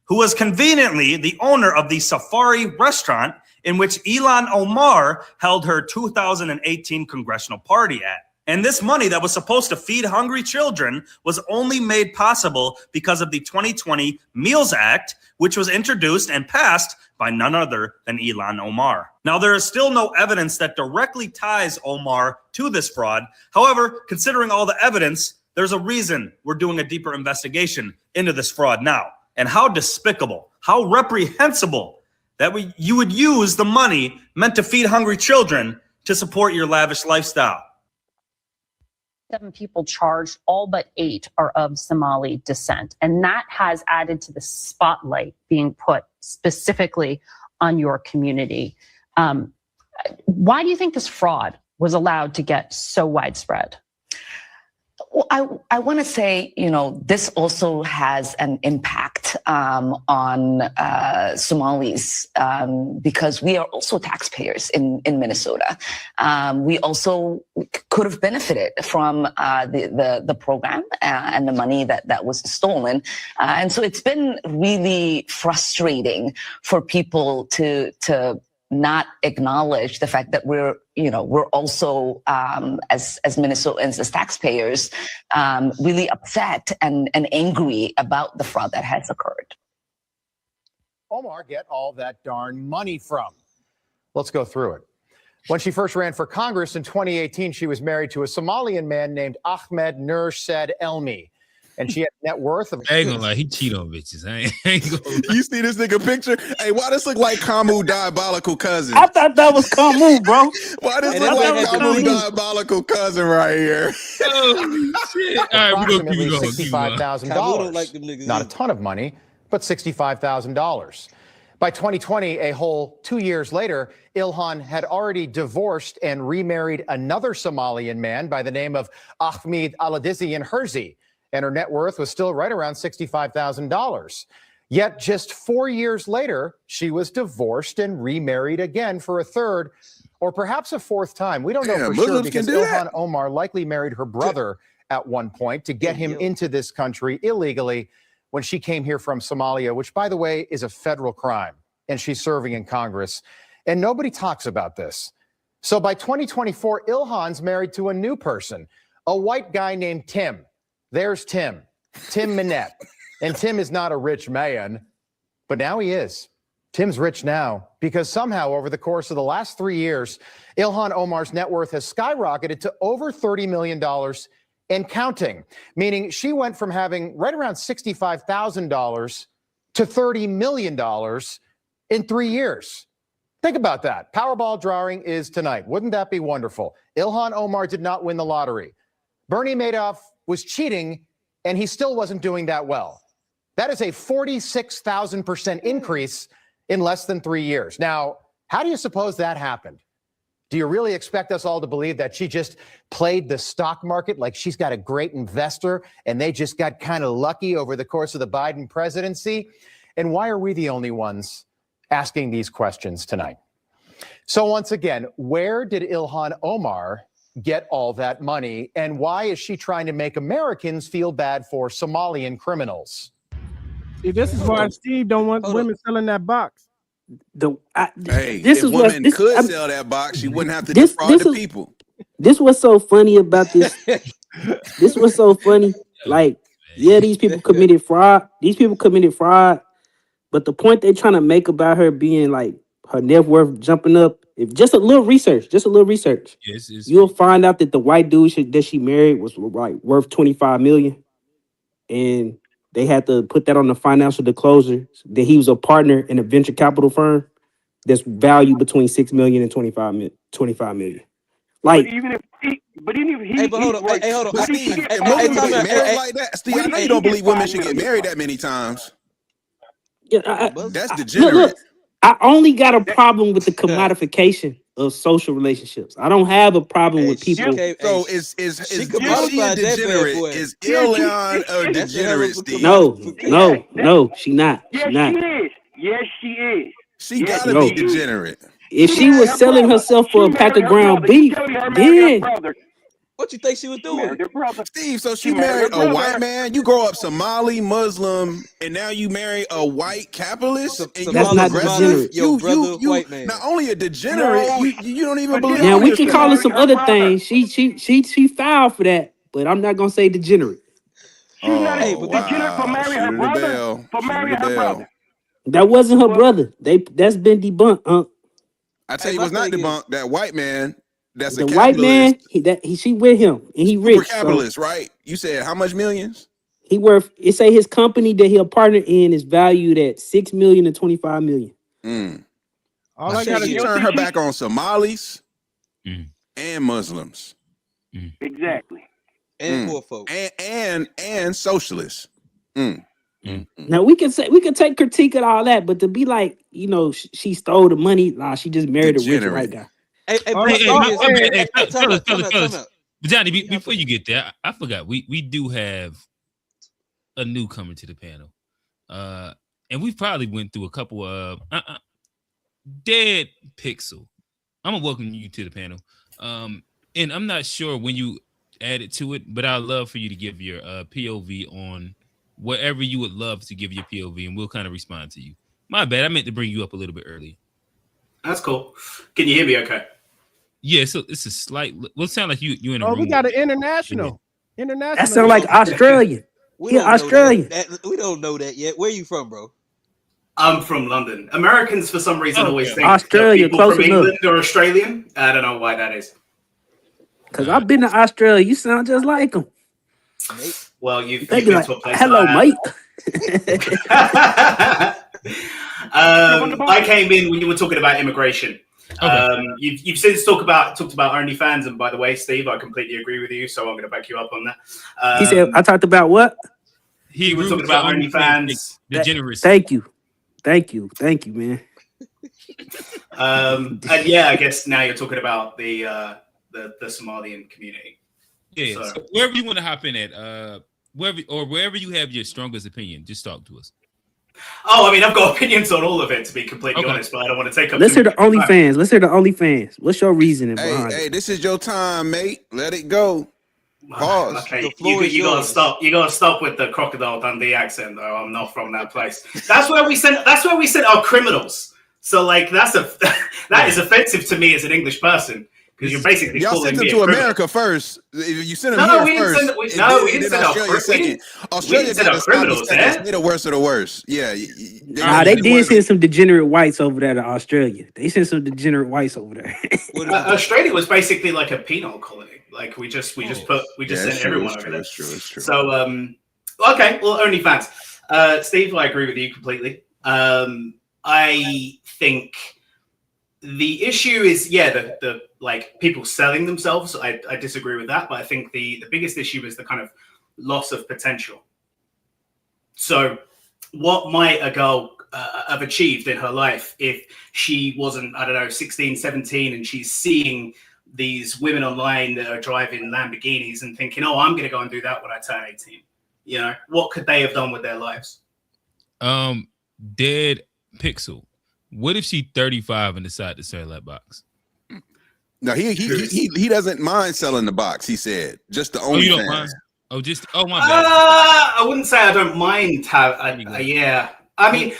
who was conveniently the owner of the Safari restaurant in which Ilhan Omar held her 2018 congressional party at. And this money that was supposed to feed hungry children was only made possible because of the 2020 Meals Act, which was introduced and passed by none other than Ilhan Omar. Now, there is still no evidence that directly ties Omar to this fraud. However, considering all the evidence, there's a reason we're doing a deeper investigation into this fraud now. And how despicable, how reprehensible that you would use the money meant to feed hungry children to support your lavish lifestyle. 7 people charged, all but 8 are of Somali descent. And that has added to the spotlight being put specifically on your community. Why do you think this fraud was allowed to get so widespread? Well, I want to say, this also has an impact on Somalis because we are also taxpayers in Minnesota. We also could have benefited from the program and the money that was stolen. And so it's been really frustrating for people to not acknowledge the fact that we're also as Minnesotans, as taxpayers, really upset and angry about the fraud that has occurred. Omar get all that darn money from? Let's go through it. When she first ran for Congress in 2018, she was married to a Somalian man named Ahmed Nur Said Elmi. And she had a net worth of... I ain't gonna lie, he cheat on bitches. I ain't gonna lie. You see this nigga picture? Hey, why this look like Kamu diabolical cousin? I thought that was Kamu, bro. Why this look like Kamu diabolical cousin right here? Oh, shit. All right, Approximately we're going $65,000. Not a ton of money, but $65,000. By 2020, a whole 2 years later, Ilhan had already divorced and remarried another Somalian man by the name of Ahmed Aladizian Herzi. And her net worth was still right around $65,000. Yet just 4 years later, she was divorced and remarried again for a third or perhaps a fourth time. We don't know for sure because Ilhan Omar likely married her brother at one point to get him into this country illegally when she came here from Somalia, which, by the way, is a federal crime, and she's serving in Congress. And nobody talks about this. So by 2024, Ilhan's married to a new person, a white guy named Tim. There's Tim Minette. And Tim is not a rich man, but now he is. Tim's rich now because somehow over the course of the last 3 years, Ilhan Omar's net worth has skyrocketed to over $30 million and counting, meaning she went from having right around $65,000 to $30 million in 3 years. Think about that. Powerball drawing is tonight. Wouldn't that be wonderful? Ilhan Omar did not win the lottery. Bernie Madoff was cheating, and he still wasn't doing that well. That is a 46,000% increase in less than 3 years. Now, how do you suppose that happened? Do you really expect us all to believe that she just played the stock market like she's got a great investor and they just got kind of lucky over the course of the Biden presidency? And why are we the only ones asking these questions tonight? So once again, where did Ilhan Omar get all that money? And why is she trying to make Americans feel bad for Somalian criminals? See, this is why Steve don't want women selling that box. If women could sell that box, she wouldn't have to defraud the people. This was so funny about this. This was so funny. Like, yeah, these people committed fraud. But the point they're trying to make about her being like her net worth jumping up, if just a little research, you'll find out that the white dude that she married was like worth $25 million, and they had to put that on the financial disclosure that he was a partner in a venture capital firm that's valued between $6 million and $25 million. Like, but even if he, hold on. Steve, if Muslims get married like that, Steve, I know you don't believe women should get married that many times. Yeah, that's degenerate. Look, I only got a problem with the commodification of social relationships. I don't have a problem with people. So is she a degenerate? Is Ilhan a degenerate, Steve? No, she not. Yes, she is. She gotta be degenerate. If she was selling herself for a pack of ground beef, then what you think she was doing? Steve, so she married a white man. You grow up Somali, Muslim, and now you marry a white capitalist. And that's not degenerate. You not only a degenerate, you don't even believe. Now we can call her some other things. She filed for that, but I'm not gonna say degenerate. Degenerate for marrying her brother. For marrying her brother. That wasn't her brother. That's been debunked. I tell you, what's not debunked. That white man. That's the a white man. She with him, and he rich. Capitalist, right? You said how much millions? He worth. It say his company that he'll partner in is valued at $6 million and $25 million. All I gotta turn her back on Somalis and Muslims. Exactly. And poor folks. And socialists. Now we can take critique of all that, but to be like, she stole the money. Nah, she just married a rich white guy. Johnny, before you get there, I forgot we do have a newcomer to the panel, and we probably went through a couple of Dead Pixel. I'm gonna welcome you to the panel, and I'm not sure when you added to it, but I'd love for you to give your POV on wherever you would love to give your POV, and we'll kind of respond to you. My bad, I meant to bring you up a little bit earlier. That's cool. Can you hear me okay? Yeah, so it's a slight. Well, it sound like you in a room. We got an international. That sound like Australian. Australian. We don't know that yet. Where you from, bro? I'm from London. Americans, for some reason, always think Australia, people close from enough. England are Australian. I don't know why that is. Because I've been to Australia. You sound just like them. Well, you've They be been like, to a place. hello, mate. I came in when you were talking about immigration. Okay. You've since talked about OnlyFans, and by the way, Steve, I completely agree with you, so I'm going to back you up on that. He said, I talked about what? He was talking about OnlyFans. Degeneracy. Thank you, man. And yeah, I guess now you're talking about the Somalian community. Yeah. So wherever you want to hop in at, wherever you have your strongest opinion, just talk to us. Oh, I mean, I've got opinions on all of it, to be completely honest, but I don't want to take up. Let's hear the OnlyFans. What's your reasoning behind it? Hey, this is your time, mate. Let it go. Pause. Okay, you gotta stop. You gotta stop with the Crocodile Dundee accent, though. I'm not from that place. That's where we sent our criminals. So, like, that is offensive to me as an English person. Because you're basically y'all calling sent me them to criminal. America first. You sent them here first. We didn't send Australia second. Australia got the criminals there. They're the worst of the worst. Yeah. They did send some degenerate whites over there to Australia. They sent some degenerate whites over there. Australia was basically like a penal colony. Like we just sent everyone over there. It's true. So okay, well, OnlyFans. Steve, I agree with you completely. I think the issue is the like people selling themselves. I disagree with that, but I think the biggest issue is the kind of loss of potential. So what might a girl have achieved in her life if she wasn't, I don't know, 16, 17, and she's seeing these women online that are driving Lamborghinis and thinking, oh, I'm going to go and do that when I turn 18. You know, what could they have done with their lives? Dead Pixel. What if she 35 and decide to sell that box? No, he doesn't mind selling the box. He said just the only. You don't mind? Oh, just my bad. I wouldn't say I don't mind. Yeah, I mean,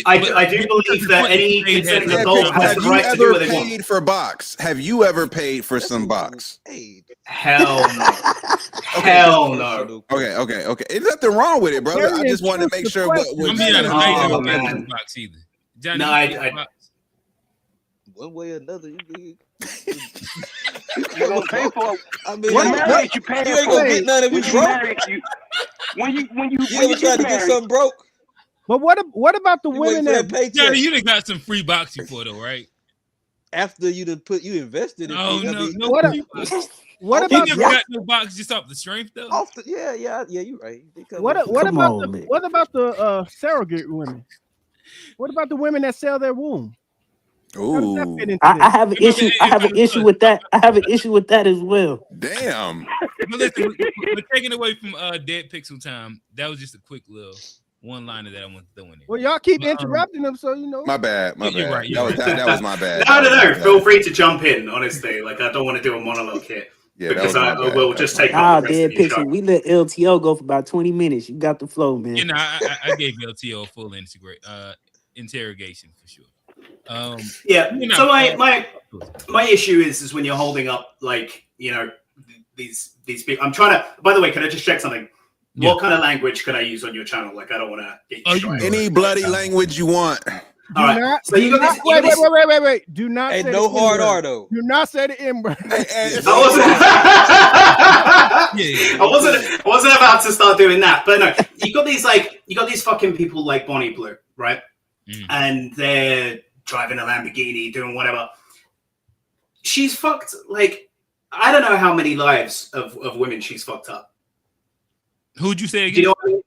I do believe that any consenting adult has the right to do what they want. Paid for box? Have you ever paid for some box? Hell no. Hell no. Okay. There's nothing wrong with it, brother. I just wanted to make sure. Box either. Johnny, no, I one way or another, you gonna pay for it. I mean, you ain't gonna get none of it broke. When you ever tried to get something broke? But what about the women that Johnny, you done got some free box before though, right? After you invested in what you about never got no box just off the strength though? Yeah, you're right. What about the surrogate women? What about the women that sell their womb? Ooh. I have an issue. I have an issue with that. I have an issue with that as well. Damn. But listen, we're taking away from Dead Pixel time. That was just a quick little one liner that I want to throw in there. Well, y'all keep interrupting them, so you know. My bad. You're right. That was my bad. No. Feel free to jump in. Honestly, like I don't want to do a monologue here. Yeah, because I will just take. Dead Pixel. We let LTO go for about 20 minutes. You got the flow, man. You know, I gave LTO a full interrogation for sure. Yeah. So my issue is when you're holding up like these people. I'm trying to. By the way, can I just check something? Yeah. What kind of language can I use on your channel? Like I don't want to get you straight. Any bloody language you want. All right. So you got this. Wait. Do not. Hey, no hard R though. Do not say the M word. I wasn't about to start doing that, but no. You got these fucking people like Bonnie Blue, right? And they're driving a Lamborghini, doing whatever. She's fucked. Like I don't know how many lives of women she's fucked up. Who'd you say again? Do you know what I mean?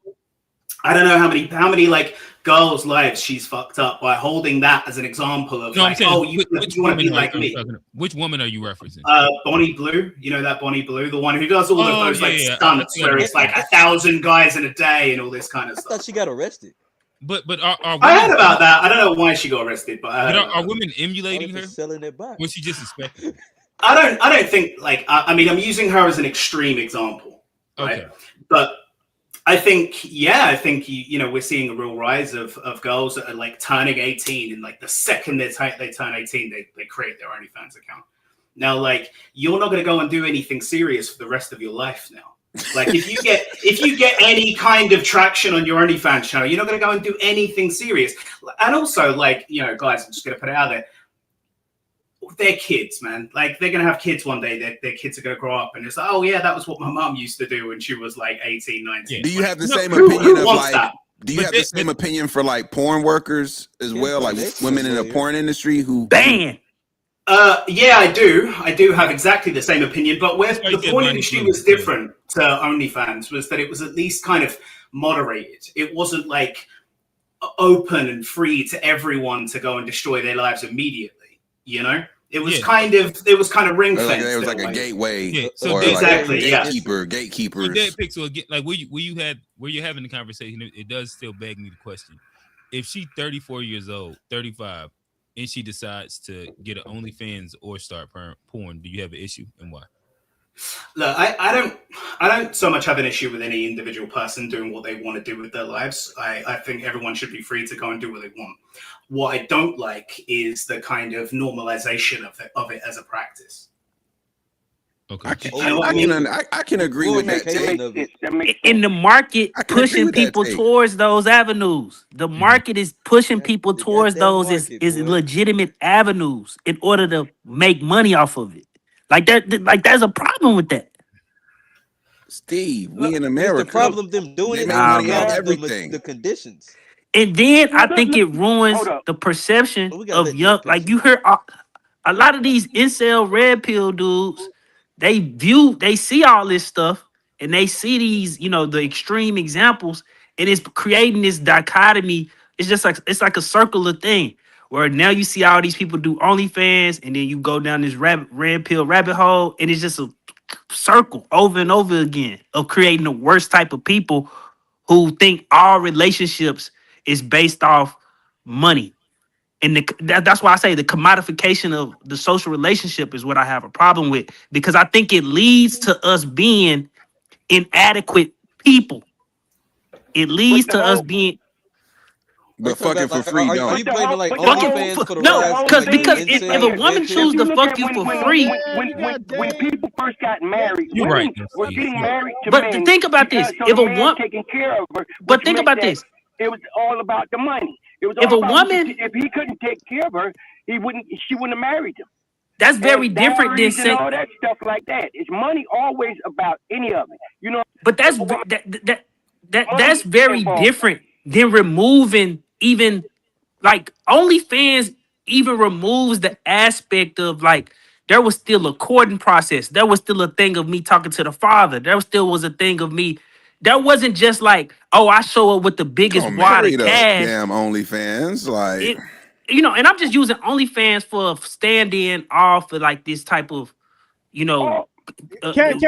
I don't know how many like girls' lives she's fucked up by holding that as an example of you want to be like me. Which woman are you referencing? Bonnie Blue. You know that Bonnie Blue, the one who does all of those stunts where it's like 1,000 guys in a day and all this kind of stuff. I thought she got arrested. But are women, I heard about that. I don't know why she got arrested, but are women emulating her? Selling their box. Was she just suspected? I don't think like I mean I'm using her as an extreme example, right? Okay. But I think we're seeing a real rise of girls that are like turning 18, and like the second they turn 18, they create their OnlyFans account. Now, like you're not going to go and do anything serious for the rest of your life now. Like if you get any kind of traction on your OnlyFans channel, you're not going to go and do anything serious. And also, like guys, I'm just going to put it out there. They're kids, man. Like they're gonna have kids one day. Their kids are gonna grow up, and it's like, oh yeah, that was what my mom used to do when she was like 18, 19. Do you have the same opinion of like? Do you have the same opinion for like porn workers as well, like women in the porn industry who ban? Yeah, I do. I do have exactly the same opinion, but where the porn industry was different to OnlyFans was that it was at least kind of moderated. It wasn't like open and free to everyone to go and destroy their lives immediately. You know. It was kind of ring fenced. It was like a gateway. Yeah. So exactly, gatekeepers. So Dead Pixel again, like where you're having the conversation, it does still beg me the question: if she's 34 years old, 35, and she decides to get an OnlyFans or start porn, do you have an issue, and why? Look, I don't so much have an issue with any individual person doing what they want to do with their lives. I think everyone should be free to go and do what they want. What I don't like is the kind of normalization of it as a practice. Okay, I can agree with that. In the market, pushing people towards those avenues. The market is pushing people towards those is legitimate avenues in order to make money off of it. Like there's a problem with that. Steve, we in America. The problem them doing it everything. The conditions. And then I think it ruins the perception of young. Like you hear a lot of these incel red pill dudes, they see all this stuff and they see these, the extreme examples, And it's creating this dichotomy. It's just like it's like a circular thing where now you see all these people do OnlyFans, and then you go down this red pill rabbit hole, and it's just a circle over and over again of creating the worst type of people who think all relationships is based off money. And that's why I say the commodification of the social relationship is what I have a problem with, because I think it leads to us being inadequate people. It leads to us being. But fucking for free, don't. Are you blaming like Fucking OnlyFans for the no, rise? because if a woman chooses to fuck you for free, when people first got married, You're women right. were getting married to but men. think about this: so if the a man woman, taking care of her, but which think meant about that this: it was all about the money. It was if all a about woman, if he couldn't take care of her, she wouldn't have married him. that's very And different than dowries and saying. all that stuff like that. Is money always about any of it? You know. But that's that's very different than removing even like OnlyFans even removes the aspect of like there was still a courting process. There was still a thing of me talking to the father. There still was a thing of me. That wasn't just like, oh, I show up with the biggest Don't wad marry of the cash. damn OnlyFans. Like, It, and I'm just using OnlyFans for a stand-in off for like this type of, Can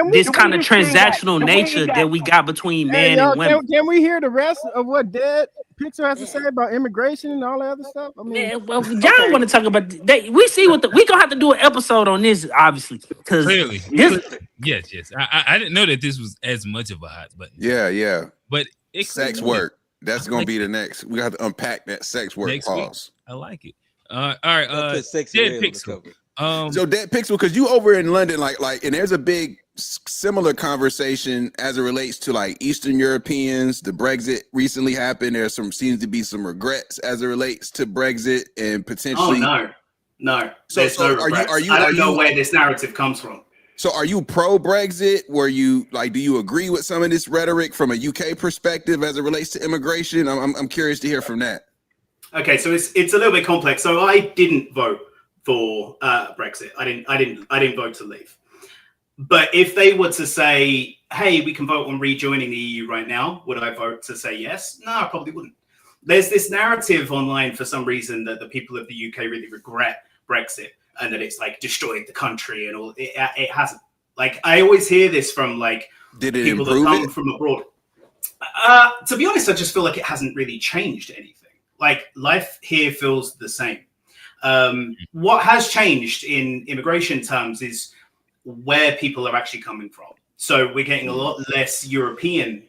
we this kind of transactional nature that we got between Hey, man y'all, and women. can we hear the rest of what Dead Pixel has to say about immigration and all that other stuff? I mean, Man, well, y'all want to talk about that? We see what we gonna have to do an episode on this, obviously, because Clearly, this. yes. I didn't know that this was as much of a hot button. yeah. But it Sex clearly is. work. That's I gonna like be it. the next. We got to unpack that sex work Next week. pause. I like it. All right. Put sexy Dead red on the Pixel. cover. So Dead Pixel, because you over in London, like, and there's a big similar conversation as it relates to like Eastern Europeans. The Brexit recently happened. There seems to be some regrets as it relates to Brexit and potentially. Oh no. So There's no regrets. I don't know where this narrative comes from. So are you pro Brexit? Were you like, do you agree with some of this rhetoric from a UK perspective as it relates to immigration? I'm curious to hear from that. Okay, so it's a little bit complex. So I didn't vote for Brexit. I didn't vote to leave. But if they were to say, hey, we can vote on rejoining the EU right now, would I vote to say yes? No, I probably wouldn't. There's this narrative online for some reason that the people of the UK really regret Brexit and that it's like destroyed the country and all. It hasn't. Like, I always hear this from like people that come from abroad. To be honest, I just feel like it hasn't really changed anything. Like, life here feels the same. What has changed in immigration terms is where people are actually coming from. So we're getting a lot less European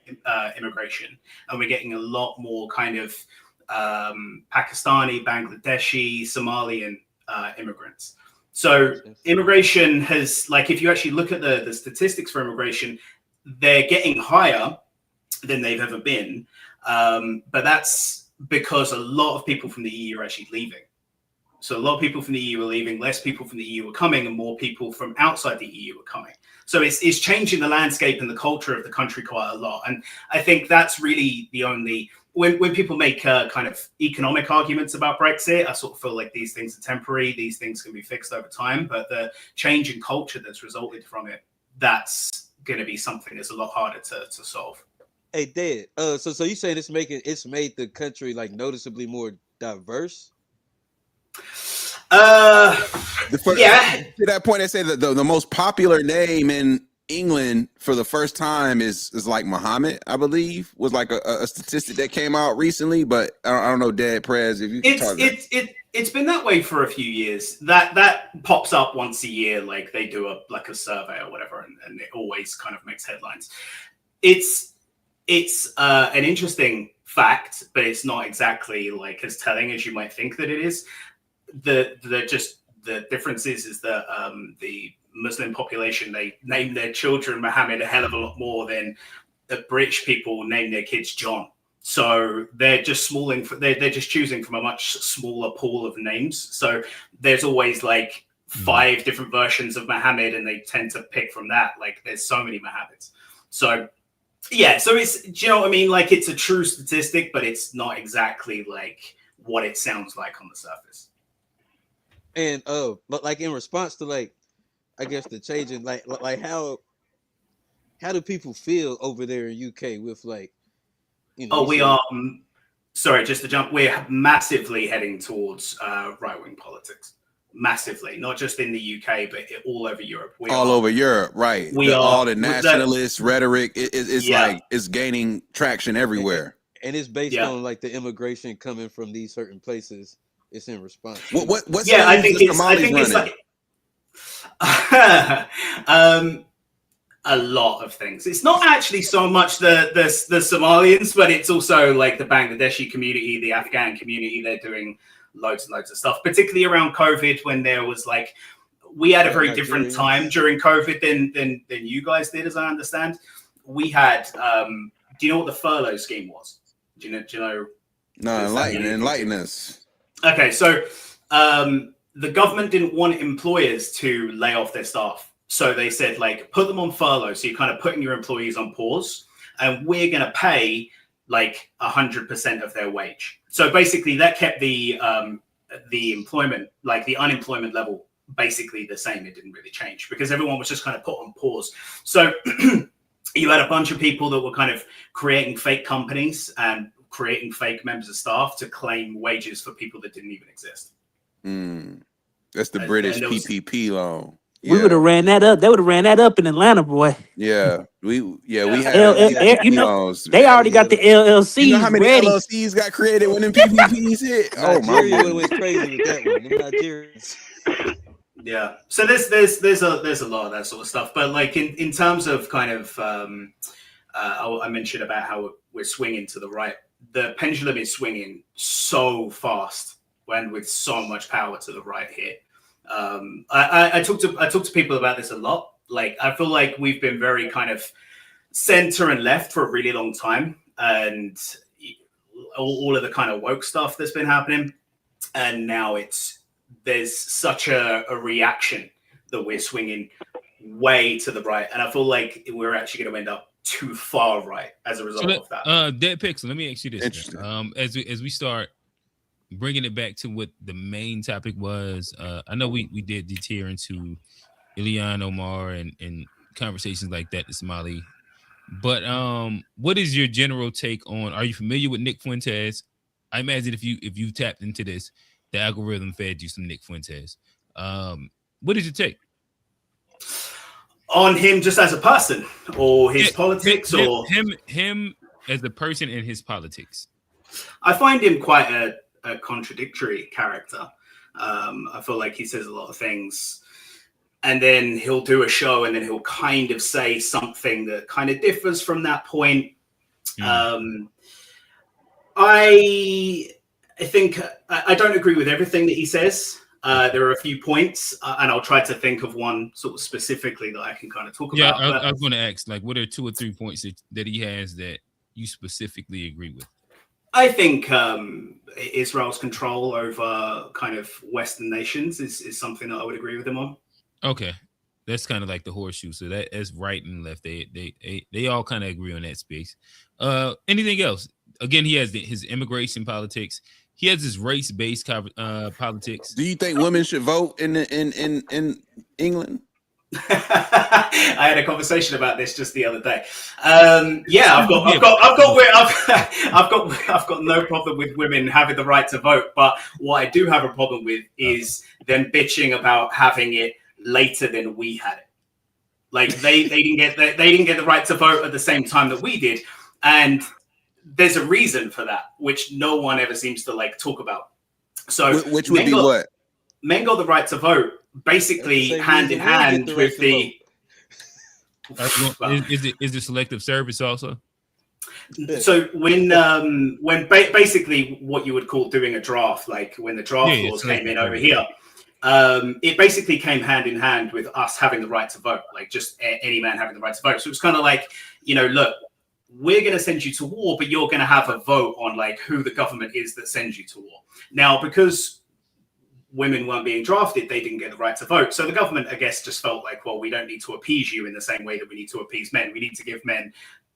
immigration, and we're getting a lot more kind of Pakistani, Bangladeshi, Somalian immigrants. So immigration has, like, if you actually look at the statistics for immigration, they're getting higher than they've ever been. But that's because a lot of people from the EU are actually leaving. So a lot of people from the EU are leaving, less people from the EU are coming, and more people from outside the EU are coming. So it's changing the landscape and the culture of the country quite a lot. And I think that's really the only, when people make kind of economic arguments about Brexit, I sort of feel like these things are temporary, these things can be fixed over time, but the change in culture that's resulted from it, that's going to be something that's a lot harder to solve. Hey, Dad. So you saying it's made the country like noticeably more diverse? Yeah. To that point, they say that the most popular name in England for the first time is like Muhammad, I believe, was like a statistic that came out recently. But I don't know, Dad Prez, if you can talk. It's been that way for a few years. That pops up once a year, like they do a survey or whatever, and it always kind of makes headlines. It's an interesting fact, but it's not exactly like as telling as you might think that it is. The difference is that the Muslim population, they name their children Muhammad a hell of a lot more than the British people name their kids John. So they're just they're just choosing from a much smaller pool of names. So there's always like 5 different versions of Muhammad, and they tend to pick from that. Like, there's so many Muhammads. So yeah, so it's, do you know what I mean? Like, it's a true statistic, but it's not exactly like what it sounds like on the surface. And but like in response to like, I guess the changing like how do people feel over there in UK with like we are. Sorry, just to jump. We're massively heading towards right-wing politics. Massively, not just in the UK, but all over Europe. Over Europe, right? All the nationalist rhetoric is like it's gaining traction everywhere. And it's based on like the immigration coming from these certain places. It's in response. What I think it's like a lot of things. It's not actually so much the Somalians, but it's also like the Bangladeshi community, the Afghan community. They're doing loads and loads of stuff, particularly around COVID, when there was like, we had a very different time during COVID than you guys did, as I understand. We had, do you know what the furlough scheme was? Do you know? No, enlighten us. Okay, so the government didn't want employers to lay off their staff. So they said, like, put them on furlough. So you're kind of putting your employees on pause, and we're going to pay like 100% of their wage. So basically that kept the employment, like the unemployment level, basically the same. It didn't really change because everyone was just kind of put on pause. So you had a bunch of people that were kind of creating fake companies and creating fake members of staff to claim wages for people that didn't even exist. That's the British PPP loan. Yeah. We would have ran that up. They would have ran that up in Atlanta, boy. Yeah, we had. They already got the LLCs. You know how many ready. LLCs got created when them PPPs hit? Oh my! Nigeria went crazy with that one. Them Nigerians. Yeah. So there's a lot of that sort of stuff. But like in terms of kind of, I mentioned about how we're swinging to the right. The pendulum is swinging so fast and with so much power to the right here. I talk to people about this a lot. Like, I feel like we've been very kind of center and left for a really long time, and all of the kind of woke stuff that's been happening. And now there's such a reaction that we're swinging way to the right. And I feel like we're actually going to end up too far right as a result of that. Dead Pixel, let me ask you this. As we start bringing it back to what the main topic was, I know we did deter into Ilhan Omar and conversations like that, the Somali. But what is your general take on? Are you familiar with Nick Fuentes? I imagine if you tapped into this, the algorithm fed you some Nick Fuentes. What is your take on him, just as a person, or his politics, or him as a person and his politics? I find him quite a contradictory character. I feel like he says a lot of things, and then he'll do a show, and then he'll kind of say something that kind of differs from that point. I think I don't agree with everything that he says. There are a few points, and I'll try to think of one sort of specifically that I can kind of talk about. Yeah, I was going to ask, like, what are 2 or 3 points that he has that you specifically agree with? I think Israel's control over kind of Western nations is something that I would agree with him on. Okay, that's kind of like the horseshoe. So that's right and left. They all kind of agree on that space. Anything else? Again, he has his immigration politics. He has his race-based politics. Do you think women should vote in England? I had a conversation about this just the other day. I've got no problem with women having the right to vote, but what I do have a problem with is them bitching about having it later than we had it. Like they didn't get the right to vote at the same time that we did, and there's a reason for that, which no one ever seems to like talk about. So which would be what? Men got the right to vote basically hand in hand with the. Is the selective service also? So when basically what you would call doing a draft, like when the draft laws came in over here, it basically came hand in hand with us having the right to vote, like just any man having the right to vote. So it was kind of like, look, we're going to send you to war, but you're going to have a vote on like who the government is that sends you to war. Now, because women weren't being drafted, they didn't get the right to vote. So the government, I guess, just felt like, well, we don't need to appease you in the same way that we need to appease men. We need to give men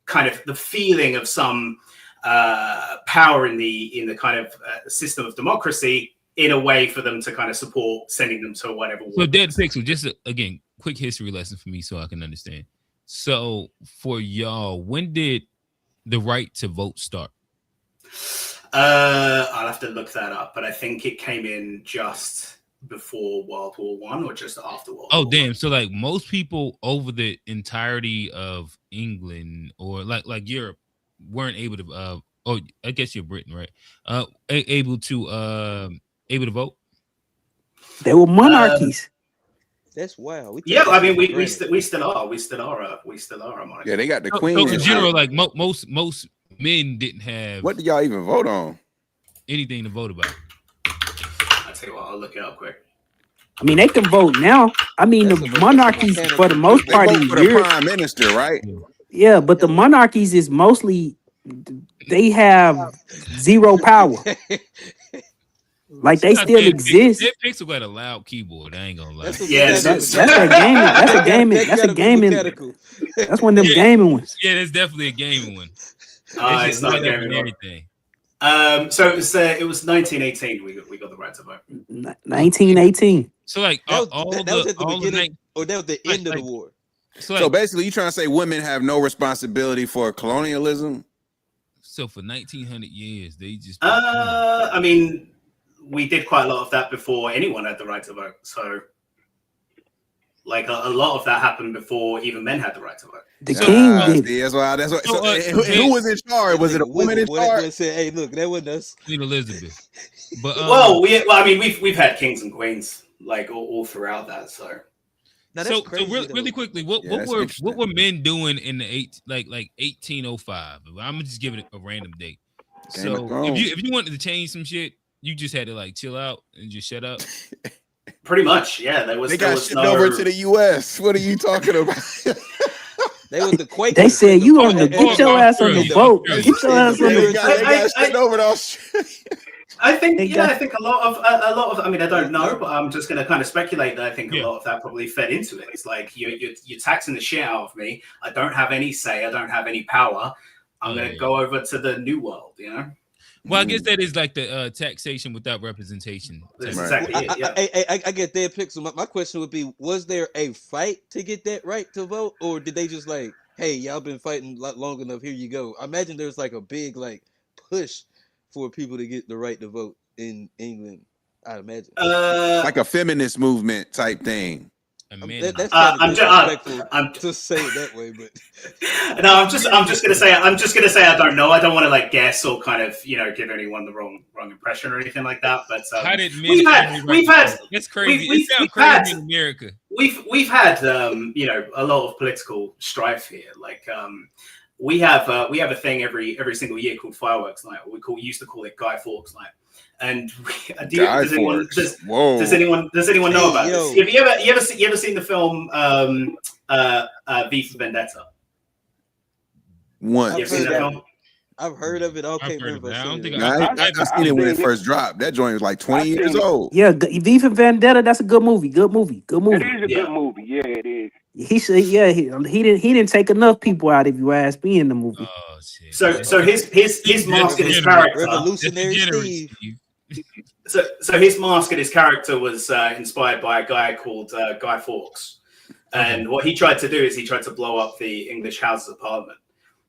kind of the feeling of some power in the kind of system of democracy in a way for them to kind of support sending them to whatever. So Dead Pixel, just again, quick history lesson for me so I can understand. So for y'all, when did the right to vote start? I'll have to look that up, but I think it came in just before World War One or just after World War Damn. So like most people over the entirety of England or like Europe weren't able to I guess you're Britain, right? Able to vote. They were monarchies. That's wild. Yeah, I mean, we still are a monarchy. Yeah, they got the So queen. in general, like most men didn't have. What do y'all even vote on? Anything to vote about. I tell you what, I'll look it up quick. I mean, they can vote now. I mean, the monarchies, for the most part, They in vote for the Europe, prime minister, right? yeah, but the monarchies is mostly they have zero power. Like they still exist. That Pixel got a loud keyboard. I ain't gonna lie. That's a gaming. That's a gaming. That's a gaming. That's one of them gaming ones. Yeah, that's definitely a gaming one. It's not a gaming one. Everything. So it was 1918. We got the right to vote. 1918. So like that was at the beginning, or that was the end of the war. So basically, you trying to say women have no responsibility for colonialism? So for 1900 years, they just. I mean, we did quite a lot of that before anyone had the right to vote. So, like a lot of that happened before even men had the right to vote. The king did. See, that's why. So, who was in charge? Was it a woman in charge? Said, "Hey, look, that wasn't us." Queen Elizabeth. But we've had kings and queens like all throughout that. So. So really quickly, what were men doing in the 1805? I'm just giving it a random date. So if you wanted to change some shit, you just had to like chill out and just shut up. Pretty much, yeah. They got shipped over to the U.S. What are you talking about? They was the Quakers. They said you on the get your ass on the boat. Get your ass on the boat. They got shipped over to Australia. I think I think a lot of I mean I don't know, but I'm just going to kind of speculate that I think a lot of that probably fed into it. It's like you're taxing the shit out of me. I don't have any say. I don't have any power. I'm going to go over to the new world, you know. Well, I guess that is like the taxation without representation. Exactly. I get that Pixel. My question would be: was there a fight to get that right to vote, or did they just like, hey, y'all been fighting long enough? Here you go. I imagine there's like a big like push for people to get the right to vote in England. I imagine like a feminist movement type thing. That's kind of disrespectful to say it that way, but no, I'm just gonna say I don't know. I don't want to like guess or kind of give anyone the wrong impression or anything like that. But how did we've had it's crazy. It sounds crazy in America. We've had a lot of political strife here. Like we have a thing every single year called Fireworks Night. We used to call it Guy Fawkes Night. And does anyone know about this? Have you ever seen the film V for Vendetta? Once. You ever seen that film? I've heard of it. Okay, I've seen it when it first dropped. That joint was like 20 years old. Yeah, V for Vendetta. That's a good movie. Good movie. Good movie. It is a good movie. Yeah, it is. He said, yeah, he didn't take enough people out. If you ask me in the movie. Oh shit. So his mask and his character. Revolutionary Steve. So his mask and his character was inspired by a guy called Guy Fawkes, and what he tried to do is he tried to blow up the English Houses of Parliament.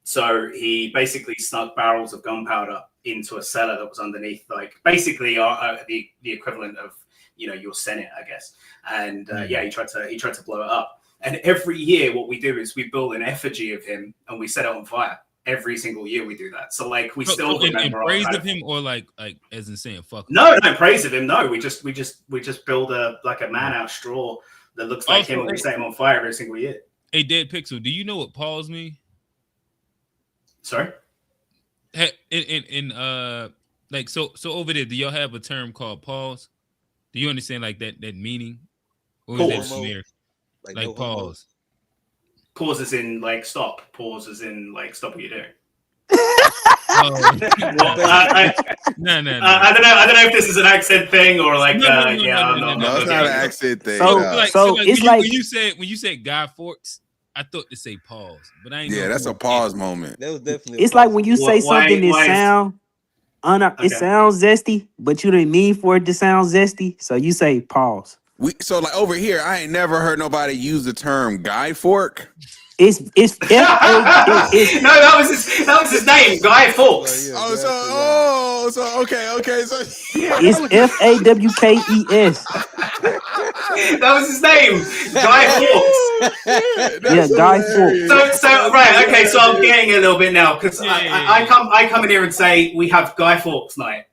So he basically snuck barrels of gunpowder into a cellar that was underneath, like basically the equivalent of your Senate, I guess. And he tried to blow it up. And every year, what we do is we build an effigy of him and we set it on fire. Every single year we do that. So like we still remember in praise of him, or like as in saying fuck. No, praise of him. No, we just build a man out of straw that looks like him, and we set him on fire every single year. Hey, Dead Pixel, do you know what pause mean? Sorry. Like so over there, do y'all have a term called pause? Do you understand like that meaning? Or is that weird? Like pause. Pause as in like stop. Pause as in like stop what you're doing. No. I don't know. I don't know if this is an accent thing or like no, it's not an accent thing. So it's like when you said Guy Fawkes, I thought to say pause, but I ain't. Yeah, that's a pause moment. That was definitely. It's like when you say something it sounds zesty, but you didn't mean for it to sound zesty, so you say pause. So like over here, I ain't never heard nobody use the term Guy Fork. It's F-A. No, that was his name, Guy Fawkes. Okay. So It's F-A-W-K-E-S. That was his name, Guy Fawkes. Yeah, Guy Fawkes. So right, okay. So I'm getting a little bit now because I come in here and say we have Guy Fawkes night.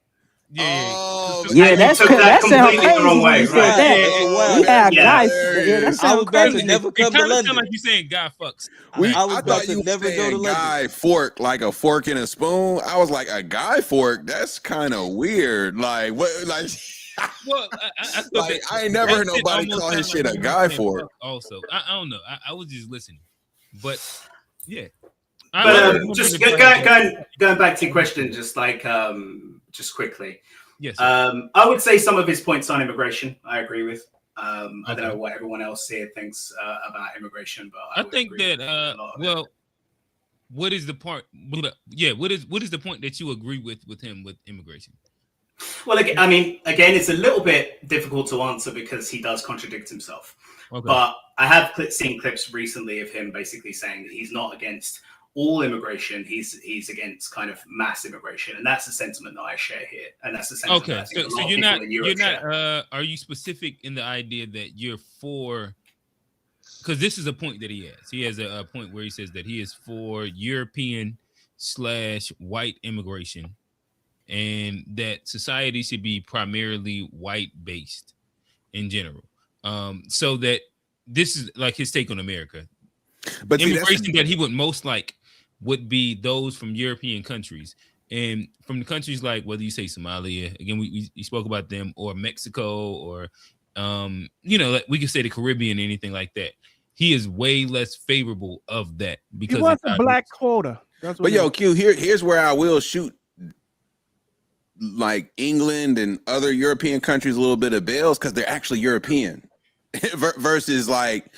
Yeah, that sounds completely crazy the wrong way. when you said that. We have Guy. Yeah, that sounds crazy. Never come to London. Sound like you saying Guy fucks. I was about thought to you never were go to saying London. guy fork, like a fork and a spoon. I was like, a guy fork? That's kind of weird. Like, what? Like, well, I like, I ain't never heard nobody call his shit a guy fork. Also, I don't know. I was just listening, but yeah. But just going back to your question, just like just quickly. Yes. I would say some of his points on immigration, I agree with. I don't know what everyone else here thinks about immigration, but I think that well, what is the part? Yeah, what is the point that you agree with him with immigration? Well, I mean, again, it's a little bit difficult to answer because he does contradict himself. Okay. But I have seen clips recently of him basically saying that he's not against all immigration, he's against kind of mass immigration, and that's the sentiment that I share here, and that's the sentiment. Okay, that I think so a lot of you're people not in Europe share. are you specific in the idea that you're for? Because this is a point that he has. He has a point where he says that he is for European/white immigration, and that society should be primarily white based in general. So that this is like his take on America. But immigration that he would most like would be those from European countries, and from the countries like whether you say Somalia, again we spoke about them, or Mexico, or like we could say the Caribbean, anything like that. He is way less favorable of that because he wants a black quota. That's what but yo, Q, here's where I will shoot like England and other European countries a little bit of bells because they're actually European versus like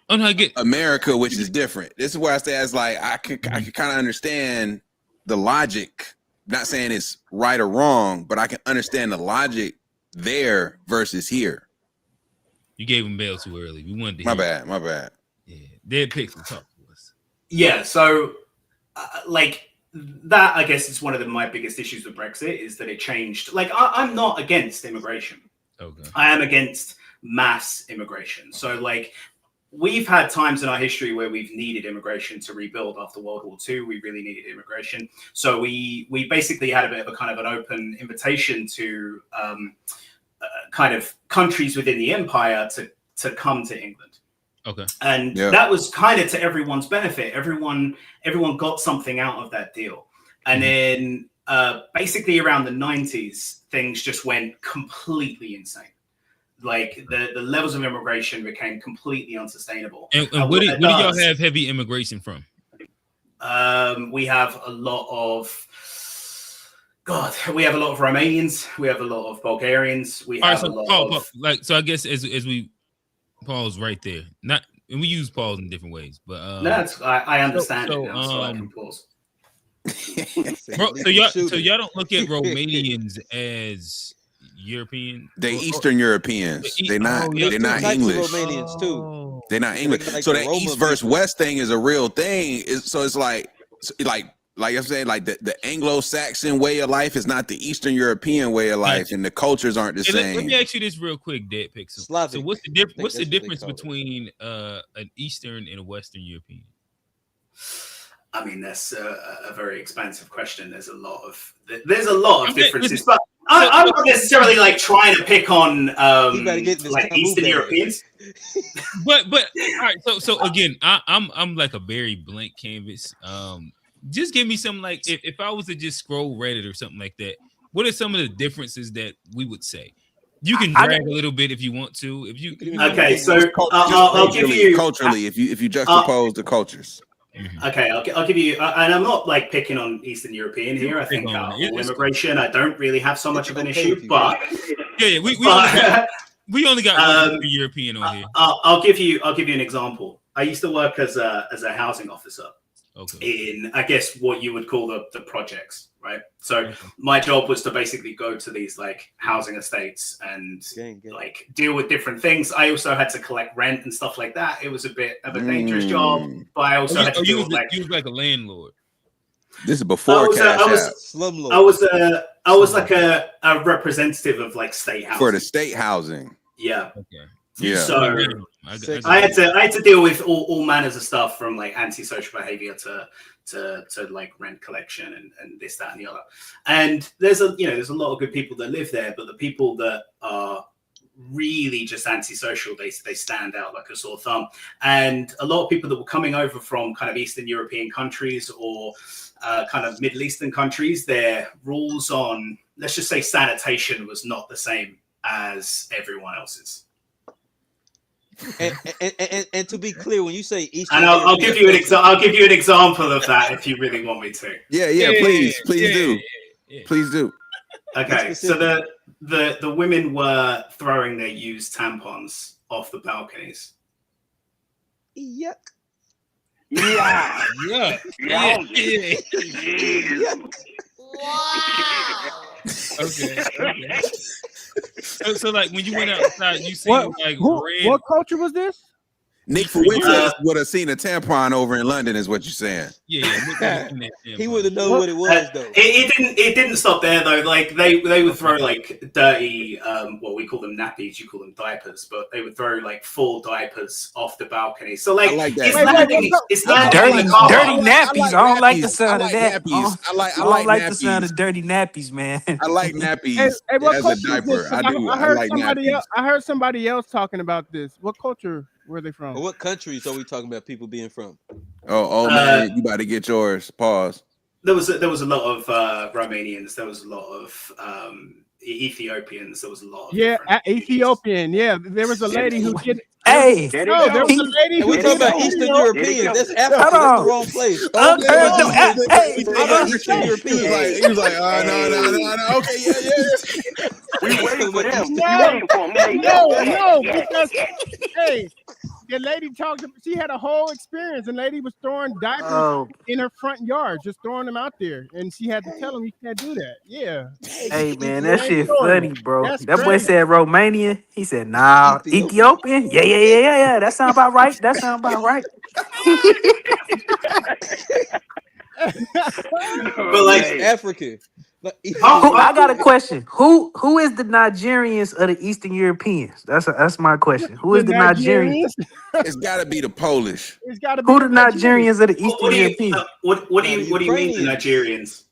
America, which is different. This is where I say it's like I could kind of understand the logic. Not saying it's right or wrong, but I can understand the logic there versus here. You gave him bail too early. We wanted to. My bad. Yeah, Dead Pixel, talk to us. Yeah, so like that, I guess is one of my biggest issues with Brexit is that it changed. Like I'm not against immigration. Okay. I am against mass immigration. So like. We've had times in our history where we've needed immigration to rebuild after World War II. We really needed immigration. So we basically had a bit of a kind of an open invitation to kind of countries within the empire to come to England. Okay. And that was kind of to everyone's benefit. Everyone got something out of that deal. And then basically around the 90s, things just went completely insane. Like the levels of immigration became completely unsustainable. And where do y'all have heavy immigration from? We have a lot of Romanians. We have a lot of Bulgarians. We have a lot of so I guess as we pause right there. And we use pause in different ways, but I understand it now, so I can pause. Bro, so y'all don't look at Romanians as European? They Eastern Europeans. They're not English. Romanians too. They're not English. So that East versus West thing is a real thing. So it's like I'm saying, like the Anglo-Saxon way of life is not the Eastern European way of life, and the cultures aren't the same. Let me ask you this real quick, Dead Pixel. So what's the difference between an Eastern and a Western European? I mean, that's a very expansive question. There's a lot of differences, but I'm not necessarily like trying to pick on like Eastern Europeans. but all right. So again, I'm like a very blank canvas. Just give me some, like, if I was to just scroll Reddit or something like that, what are some of the differences that we would say? You can drag a little bit if you want to. If you okay, so I'll give you culturally if you juxtapose the cultures. Okay, I'll give you, and I'm not like picking on Eastern European here. I think all immigration, I don't really have so much of an issue, but we only got European on here. I'll give you an example. I used to work as a housing officer. Okay. In, I guess, what you would call the projects, right? So my job was to basically go to these like housing estates and like deal with different things. I also had to collect rent and stuff like that. It was a bit of a dangerous job, but I also had to deal with like you was like a landlord. This is before Cash App. I was like a representative of like state housing For the state housing. Yeah. Okay. Yeah. So I had to deal with all manners of stuff, from like antisocial behavior to like rent collection and this, that, and the other. And there's a lot of good people that live there, but the people that are really just antisocial, they stand out like a sore thumb. And a lot of people that were coming over from kind of Eastern European countries or kind of Middle Eastern countries, their rules on, let's just say, sanitation was not the same as everyone else's. And to be clear, when you say Eastern, and I'll give you an example of that if you really want me to. Yeah, please do. Please do. Okay, so the women were throwing their used tampons off the balconies. Yuck. Yeah. Wow. Okay. So like when you went outside, you see like red. What culture was this? Nick Fuentes would have seen a tampon over in London, is what you're saying. Yeah. He would have known what it was though. It didn't stop there though. Like they would throw like dirty, we call them nappies, you call them diapers, but they would throw like full diapers off the balcony. So like, I like that. it's dirty nappies. I don't like the sound of that. I like the sound of dirty nappies, man. I like nappies Hey, what as a culture is diaper. this? I do. I I heard like somebody nappies. else. I heard somebody else talking about this. What culture were they from? Or what countries are we talking about people being from? Oh man, you about to get yours. Pause. There was a lot of Romanians. There was a lot of Ethiopians. There was a lot of Ethiopian. Yeah, there was a lady who did. Hey, there was a lady who we talking about Eastern Europeans. That's Africa. That's the wrong place. Eastern Europeans. He was like, no. Okay, yeah. We waiting for them. No, because hey, the lady she had a whole experience, and lady was throwing diapers in her front yard, just throwing them out there, and she had to tell them you can't do that. Yeah. Hey man, that shit funny, bro. That boy said Romanian. He said, nah, Ethiopian. Yeah. That sound about right. But like Africa. I got a question. Who is the Nigerians of the Eastern Europeans? That's my question. Who is the Nigerians? It's got to be the Polish. It's got to be who the Nigerians of the Eastern Europeans? What do you mean the Nigerians?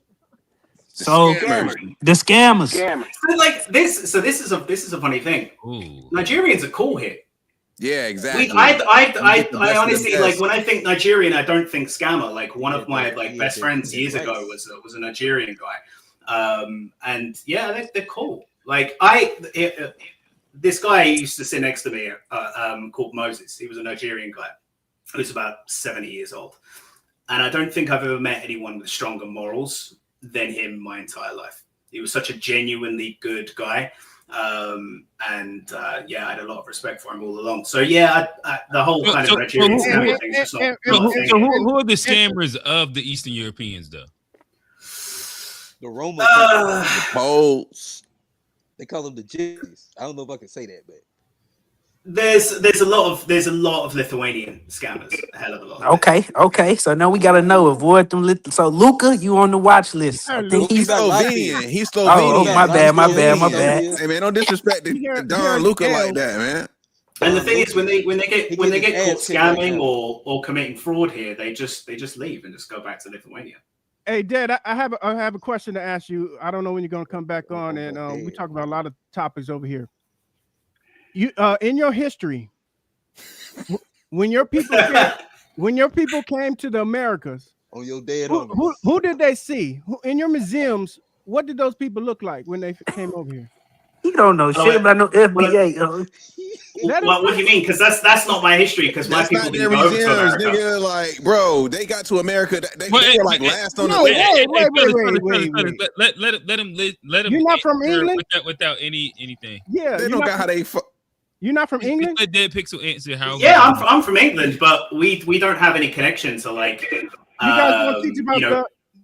So the scammers. So like this. So this is a funny thing. Ooh. Nigerians are cool here. Yeah, exactly. I honestly like when I think Nigerian, I don't think scammer. Like one of my best friends years ago was a Nigerian guy, and yeah, they're cool. Like this guy used to sit next to me, called Moses. He was a Nigerian guy. He was about 70 years old, and I don't think I've ever met anyone with stronger morals than him my entire life. He was such a genuinely good guy. I had a lot of respect for him all along. So yeah, the whole kind of Nigerian scammer thing is just not a thing. So who are the scammers of the Eastern Europeans though? The Roma, the Poles. They call them the gypsies. I don't know if I can say that, but there's a lot of Lithuanian scammers. A hell of a lot. Okay. So now we gotta know, avoid them. So Luca, you on the watch list? I think He's Slovenian. He's Slovenian. Oh, my bad. Hey man, don't disrespect Don Luca like that, man. And the thing is, when they get caught scamming or committing fraud here, they just leave and just go back to Lithuania. Hey, Dad, I have a question to ask you. I don't know when you're gonna come back on, and we talk about a lot of topics over here. You in your history, when your people came to the Americas, on your dead who did they see? In your museums, what did those people look like when they came over here? You don't know shit about no FBA. What do you mean? Because that's not my history. Because my people didn't go over to America. Nigga, like, bro, they got to America. They were like last on the wait. Let him. You're not from England without anything. Yeah, they don't got how they. You're not from England? Let Dead Pixel answer how. Yeah, I'm from England, but we don't have any connection to like. You guys want to teach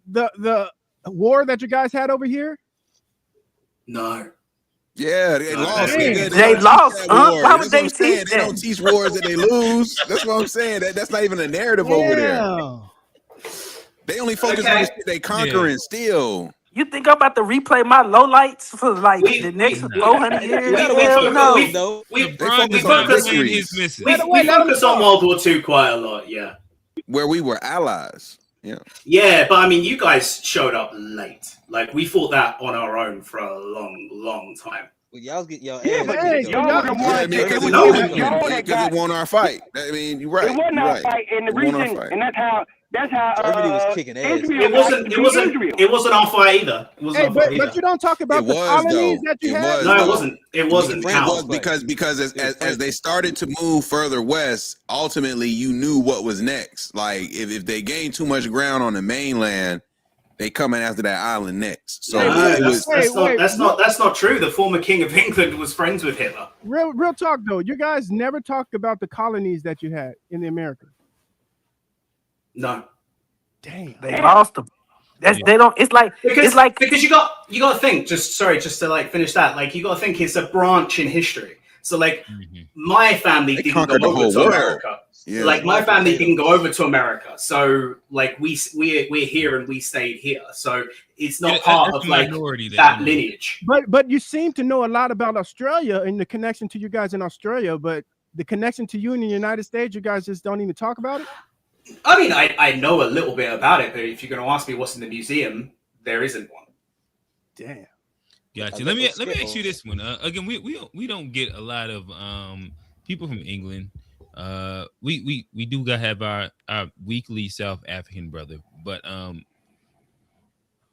about war that you guys had over here? No. Yeah, they lost. Nigga. They don't lost, teach that war. why would That's what they I'm saying. teach They don't that? teach wars that they lose. That's what I'm saying. That's not even a narrative over there. They only focus on the shit they conquering still. You think I'm about to replay my lowlights for like the next 400 years? Hell no. We focus on the victories. we focus on World War II quite a lot, yeah. Where we were allies. Yeah. Yeah, but I mean, you guys showed up late. Like, we fought that on our own for a long, long time. Well, y'all get y'all Yeah, ass but kicked, y'all though. the ones Because that it won our fight. I mean, you're right. It wasn't You're our right. fight, and the It won our reason, fight. and that's how Germany was kicking ass. Israel It wasn't our fight either. It wasn't Hey, our fight but either. you don't talk about It the was, colonies though. that you It had. was, No, it though. wasn't. It wasn't. How? Because as they started to move further west, ultimately you knew what was next. Like if they gained too much ground on the mainland, they coming after that island next. So that's not true. The former king of England was friends with Hitler. Real talk though. You guys never talked about the colonies that you had in the Americas. No. Damn. They lost them. They don't. It's like because you got to think. Just to like finish that. Like you got to think it's a branch in history. So like my family didn't go conquered the over whole to world. America. Yeah. Like my family didn't go over to America. So like we're here and we stayed here. So it's not part of like that lineage. But you seem to know a lot about Australia and the connection to you guys in Australia, but the connection to you in the United States, you guys just don't even talk about it. I mean, I know a little bit about it, but if you're going to ask me what's in the museum, there isn't one. Damn. Gotcha. Let me ask you this one. Again, we don't get a lot of people from England. We do have our weekly South African brother, but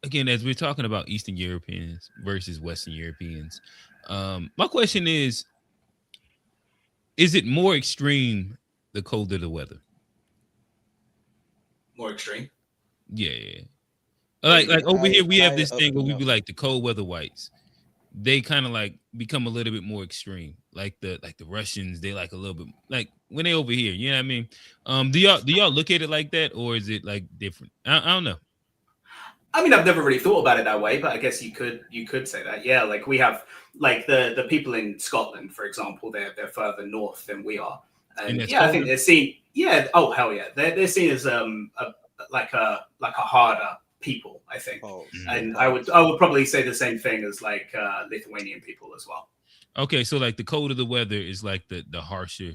again, as we're talking about Eastern Europeans versus Western Europeans, my question is it more extreme the colder the weather? More extreme? Yeah. Like over here, we have this thing where we be like the cold weather whites. They kind of like become a little bit more extreme. Like the Russians, they like a little bit like when they over here. You know what I mean? Do y'all look at it like that, or is it like different? I don't know. I mean, I've never really thought about it that way, but I guess you could say that. Yeah, like we have like the people in Scotland, for example, they're further north than we are, and yeah, I think they're seen. Yeah, oh hell yeah, they're seen as like a harder people, I think, and I would probably say the same thing as like Lithuanian people as well. Okay, so like the colder the weather is like the harsher.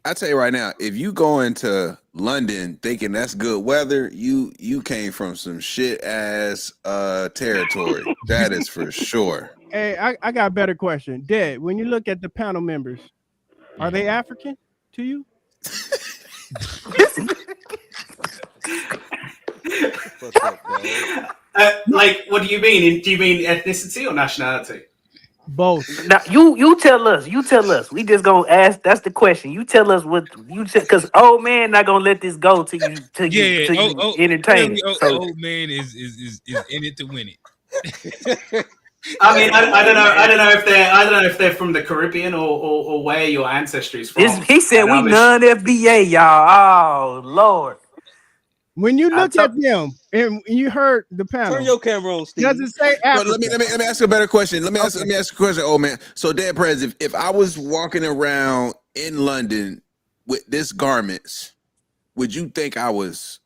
I tell you right now, if you go into London thinking that's good weather, you came from some shit ass territory. That is for sure. Hey, I got a better question. Dad, when you look at the panel members, are they African to you? Like, what do you mean? Do you mean ethnicity or nationality? Both. Now you tell us. You tell us. We just gonna ask. That's the question. You tell us what you said, because old man not gonna let this go till you entertain it. So old man is in it to win it. I mean, I don't know if they're from the Caribbean or where your ancestry is from. he said we non-FBA, y'all. Oh Lord. When you look at them and you heard the panel, turn your camera on, Steve. Does it say Africa? Let me ask you a better question. Let me ask a question, old man. So, Dad Prez, if I was walking around in London with this garments, would you think I was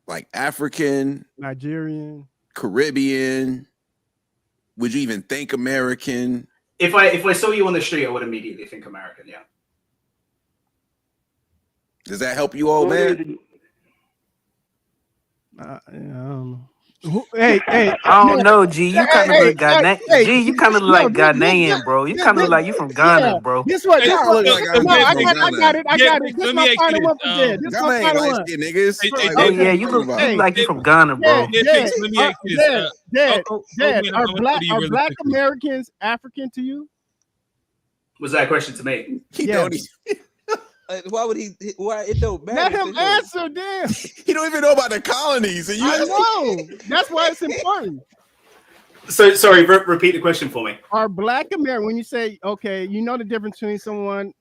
like African, Nigerian, Caribbean? Would you even think American? If I saw you on the street, I would immediately think American. Yeah. Does that help you, old man? Hey, I don't know, G. You kind of look Ghanaian. G, you kind of look like Ghanaian, bro. You kind of look like you from Ghana, bro. This one, I got it. This is my final one for Dad. This is my final one. Oh yeah, you look like you from Ghana, bro. Dad, are Black Americans African to you? Was that a question to me? Yeah. Why would he? Why it don't matter? Let him answer, damn. He don't even know about the colonies. And I know. That's why it's important. So sorry, repeat the question for me. Are Black American, when you say, okay, you know the difference between someone,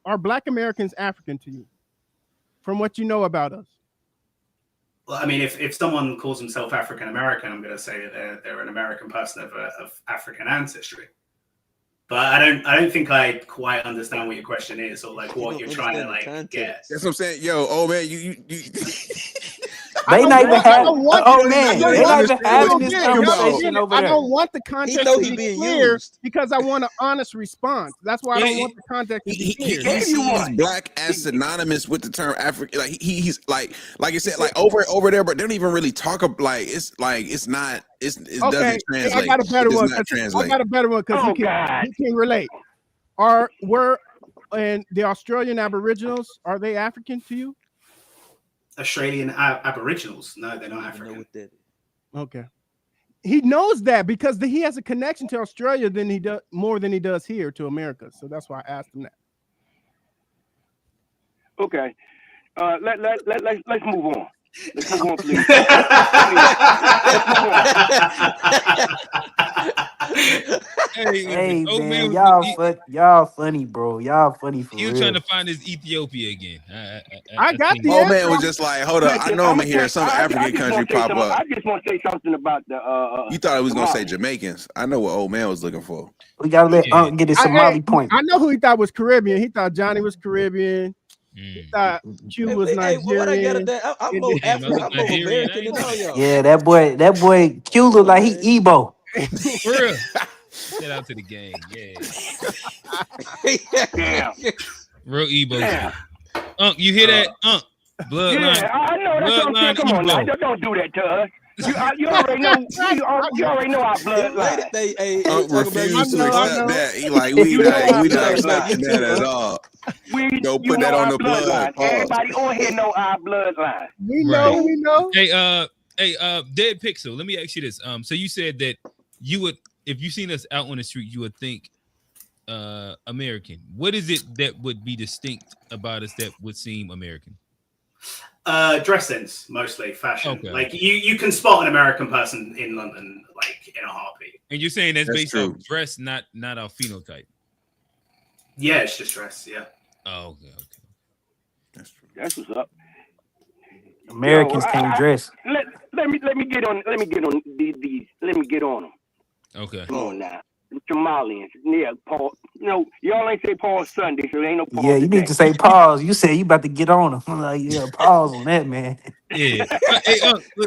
are Black Americans African to you? From what you know about us? Well, I mean, if someone calls himself African American, I'm going to say that they're an American person of African ancestry. But I don't think I quite understand what your question is, or like what you're trying to like get. That's what I'm saying. Yo, oh man, you They not even having. Oh man, they not even having this I conversation over there. don't want the context know to he be being clear used. because I want an honest response. That's why I don't want the context to be clear. he sees black as synonymous with the term African. Like he's like I said, like over there, but they don't even really talk about it doesn't translate. I got a better It does one. not translate. I got a better one because he can relate. And the Australian Aboriginals, are they African to you? Australian Aboriginals? No, they're not African. Okay. He knows that because he has a connection to Australia more than he does here to America. So that's why I asked him that. Okay. Let's move on. Let's move on, please. Hey man, y'all funny, bro. Y'all funny for He was real. trying to find his Ethiopia again. I got the old man was just like, hold up, I know I'm gonna hear some African country pop up. I just want to say something about the. You thought it was gonna say Jamaicans. I know what old man was looking for. We gotta let Unc get his Somali point. I know who he thought was Caribbean. He thought Johnny was Caribbean. He thought Q was Nigerian. I'm more African. I'm more American than all y'all. Yeah, that boy Q look like he Igbo. For real. Shout out to the gang. Yeah. Real Igbo. Unc, you hear that? Unc. Bloodline. Yeah, I know. That's what I'm saying. Come on, now. Don't do that to us. You already know. You already know our bloodline. Unc refused to accept that. He like, we not accepting that at all. Don't put that on the blood. Everybody on here know our bloodline. We know. Hey, Dead Pixel, let me ask you this. So you said that you would, if you seen us out on the street, you would think American. What is it that would be distinct about us that would seem American? Dress sense, mostly fashion. Okay. Like you can spot an American person in London, like in a heartbeat. And you're saying that's based true. on dress, not our phenotype. Yeah, it's just dress. Yeah. Oh, okay. That's what's up. Americans can't dress. Let me get on them. Okay. Come on now. Somalians. Yeah, Paul. Y'all ain't say Paul Sunday, so there ain't no Paul. Yeah, you need to say pause. You said you about to get on him. I'm like, yeah, pause on that, man. Yeah. Hey,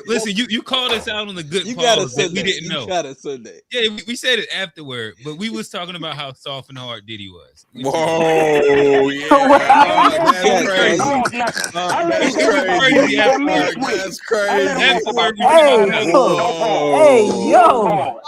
listen, you called us out on the good pause that we didn't know. You got it Sunday. Yeah, we said it afterward, but we was talking about how soft and hard Diddy was. Whoa, yeah. That's crazy. That's crazy. Hey, yo.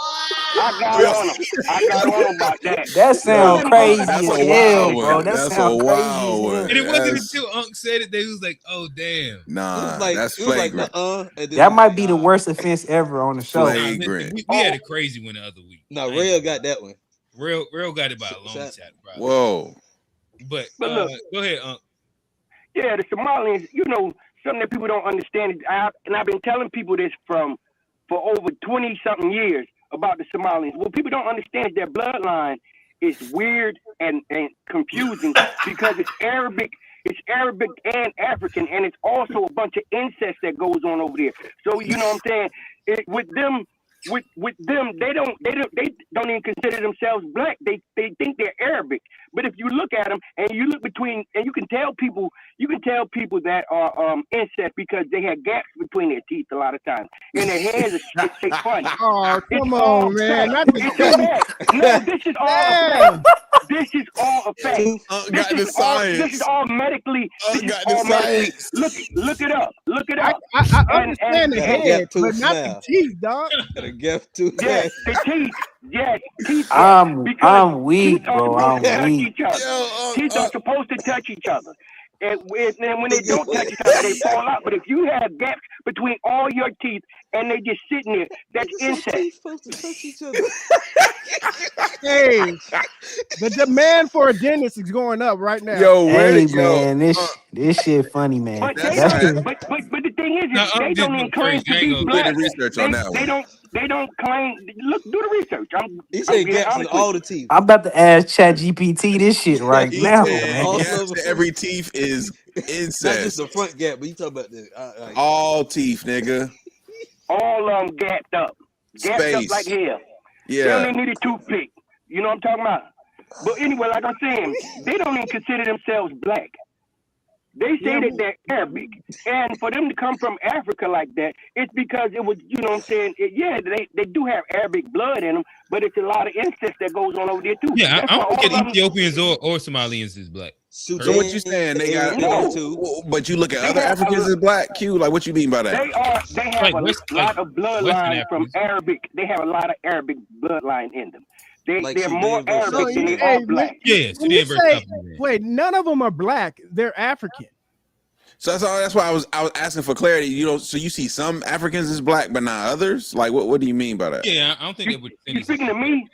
I got on about that. That sounds crazy as hell, bro. That That's sounds a crazy. wild one. And it wasn't until Unc said it that he was like, "Oh damn." Nah, like, that's it was like, flagrant. That might be the worst offense ever on the show. Flagrant. We had a crazy one the other week. No, Rail got that one. Rail got it by a long shot, probably. Whoa. But look, go ahead, Unc. Yeah, the Somalians, something that people don't understand. And I've been telling people this for over 20-something years about the Somalians. What people don't understand is their bloodline is weird and confusing because it's Arabic and African, and it's also a bunch of incest that goes on over there. So you know what I'm saying? With them, they don't even consider themselves black. They think they're Arabic. But if you look at them and you look between, and you can tell people that are incest because they have gaps between their teeth a lot of times, and their hairs are funny. Oh, come on, man! No, this is all. This is all a fact. This is all medically. Look it up. Look it up. I understand the head, but not the teeth, dog. The gap too. Yes, the teeth. Yes, teeth. I'm weak, bro. I'm weak. Teeth are supposed to touch each other. And when they don't touch each other, they fall out. But if you have gaps between all your teeth and they just sitting there, that's incest. Supposed to touch each other. Hey, the demand for a dentist is going up right now. Man, this shit funny, man. But the thing is, they don't encourage the people. Research on that one. They don't claim. Look, do the research. He said gaps in all the teeth. I'm about to ask ChatGPT this shit right He now, said man. gaps in every teeth is Not just incest. the front gap, but you talking about the All teeth, nigga. All of them gapped up Space. like hell. They Yeah. only need a toothpick. You know what I'm talking about? But anyway, like I'm saying, they don't even consider themselves black. They say that they're Arabic. And for them to come from Africa like that, it's because it was, you know what I'm saying? They do have Arabic blood in them, but it's a lot of incest that goes on over there too. Yeah, That's I why don't look all at of them- Ethiopians or Somalians as black. So what you saying? They got, but you look at other Africans as black. Q, like what you mean by that? They have Like a lot of bloodline from Africans. Arabic. They have a lot of Arabic bloodline in them. They're Sudan more versus Arabic than they Hey, are black. Yeah, when you say, wait, none of them are black. They're African. So that's why I was asking for clarity. You know, so you see some Africans as black, but not others. Like what do you mean by that? Yeah, I don't think that we're You speaking to me?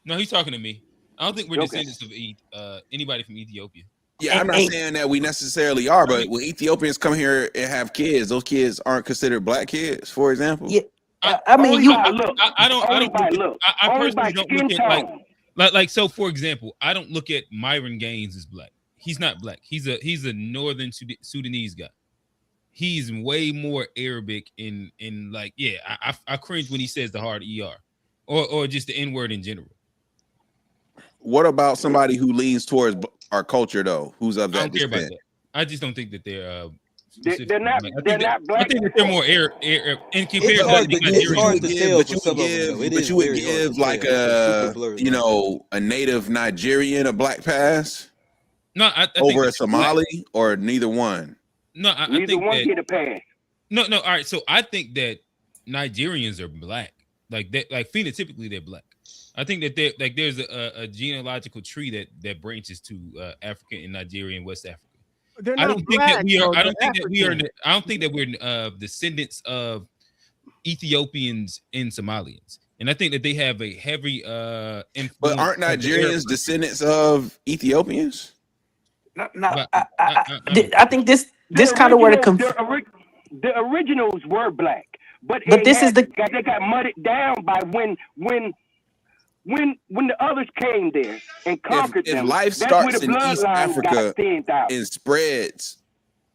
No, he's talking to me. I don't think we're Okay. descendants of anybody from Ethiopia. Yeah, I'm not saying that we necessarily are, but when Ethiopians come here and have kids, those kids aren't considered black kids, for example. Yeah, I mean, you. I personally don't look at like so. For example, I don't look at Myron Gaines as black. He's not black. He's a northern Sudanese guy. He's way more Arabic in like I cringe when he says the hard ER or just the N word in general. What about somebody who leans towards our culture though? Who's of I that don't care about descent? that. I just don't think that they're They're not. They're not black. I think that they're more in comparison It's hard to to tell But for you some would of them, though. It give, but is you would very hard give to like tell. It's super blurry. you know, a native Nigerian a black pass No, I think over a that- Somali or neither one. No, I Neither think one that, get a pass. No. All right, so I think that Nigerians are black, like that, like phenotypically they're black. I think that there's a genealogical tree that branches to African and Nigeria and West Africa. They're I not don't think that black, we are. though. I don't They're think that we are. African. I don't think that we're descendants of Ethiopians and Somalians, and I think that they have a heavy influence. But aren't of the Arab Nigerians descendants of Ethiopians? I think this kind of where The originals were black, but this is they got muddied down by when the others came there and conquered If them. life That's where starts the in East bloodline Africa got thinned out. and spreads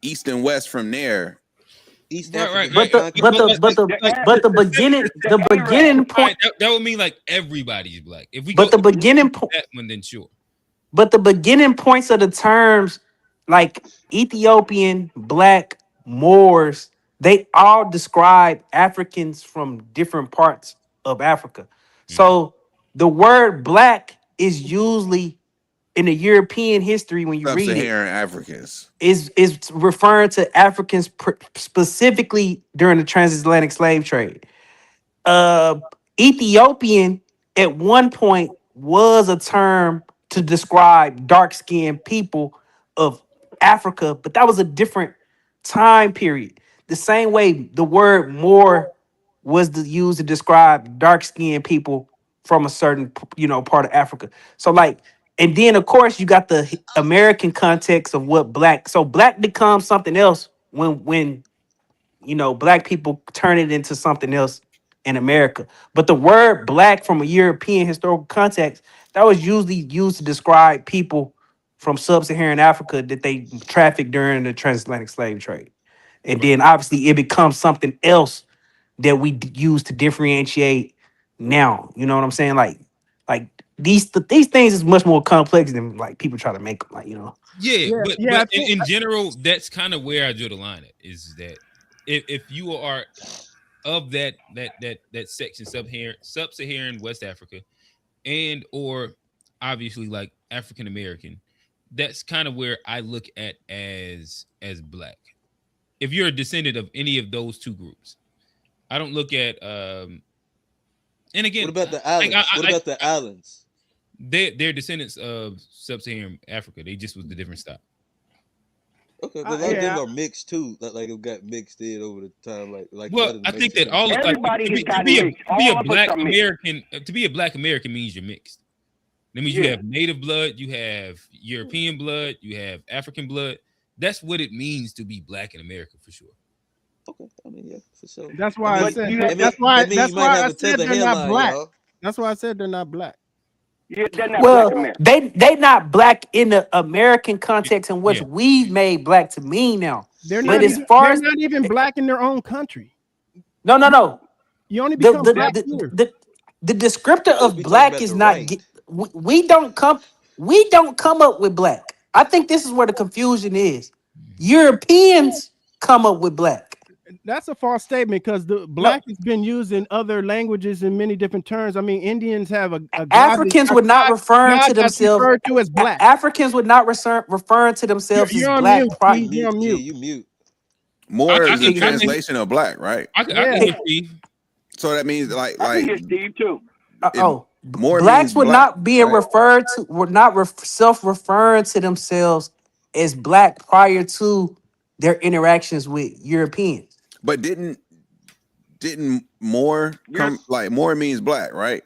east and west from there. East Right, but the beginning point. That would mean like everybody's black. If we But go, the beginning point. that one, then sure. But the beginning points of the terms like Ethiopian, black, Moors, they all describe Africans from different parts of Africa. So the word black is usually in the European history when you read it Sub-Saharan Africans. is referring to Africans specifically during the transatlantic slave trade. Ethiopian at one point was a term to describe dark-skinned people of Africa, but that was a different time period. The same way the word Moor was used to describe dark-skinned people from a certain part of Africa. So like, and then of course you got the American context of what black. So black becomes something else when black people turn it into something else in America. But the word black from a European historical context, that was usually used to describe people from sub-Saharan Africa that they trafficked during the transatlantic slave trade. And then obviously it becomes something else that we use to differentiate now. You know what I'm saying? Like these things is much more complex than like people try to make them. But in general, that's kind of where I drew the line at, is that if you are of that section, sub-Saharan West Africa, and or obviously like African American, that's kind of where I look at as black. If you're a descendant of any of those two groups, I don't look at and again, what about the islands? What about the islands? They're descendants of sub-Saharan Africa. They just was the different style. Okay, but a lot of them are mixed too. Like it got mixed in over the time. Like Well, I think that all Everybody has gotten to mixed. be All a of us black are mixed. American, to be a black American means you're mixed. That means you have native blood, you have European blood, you have African blood. That's what it means to be black in America for sure. Okay, mean, yeah, for sure. That's why I said. that That's mean, why. that mean That's you might why have I a said tether they're not headline, black. y'all. That's why I said they're not black. Yeah, they're not black Well, Americans. they not black in the American context and which Yeah. we've made black to mean now. They're But not as even. far They're as not even black in their own country. no. You only The become the black the here. the descriptor of We talking black about is the not right. we don't come up with black. I think this is where the confusion is. Europeans come up with black. That's a false statement because the No, black has been used in other languages in many different terms. I mean, Indians have a Africans would not refer god to that's themselves. referred to as black. Africans would not refer to themselves as You're on black. mute, Steve. You're on mute. You mute. More I is a can translation of black, right? I can hear Steve. So that means I can hear Steve too. More means Blacks would black, not be referred to, would not self-referring to themselves as black prior to their interactions with Europeans. But didn't more come like more means black, right?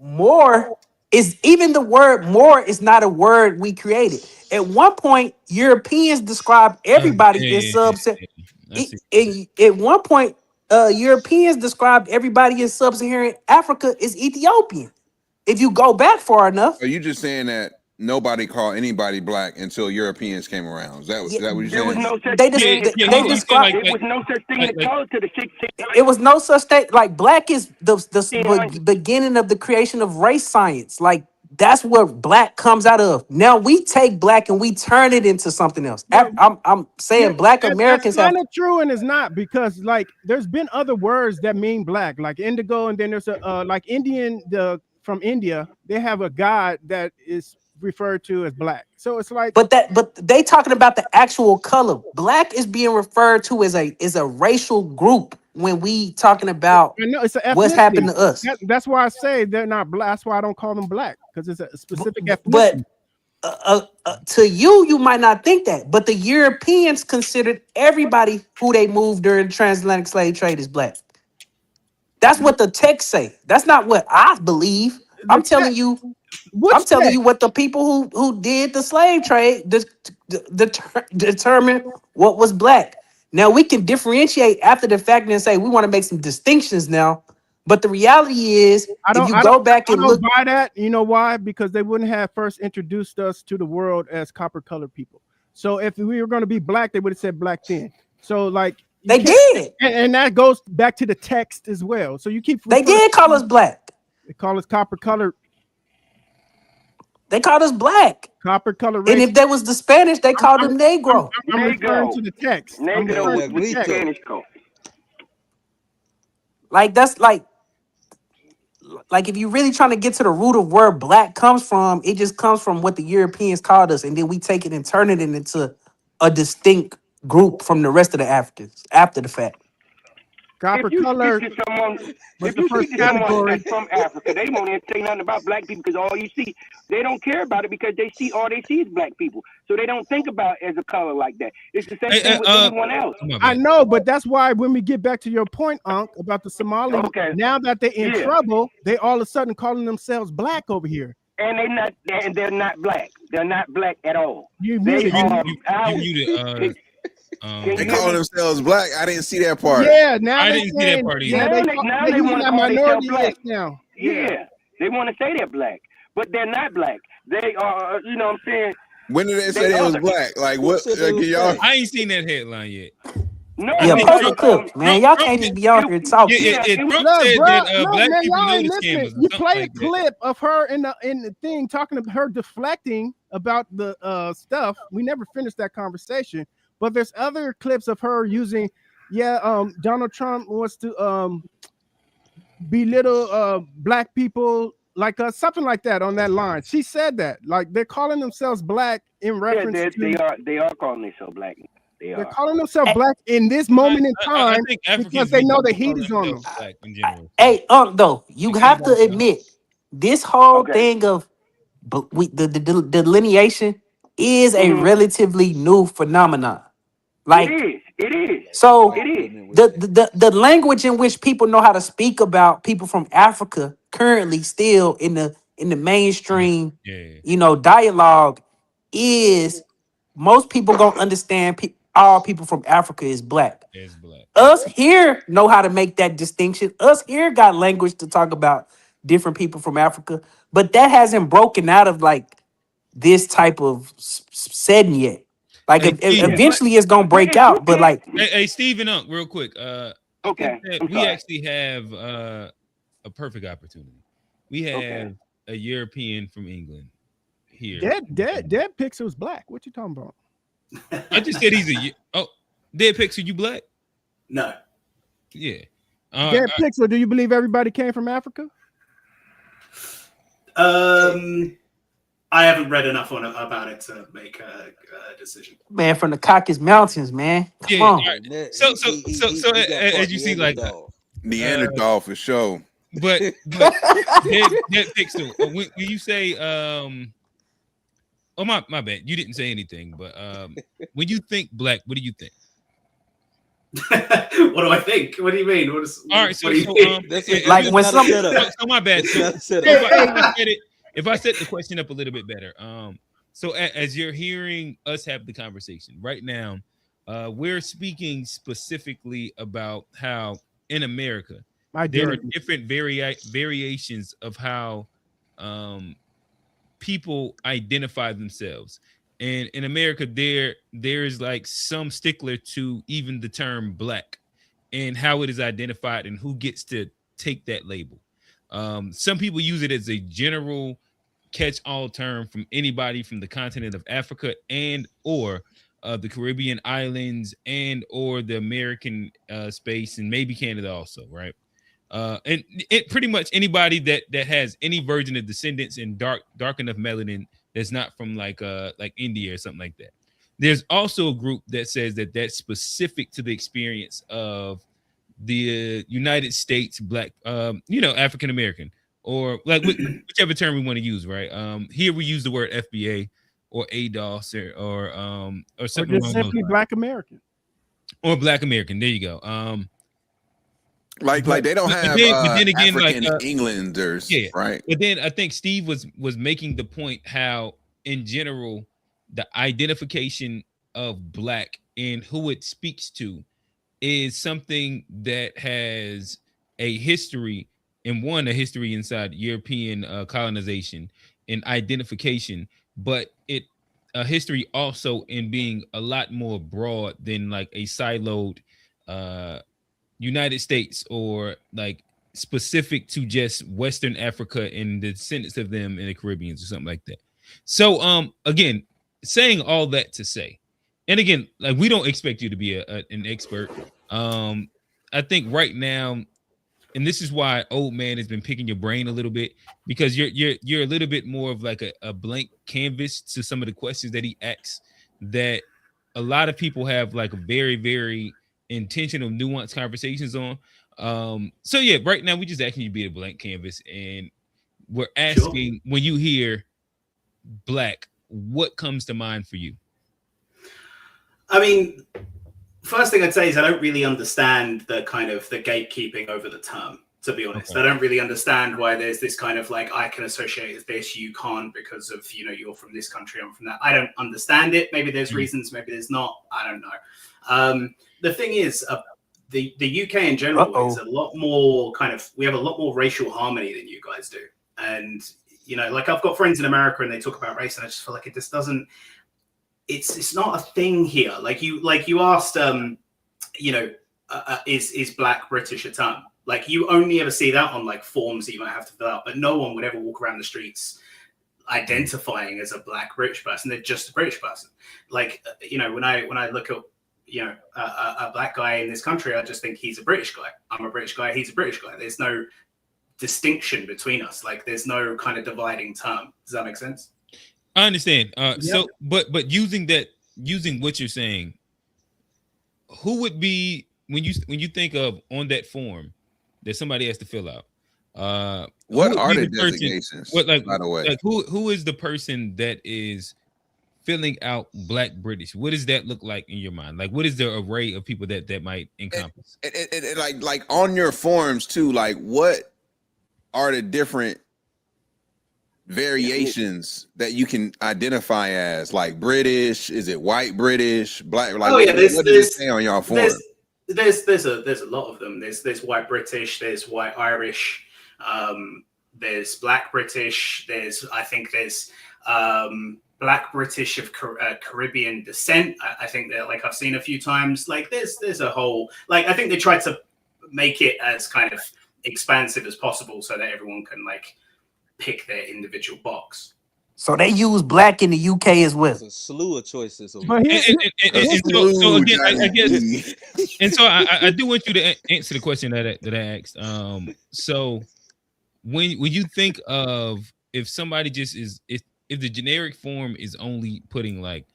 More is even the word more is not a word we created. At one point, Europeans described everybody in at one point, Europeans described everybody in sub-Saharan Africa as Ethiopian. If you go back far enough, Are you just saying that nobody called anybody black until Europeans came around? Is that what you're There was saying? no such they thing. they described There was no such thing as color to the it was no such thing. Like black is the beginning of the creation of race science. Like that's what black comes out of. Now we take black and we turn it into something else. I'm saying black Americans that's have. kind of true and it's not because like there's been other words that mean black, like indigo, and then there's a like Indian from India. They have a god that is referred to as black. So it's like, But they talking about the actual color. Black is being referred to as a racial group when we talking about I know it's an what's ethnicity. happened to us. That's why I say they're not black. That's why I don't call them black because it's a specific But ethnicity. to you might not think that, but the Europeans considered everybody who they moved during the transatlantic slave trade as black. That's what the text say. That's not what I believe. I'm telling you. I'm telling you what the people who did the slave trade determine what was black. Now we can differentiate after the fact and say we want to make some distinctions now. But the reality is, if you go back and look, buy that. You know why? Because they wouldn't have first introduced us to the world as copper colored people. So if we were going to be black, they would have said black then. So like they did, and that goes back to the text as well. So you keep they did call us black. They call us copper colored. They called us black. Copper colored. And if there was the Spanish, they called them Negro. I'm referring to the text. Negro with Spanish code. Like that's like if you're really trying to get to the root of where black comes from, it just comes from what the Europeans called us, and then we take it and turn it into a distinct group from the rest of the Africans after the fact. Copper If you color. speak to someone, was if the you first speak to someone category. that's from Africa, they won't even say nothing about black people because all you see, they don't care about it because they see all they see is black people. So they don't think about it as a color like that. It's the same thing with anyone else. I know, but that's why when we get back to your point, Unc, about the Somalis, now that they're in trouble, they all of a sudden calling themselves black over here. And they're not black. They're not black at all. You They muted. are muted. They call themselves black. I didn't see that part. Yeah, now I they didn't see that part either. Yeah, now they they using want to that call minority themselves black list now. Yeah, they want to say they're black, but they're not black. They are, you know what I'm saying? When did they say they was black? Like what? Like, y'all? I ain't seen that headline yet. No, Yeah, post the clip, man. Y'all can't just be out here talking. Trump said Look, that no, black man, people y'all know ain't the listening. scammers. You something play like a that. clip of her in the thing talking about her deflecting about the stuff. We never finished that conversation, but there's other clips of her using, Donald Trump wants to belittle black people like us, something like that on that line. She said that, like they're calling themselves black in reference to. They are calling themselves black. They're calling themselves black in this moment in time think because Africans they know do the heat call is on them. themselves black in general. Hey, though, you have to admit this whole thing of the delineation is a relatively new phenomenon. Like it is. So It is. the language in which people know how to speak about people from Africa currently still in the mainstream, dialogue is most people gonna understand. all people from Africa is black. Is black. Us here know how to make that distinction. Us here got language to talk about different people from Africa, but that hasn't broken out of like this type of setting yet. Like Hey, Steve, eventually it's gonna break out, but like hey, Stephen Unk, real quick. Okay, we actually have a perfect opportunity. We have a European from England here. Dead Pixel's black. What you talking about? I just said he's Dead Pixel, you black? No. Yeah. Dead Pixel, do you believe everybody came from Africa? I haven't read enough about it to make a decision. man from the Caucasus Mountains, man. Come on. Right. So as you see, like Neanderthal for sure. But Dead Pixel, when you say oh my bad, you didn't say anything, but when you think black, what do you think? What do I think? What do you mean? All right, so like when some so my bad. So if I set the question up a little bit better, so as you're hearing us have the conversation right now, we're speaking specifically about how in America there are different variations of how people identify themselves. And in America, there's like some stickler to even the term black and how it is identified and who gets to take that label. Some people use it as a general catch-all term from anybody from the continent of Africa and or the Caribbean islands and or the American space and maybe Canada also, right? And it pretty much anybody that has any version of descendants in dark enough melanin that's not from like India or something like that. There's also a group that says that that's specific to the experience of the United States black, African American, or like whichever term we want to use, right? Here we use the word FBA or ADOS or something. Or just simply Black American. Or Black American. There you go. Like they don't have then again, African like, Englanders, right? But then I think Steve was making the point how, in general, the identification of black and who it speaks to is something that has a history, and a history inside European colonization and identification, but a history also in being a lot more broad than like a siloed United States or like specific to just Western Africa and the descendants of them in the Caribbean or something like that. So again, saying all that to say, and again, like we don't expect you to be an expert. I think right now, and this is why Old Man has been picking your brain a little bit, because you're a little bit more of like a blank canvas to some of the questions that he asks that a lot of people have like a very, very intentional, nuanced conversations on. So yeah, right now we just asking you to be a blank canvas, and we're asking when you hear black, what comes to mind for you? I mean, first thing I'd say is I don't really understand the kind of the gatekeeping over the term, to be honest. I don't really understand why there's this kind of like, I can associate with this, you can't because of, you're from this country, I'm from that. I don't understand it. Maybe there's reasons, maybe there's not. I don't know. The thing is, the UK in general is a lot more we have a lot more racial harmony than you guys do. And, like I've got friends in America and they talk about race and I just feel like it just doesn't, it's not a thing here. Like you asked, is black British a term? Like you only ever see that on like forms that you might have to fill out, but no one would ever walk around the streets identifying as a black British person. They're just a British person. Like, when I look at, a black guy in this country, I just think he's a British guy. I'm a British guy. He's a British guy. There's no distinction between us. Like there's no kind of dividing term. Does that make sense? I understand. So, but using what you're saying, who would be when you think of on that form that somebody has to fill out? What are the designations? By the way, like who is the person that is filling out black British? What does that look like in your mind? Like, what is the array of people that might encompass? Like on your forms too. Like, what are the different variations that you can identify as, like British? Is it white British, black? Like, Oh yeah, what does it say on y'all form? There's a lot of them. There's white British, there's white Irish, there's black British, there's black British of Caribbean descent. I think that, like, I've seen a few times. Like there's a whole, like, I think they tried to make it as kind of expansive as possible so that everyone can like pick their individual box. So they use black in the UK as well. There's a slew of choices. So again, I guess, and so I do want you to answer the question that I asked. So when you think of, if somebody just is, if the generic form is only putting like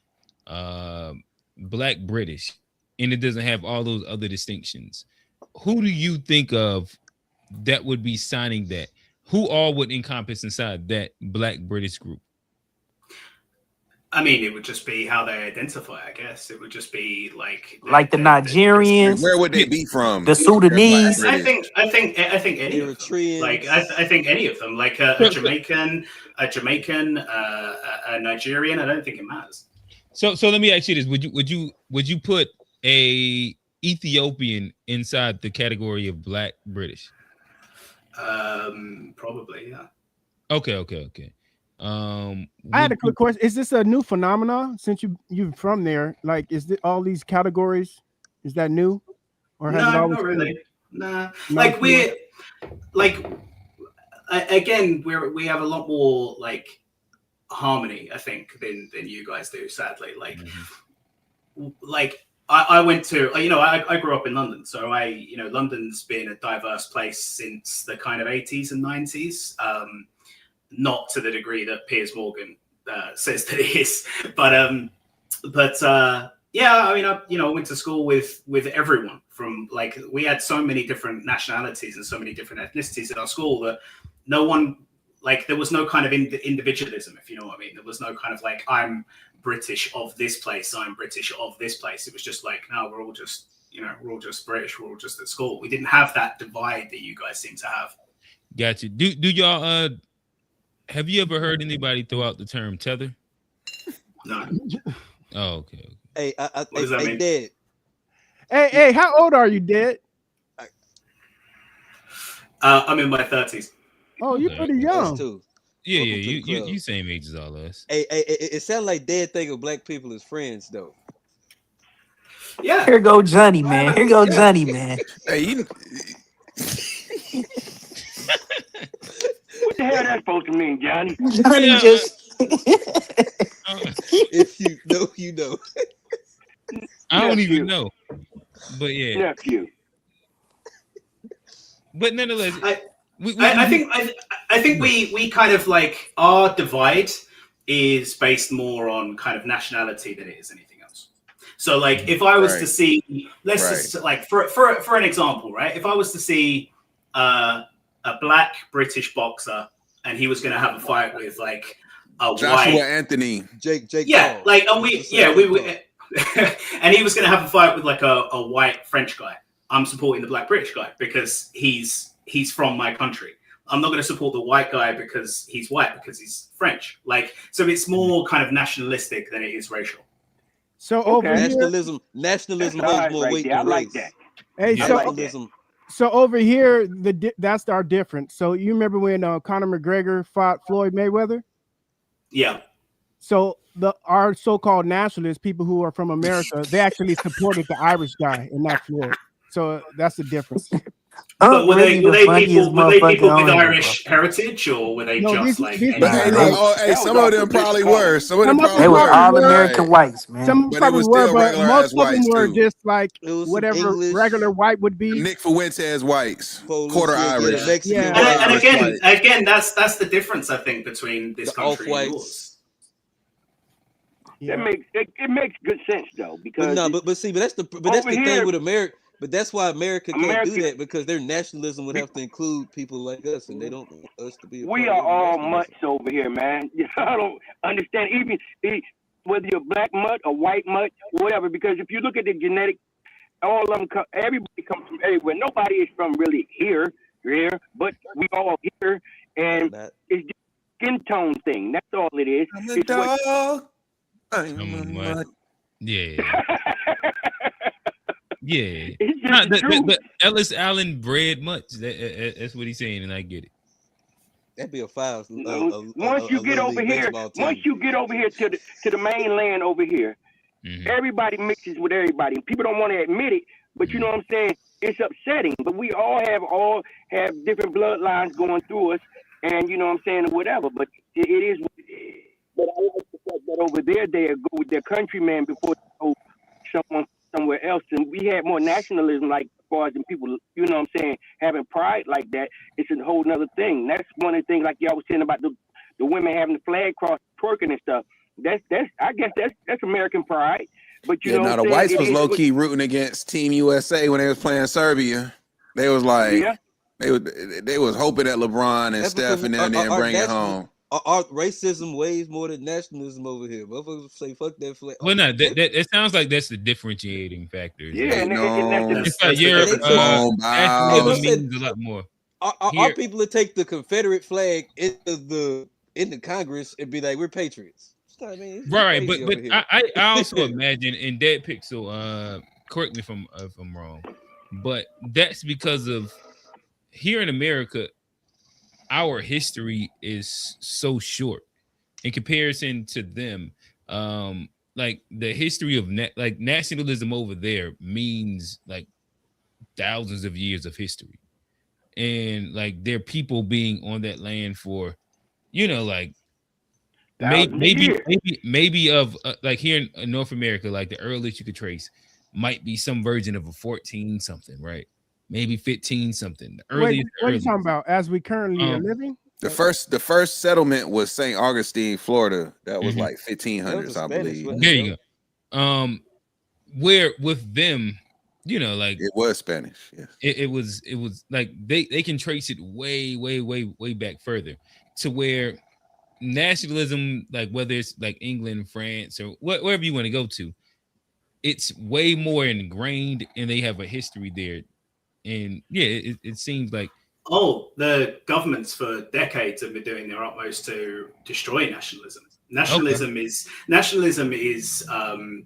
black British and it doesn't have all those other distinctions, who do you think of that would be signing that? Who all would encompass inside that black British group? I mean, it would just be how they identify, I guess. It would just be like the Nigerians. Where would they be from? The Sudanese. I think any of them. Like I think any of them. Like a Jamaican, a Nigerian. I don't think it matters. So let me ask you this: Would you put a Ethiopian inside the category of black British? Probably, yeah. Okay. I had a quick question. Is this a new phenomenon since you're from there? Like, is it all these categories? Is that new, or has it always not really? been? Nah. Like we we have a lot more like harmony, I think, than you guys do. Sadly, like I went to, I grew up in London, so London's been a diverse place since the kind of 80s and 90s. Not to the degree that Piers Morgan says that it is, but yeah, I mean, I went to school with everyone from, like, we had so many different nationalities and so many different ethnicities in our school that no one, like, there was no kind of individualism, if you know what I mean. There was no kind of like, I'm British of this place, I'm British of this place. It was just like, no, we're all just British, we're all just at school. We didn't have that divide that you guys seem to have. Gotcha. Do y'all have you ever heard anybody throw out the term tether? No. Oh, okay. Hey, what does that mean? Dad. Hey, how old are you, Dad? I'm in my 30s. Oh, you're pretty young. Too. Yeah, you same age as all of us. Hey, it sounds like Dad think of black people as friends, though. Yeah. Here go Johnny, man. Here go Johnny, man. Hey, what the hell that's supposed to mean, Johnny? Johnny just. If you know, you know. I don't even know, but yeah. Nephew. But nonetheless, I think we kind of like, our divide is based more on kind of nationality than it is anything else. So like, if I was to see, just like for an example, right? If I was to see a black British boxer and he was going to have a fight with like a Joshua white Anthony, Jake, yeah, Paul. like, and we and he was going to have a fight with like a white French guy. I'm supporting the black British guy because he's from my country. I'm not going to support the white guy because he's white, because he's French. Like, so it's more kind of nationalistic than it is racial. So over nationalism holds more weight than race. Like that. Hey, Yeah, so nationalism. So over here, that's our difference. So you remember when Conor McGregor fought Floyd Mayweather? Yeah. So our so-called nationalists, people who are from America, they actually supported the Irish guy and not Floyd. So that's the difference. But were they people with Irish heritage, or were they just like? Some of them probably were. Some of them probably They were were. all American whites, man. Some But it probably was were, still but regular most ass of them whites, were too. just like some whatever English, regular white would be. Nick Fuentes whites, Polish, quarter yeah, Irish. Mexican, And Irish again, that's the difference, I think, between this the country and off-whites. yours. That makes it makes good sense though, because But that's the thing with America. But that's why America can't do that, because their nationalism would have to include people like us, and they don't want us to be. We are all mutts over here, man. I don't understand even whether you're black mutt or white mutt, whatever. Because if you look at the genetic, all of them, everybody comes from everywhere. Nobody is from really here, but we all here, and it's just skin tone thing. That's all it is. I'm a It's what- dog. I'm a mutt. Yeah. Yeah. It's just Nah, the truth. the Ellis Allen bred mutts. That's what he's saying, and I get it. That'd be a foul. Once you get over here, once you get over here to the mainland over here, everybody mixes with everybody. People don't want to admit it, but you know what I'm saying? It's upsetting. But we all have different bloodlines going through us, and you know what I'm saying, or whatever. But it is what it is. But I like the fact that over there they go with their countryman before they go someone somewhere else, and we had more nationalism, like as far as the people, you know what I'm saying, having pride like that. It's a whole nother thing. That's one of the things, like y'all was saying about the women having the flag cross, twerking and stuff. That's I guess that's American pride. But you know, now the whites was low key rooting against Team USA when they was playing Serbia. They was like, they was hoping that LeBron and Steph and them didn't bring it home. Our racism weighs more than nationalism over here. Motherfuckers say fuck that flag. Well, no, it sounds like that's the differentiating factor. Yeah, it's like Europe. Nationalism means a lot more. Our people that take the Confederate flag into the Congress and be like, we're patriots. I mean, right, but I also imagine in Dead Pixel, correct me if I'm wrong, but that's because of here in America, our history is so short in comparison to them. Like the history of nationalism over there means like thousands of years of history, and like their people being on that land for, you know, like maybe of like here in North America, like the earliest you could trace might be some version of a 14 something, right? Maybe 15 something. What are you talking about? As we currently are living? The first settlement was St. Augustine, Florida. That was like 1500s, I believe. There you go. Where with them, you know, like it was Spanish. Yes. It was like they can trace it way back further to where nationalism, like whether it's like England, France, or wherever you want to go to, it's way more ingrained, and they have a history there. And yeah, it seems like the governments for decades have been doing their utmost to destroy nationalism. Nationalism is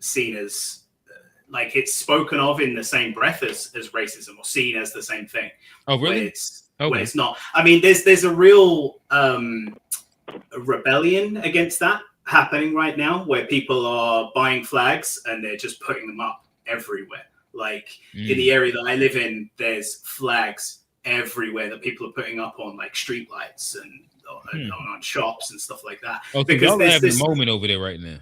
seen as like it's spoken of in the same breath as racism, or seen as the same thing. Oh, really? When it's not. I mean, there's a real rebellion against that happening right now, where people are buying flags and they're just putting them up everywhere. Like in the area that I live in, there's flags everywhere that people are putting up on like street lights and on shops and stuff like that. Okay, because there's this moment over there right now.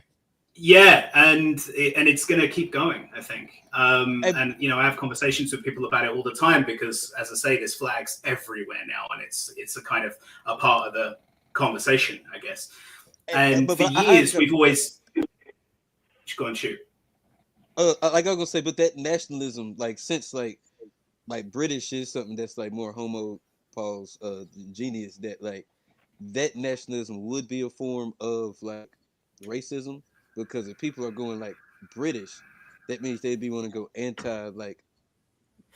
Yeah, and it's going to keep going, I think. And you know, I have conversations with people about it all the time because, as I say, there's flags everywhere now, and it's a kind of a part of the conversation, I guess. And for years, we've always go and shoot. Like I was gonna say, but that nationalism, like since like British is something that's like more homo pause genius, that like that nationalism would be a form of like racism, because if people are going like British, that means they'd be want to go anti like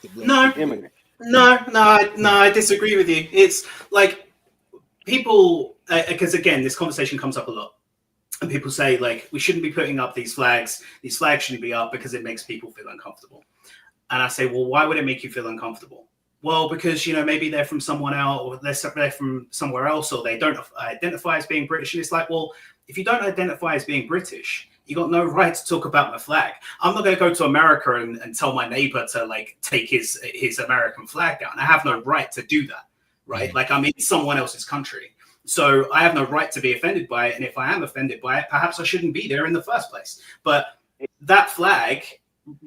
the black immigrant. No, I disagree with you. It's like people, because again, this conversation comes up a lot. And people say, like, we shouldn't be putting up these flags. These flags shouldn't be up because it makes people feel uncomfortable. And I say, well, why would it make you feel uncomfortable? Well, because, you know, maybe they're from someone else, or they're from somewhere else, or they don't identify as being British. And it's like, well, if you don't identify as being British, you got no right to talk about my flag. I'm not going to go to America and tell my neighbor to, like, take his American flag down. I have no right to do that, right? Like, I'm in someone else's country. So I have no right to be offended by it. And if I am offended by it, perhaps I shouldn't be there in the first place. But that flag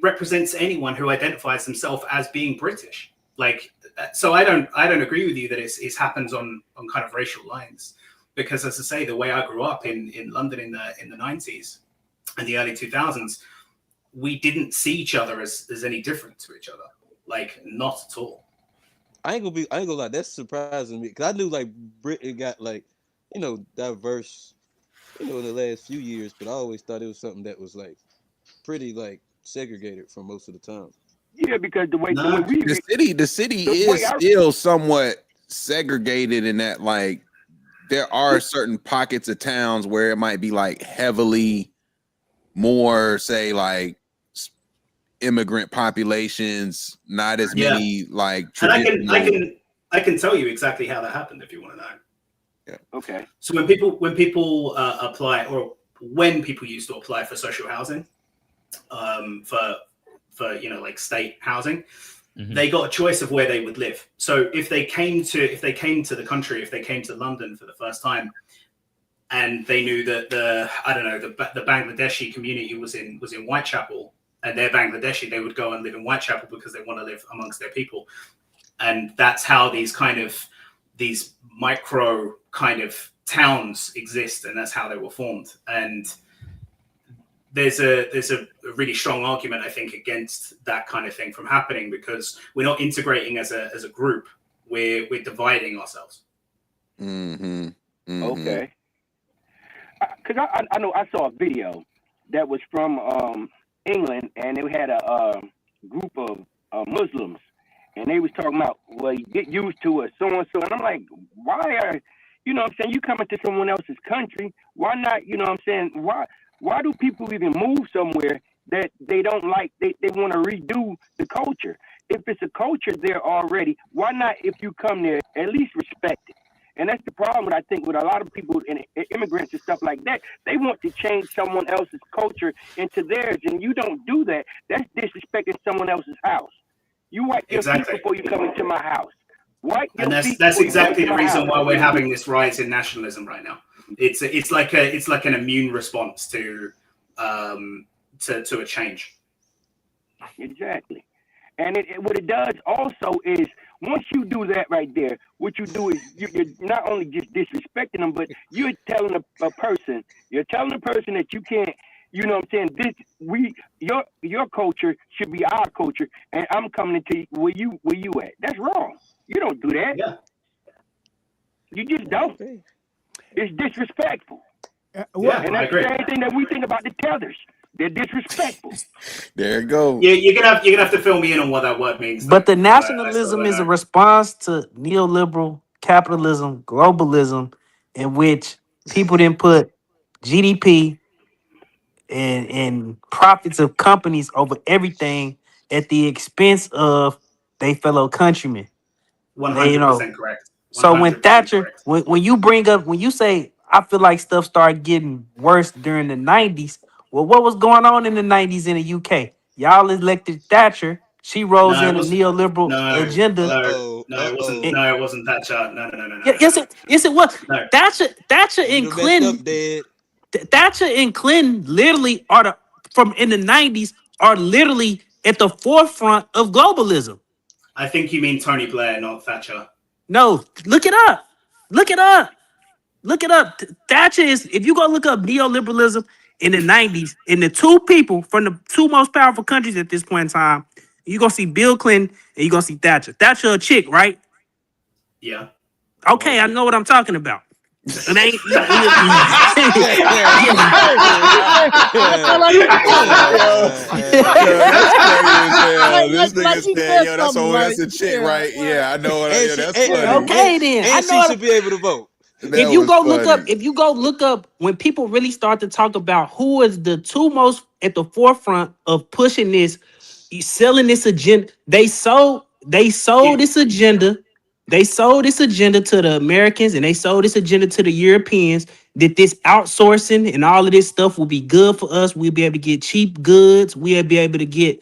represents anyone who identifies themselves as being British. Like, so I don't agree with you that it happens on kind of racial lines, because as I say, the way I grew up in London in the 90s and the early 2000s, we didn't see each other as any different to each other. Like, not at all. I ain't gonna lie, that's surprising me, because I knew like Britain got like, you know, diverse, you know, in the last few years, but I always thought it was something that was like pretty like segregated for most of the time. Yeah, because the way the city is still somewhat segregated in that, like, there are certain pockets of towns where it might be like heavily more, say, like immigrant populations, not as many like traditional. And I can tell you exactly how that happened if you want to know. Yeah. Okay. So when people apply, or when people used to apply for social housing, for like state housing, they got a choice of where they would live. So if they came to the country, if they came to London for the first time, and they knew that the Bangladeshi community was in Whitechapel, and they're Bangladeshi, they would go and live in Whitechapel because they want to live amongst their people. And that's how these micro kind of towns exist, and that's how they were formed. And there's a really strong argument, I think, against that kind of thing from happening, because we're not integrating as a group. We're dividing ourselves. Okay. Because I know I saw a video that was from England, and they had a group of Muslims, and they was talking about, well, you get used to it, so and so. And I'm like, why are, you coming to someone else's country? Why not, why do people even move somewhere that they don't like? They want to redo the culture. If it's a culture there already, why not, if you come there, at least respect it? And that's the problem, I think, with a lot of people and immigrants and stuff like that. They want to change someone else's culture into theirs, and you don't do that. That's disrespecting someone else's house. You wipe your feet before you come into my house. And that's exactly the reason why we're having this rise in nationalism right now. It's like an immune response to a change. Exactly. And what it does also is, once you do that right there, what you do is you're not only just disrespecting them, but you're telling a person that you can't, your culture should be our culture, and I'm coming into where you at. That's wrong. You don't do that. Yeah. You just don't. It's disrespectful. I And that's agree. the same thing that we think about the tethers. They're disrespectful. There you go. Yeah, you're gonna have to fill me in on what that word means. But the nationalism is a response to neoliberal capitalism, globalism, in which people didn't put GDP and profits of companies over everything at the expense of their fellow countrymen. 100% correct. So when 100% Thatcher, correct. when you say, I feel like stuff started getting worse during the 90s. Well, what was going on in the 90s in the UK? Y'all elected Thatcher. She rose in a neoliberal agenda. It wasn't Thatcher. No. Yes, it was. No. Thatcher and Clinton. Thatcher and Clinton literally from in the 90s are literally at the forefront of globalism. I think you mean Tony Blair, not Thatcher. No, look it up. Thatcher is, if you go look up neoliberalism in the 90s, and the two people from the two most powerful countries at this point in time, you're going to see Bill Clinton and you're going to see Thatcher. Thatcher a chick, right? Yeah. Okay, I know what I'm talking about. It ain't. This nigga said, yo, that's a chick, right? Yeah, I know. That's funny. Okay, then. And she should be able to vote. If you go look up when people really start to talk about who is the two most at the forefront of pushing this, selling this agenda, they sold this agenda. They sold this agenda to the Americans, and they sold this agenda to the Europeans, that this outsourcing and all of this stuff will be good for us. We'll be able to get cheap goods. We'll be able to get,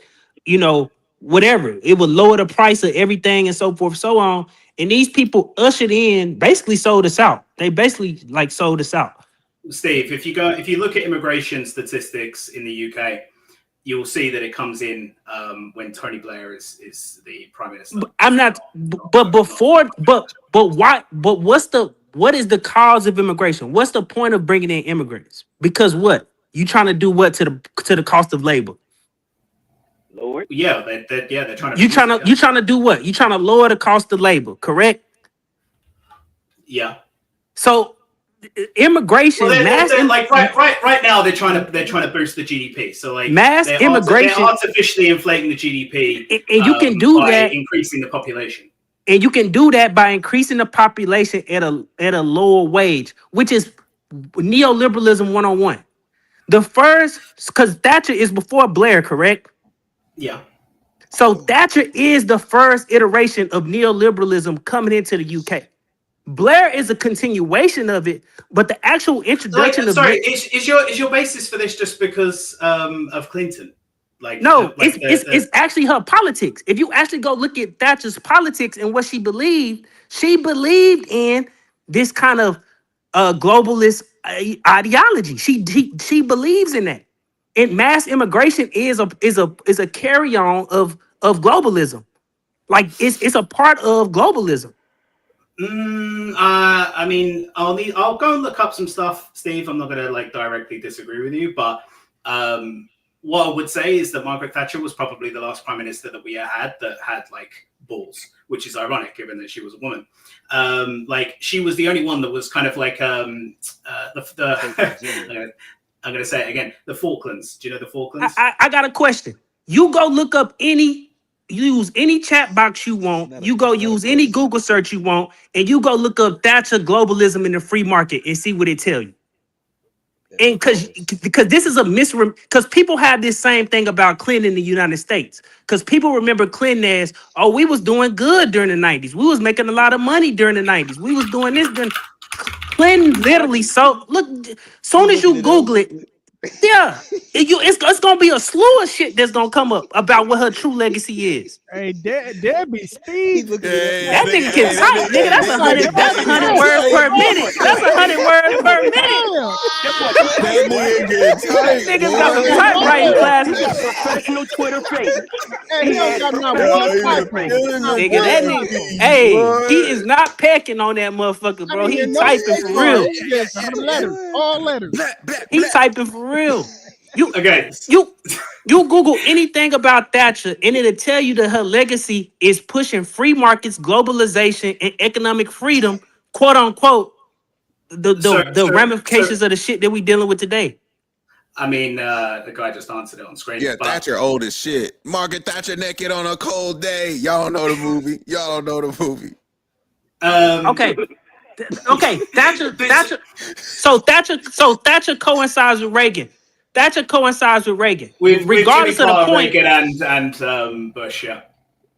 whatever. It will lower the price of everything and so forth, so on. And these people ushered in, basically sold us out. They basically sold us out. Steve, if you look at immigration statistics in the UK, you'll see that it comes in when Tony Blair is the prime minister. What is the cause of immigration? What's the point of bringing in immigrants? Because what? You trying to do what to the cost of labor? Lord. Yeah, they're trying to. You trying to do what? You trying to lower the cost of labor, correct? Yeah. So immigration, right now they're trying to boost the GDP. So immigration, they're artificially inflating the GDP, and you can do by that, increasing the population. And you can do that by increasing the population at a lower wage, which is neoliberalism 101. The first, because Thatcher is before Blair, correct? Yeah. So Thatcher is the first iteration of neoliberalism coming into the UK. Blair is a continuation of it, but the actual introduction of is your basis for this just because of Clinton? It's actually her politics. If you actually go look at Thatcher's politics and what she believed in this kind of globalist ideology. She believes in that. And mass immigration is a carry-on of globalism. Like it's a part of globalism. I mean, I'll go and look up some stuff, Steve. I'm not going to directly disagree with you, but what I would say is that Margaret Thatcher was probably the last prime minister that we had that had balls, which is ironic given that she was a woman. She was the only one that was kind of I'm going to say it again, the Falklands. Do you know the Falklands? I got a question. You go look up use any chat box you want. You go use any Google search you want, and you go look up Thatcher globalism in the free market and see what it tell you. And because this is because people have this same thing about Clinton in the United States. Because people remember Clinton as, we was doing good during the 90s. We was making a lot of money during the 90s. We was doing this during Clinton literally. So look, soon as you Google it, it's gonna be a slew of shit that's gonna come up about what her true legacy is. Hey, Debbie Steve. That nigga can type, nigga. That's 100 words per minute. That's 100 words per minute. That nigga's got some typewriting classes. Professional Twitter face. Hey, he don't got not one typing. Nigga, that nigga, hey, he is not pecking on that motherfucker, bro. He typing for real. Yes, letters, all letters. He typing for real. You You Google anything about Thatcher, and it'll tell you that her legacy is pushing free markets, globalization, and economic freedom, quote unquote. The ramifications of the shit that we dealing with today. I mean, the guy just answered it on screen. Yeah, Thatcher old as shit. Margaret Thatcher naked on a cold day. Y'all know the movie. Y'all don't know the movie. Okay. Thatcher. So Thatcher coincides with Reagan. Regardless of the point. Reagan and Bush, yeah.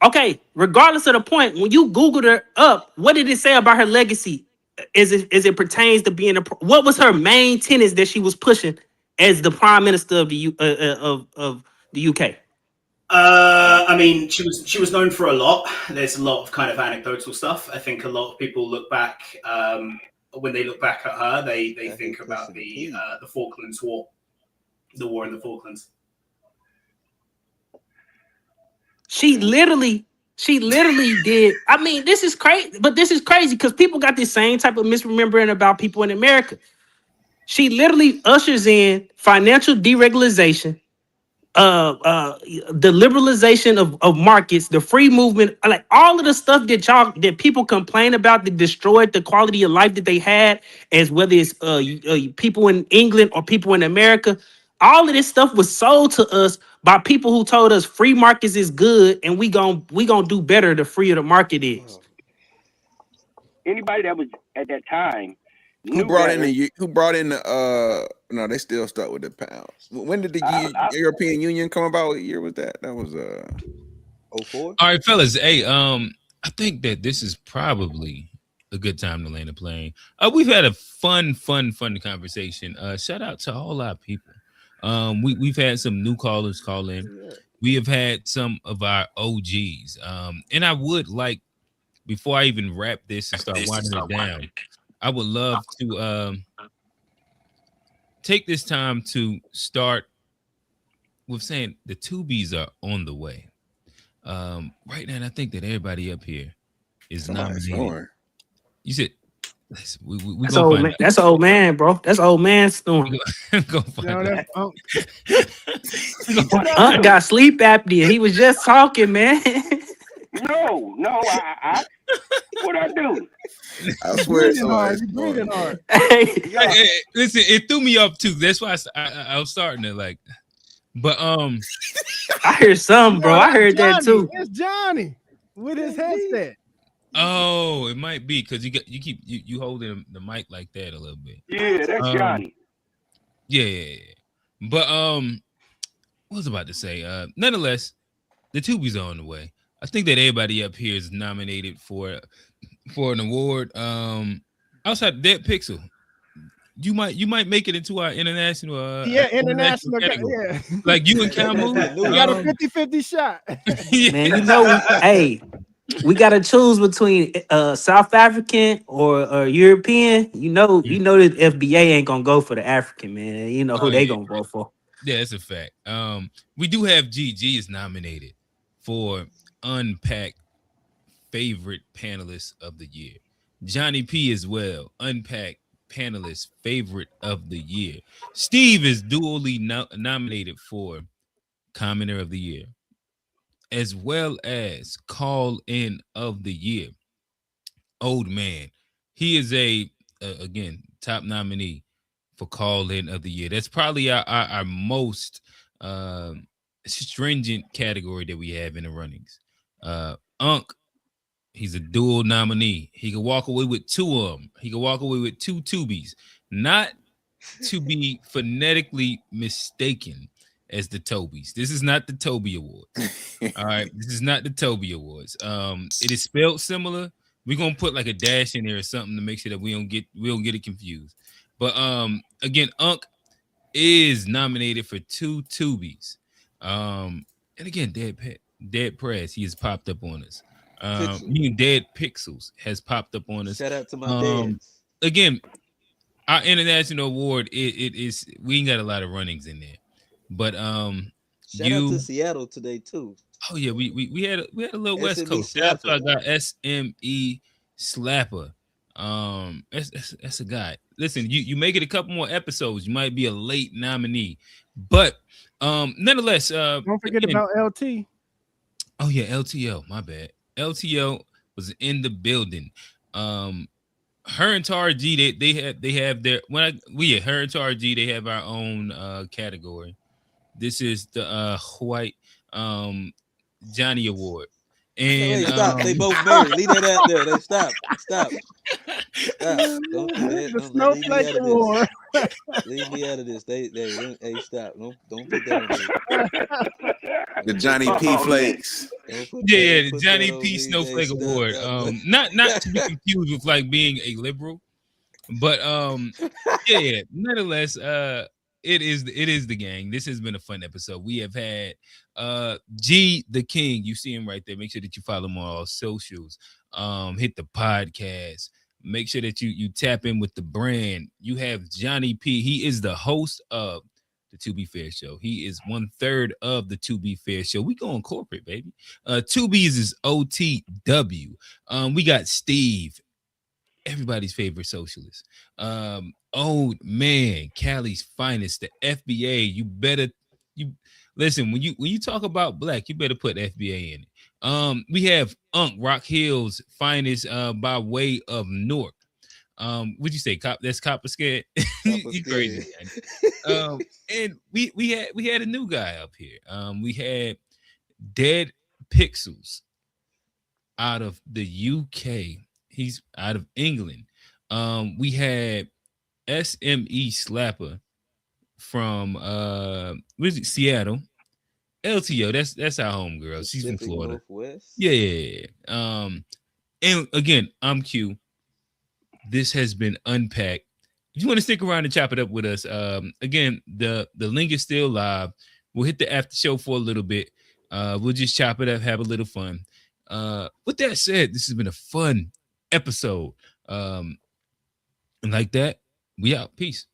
Okay, regardless of the point, when you Googled her up, what did it say about her legacy as it pertains to being what was her main tenets that she was pushing as the prime minister of the UK? I mean, she was known for a lot. There's a lot of kind of anecdotal stuff. I think a lot of people look back when they look back at her, they think about the Falklands War, the war in the Falklands. She literally did. I mean, this is crazy, but this is crazy because people got this same type of misremembering about people in America. She literally ushers in financial deregulation, the liberalization of markets, the free movement, like all of the stuff that people complain about that destroyed the quality of life that they had, as whether it's people in England or people in America. All of this stuff was sold to us by people who told us free markets is good and we gonna do better the freer the market is. Anybody that was at that time who brought in the no, they still stuck with the pounds. When did the European Union come about? What year was that? That was 04. All right, fellas. Hey, I think that this is probably a good time to land a plane. We've had a fun conversation. Shout out to all our people. We've had some new callers call in. We have had some of our OGs. And I would like, before I even wrap this and start winding it down, I would love to take this time to start with saying the Tubies are on the way. Right now, and I think that everybody up here is nominated. You said we that's old man. That's old man, bro. That's old man snoring. Go find Aunt got sleep apnea. He was just talking, man. No, I what I do? I swear it's hard. Hey, listen, it threw me up too. That's why I was starting to like. But I heard some, bro. I heard Johnny, that too. It's Johnny with his headset. Oh, it might be because you keep holding the mic like that a little bit. Yeah, that's Johnny. Yeah. But what was I about to say? Nonetheless, the Tubies are on the way. I think that everybody up here is nominated for an award. Outside Dead Pixel, you might make it into our international international category. yeah. Like you and Camu. You got a 50-50 shot. Man, you know, hey, we gotta choose between South African or European. You know that FBA ain't gonna go for the African, man. You know who they gonna vote for. Yeah, it's a fact. We do have GG is nominated for Unpacked favorite panelist of the year. Johnny P as well, Unpacked panelist favorite of the year. Steve is dually nominated for commenter of the year, as well as call in of the year. Old man, he is again top nominee for call in of the year. That's probably our most stringent category that we have in the runnings. Unc, he's a dual nominee. He could walk away with two of them. He could walk away with two Tubies, not to be phonetically mistaken as the Tobies. This is not the Toby Awards. All right, this is not the Toby Awards. It is spelled similar. We're gonna put like a dash in there or something to make sure that we don't get it confused. But again, Unc is nominated for two Tubies. And again, Dead Press, he has popped up on us. Dead Pixels has popped up on us. Shout out to my dads. Again, our international award, it is we ain't got a lot of runnings in there. But shout out to Seattle today too. Oh yeah, we had a little West Coast. Shout out to our guy SME Slapper. That's a guy. Listen, you make it a couple more episodes, you might be a late nominee. But nonetheless, don't forget about LT. Oh yeah, LTL, my bad. LTL was in the building. Her and Tara G, they have their her and Tara G, they have our own category. This is the white Johnny Award. And stop. They both married. Leave that out there. They stop. Don't do that. The Snowflake Award. Leave me out of this. Hey, stop. Don't put that on me. The Johnny P Flakes. Yeah, the Johnny P Snowflake Award. Not to be confused with like being a liberal, but yeah. Nonetheless, it is the gang. This has been a fun episode. We have had G the King. You see him right there. Make sure that you follow him on all socials. Hit the podcast. Make sure that you tap in with the brand. You have Johnny P. He is the host of the To Be Fair Show. He is 1/3 of the To Be Fair Show. We going corporate, baby. 2B's is OTW. We got Steve, everybody's favorite socialist. Old man, Cali's finest, the FBA. You listen when you talk about black, you better put FBA in it. We have Unc, Rock Hill's finest by way of Newark. Would you say that's Copper Scared? You crazy. And we had a new guy up here. We had Dead Pixels out of the UK. He's out of England. We had SME Slapper from Seattle. LTO, that's our homegirl. She's from Florida. Northwest. Yeah. And again, I'm Q. This has been Unpacked. If you want to stick around and chop it up with us, again, the link is still live. We'll hit the after show for a little bit. We'll just chop it up, have a little fun. With that said, this has been a fun episode. And like that, we out. Peace.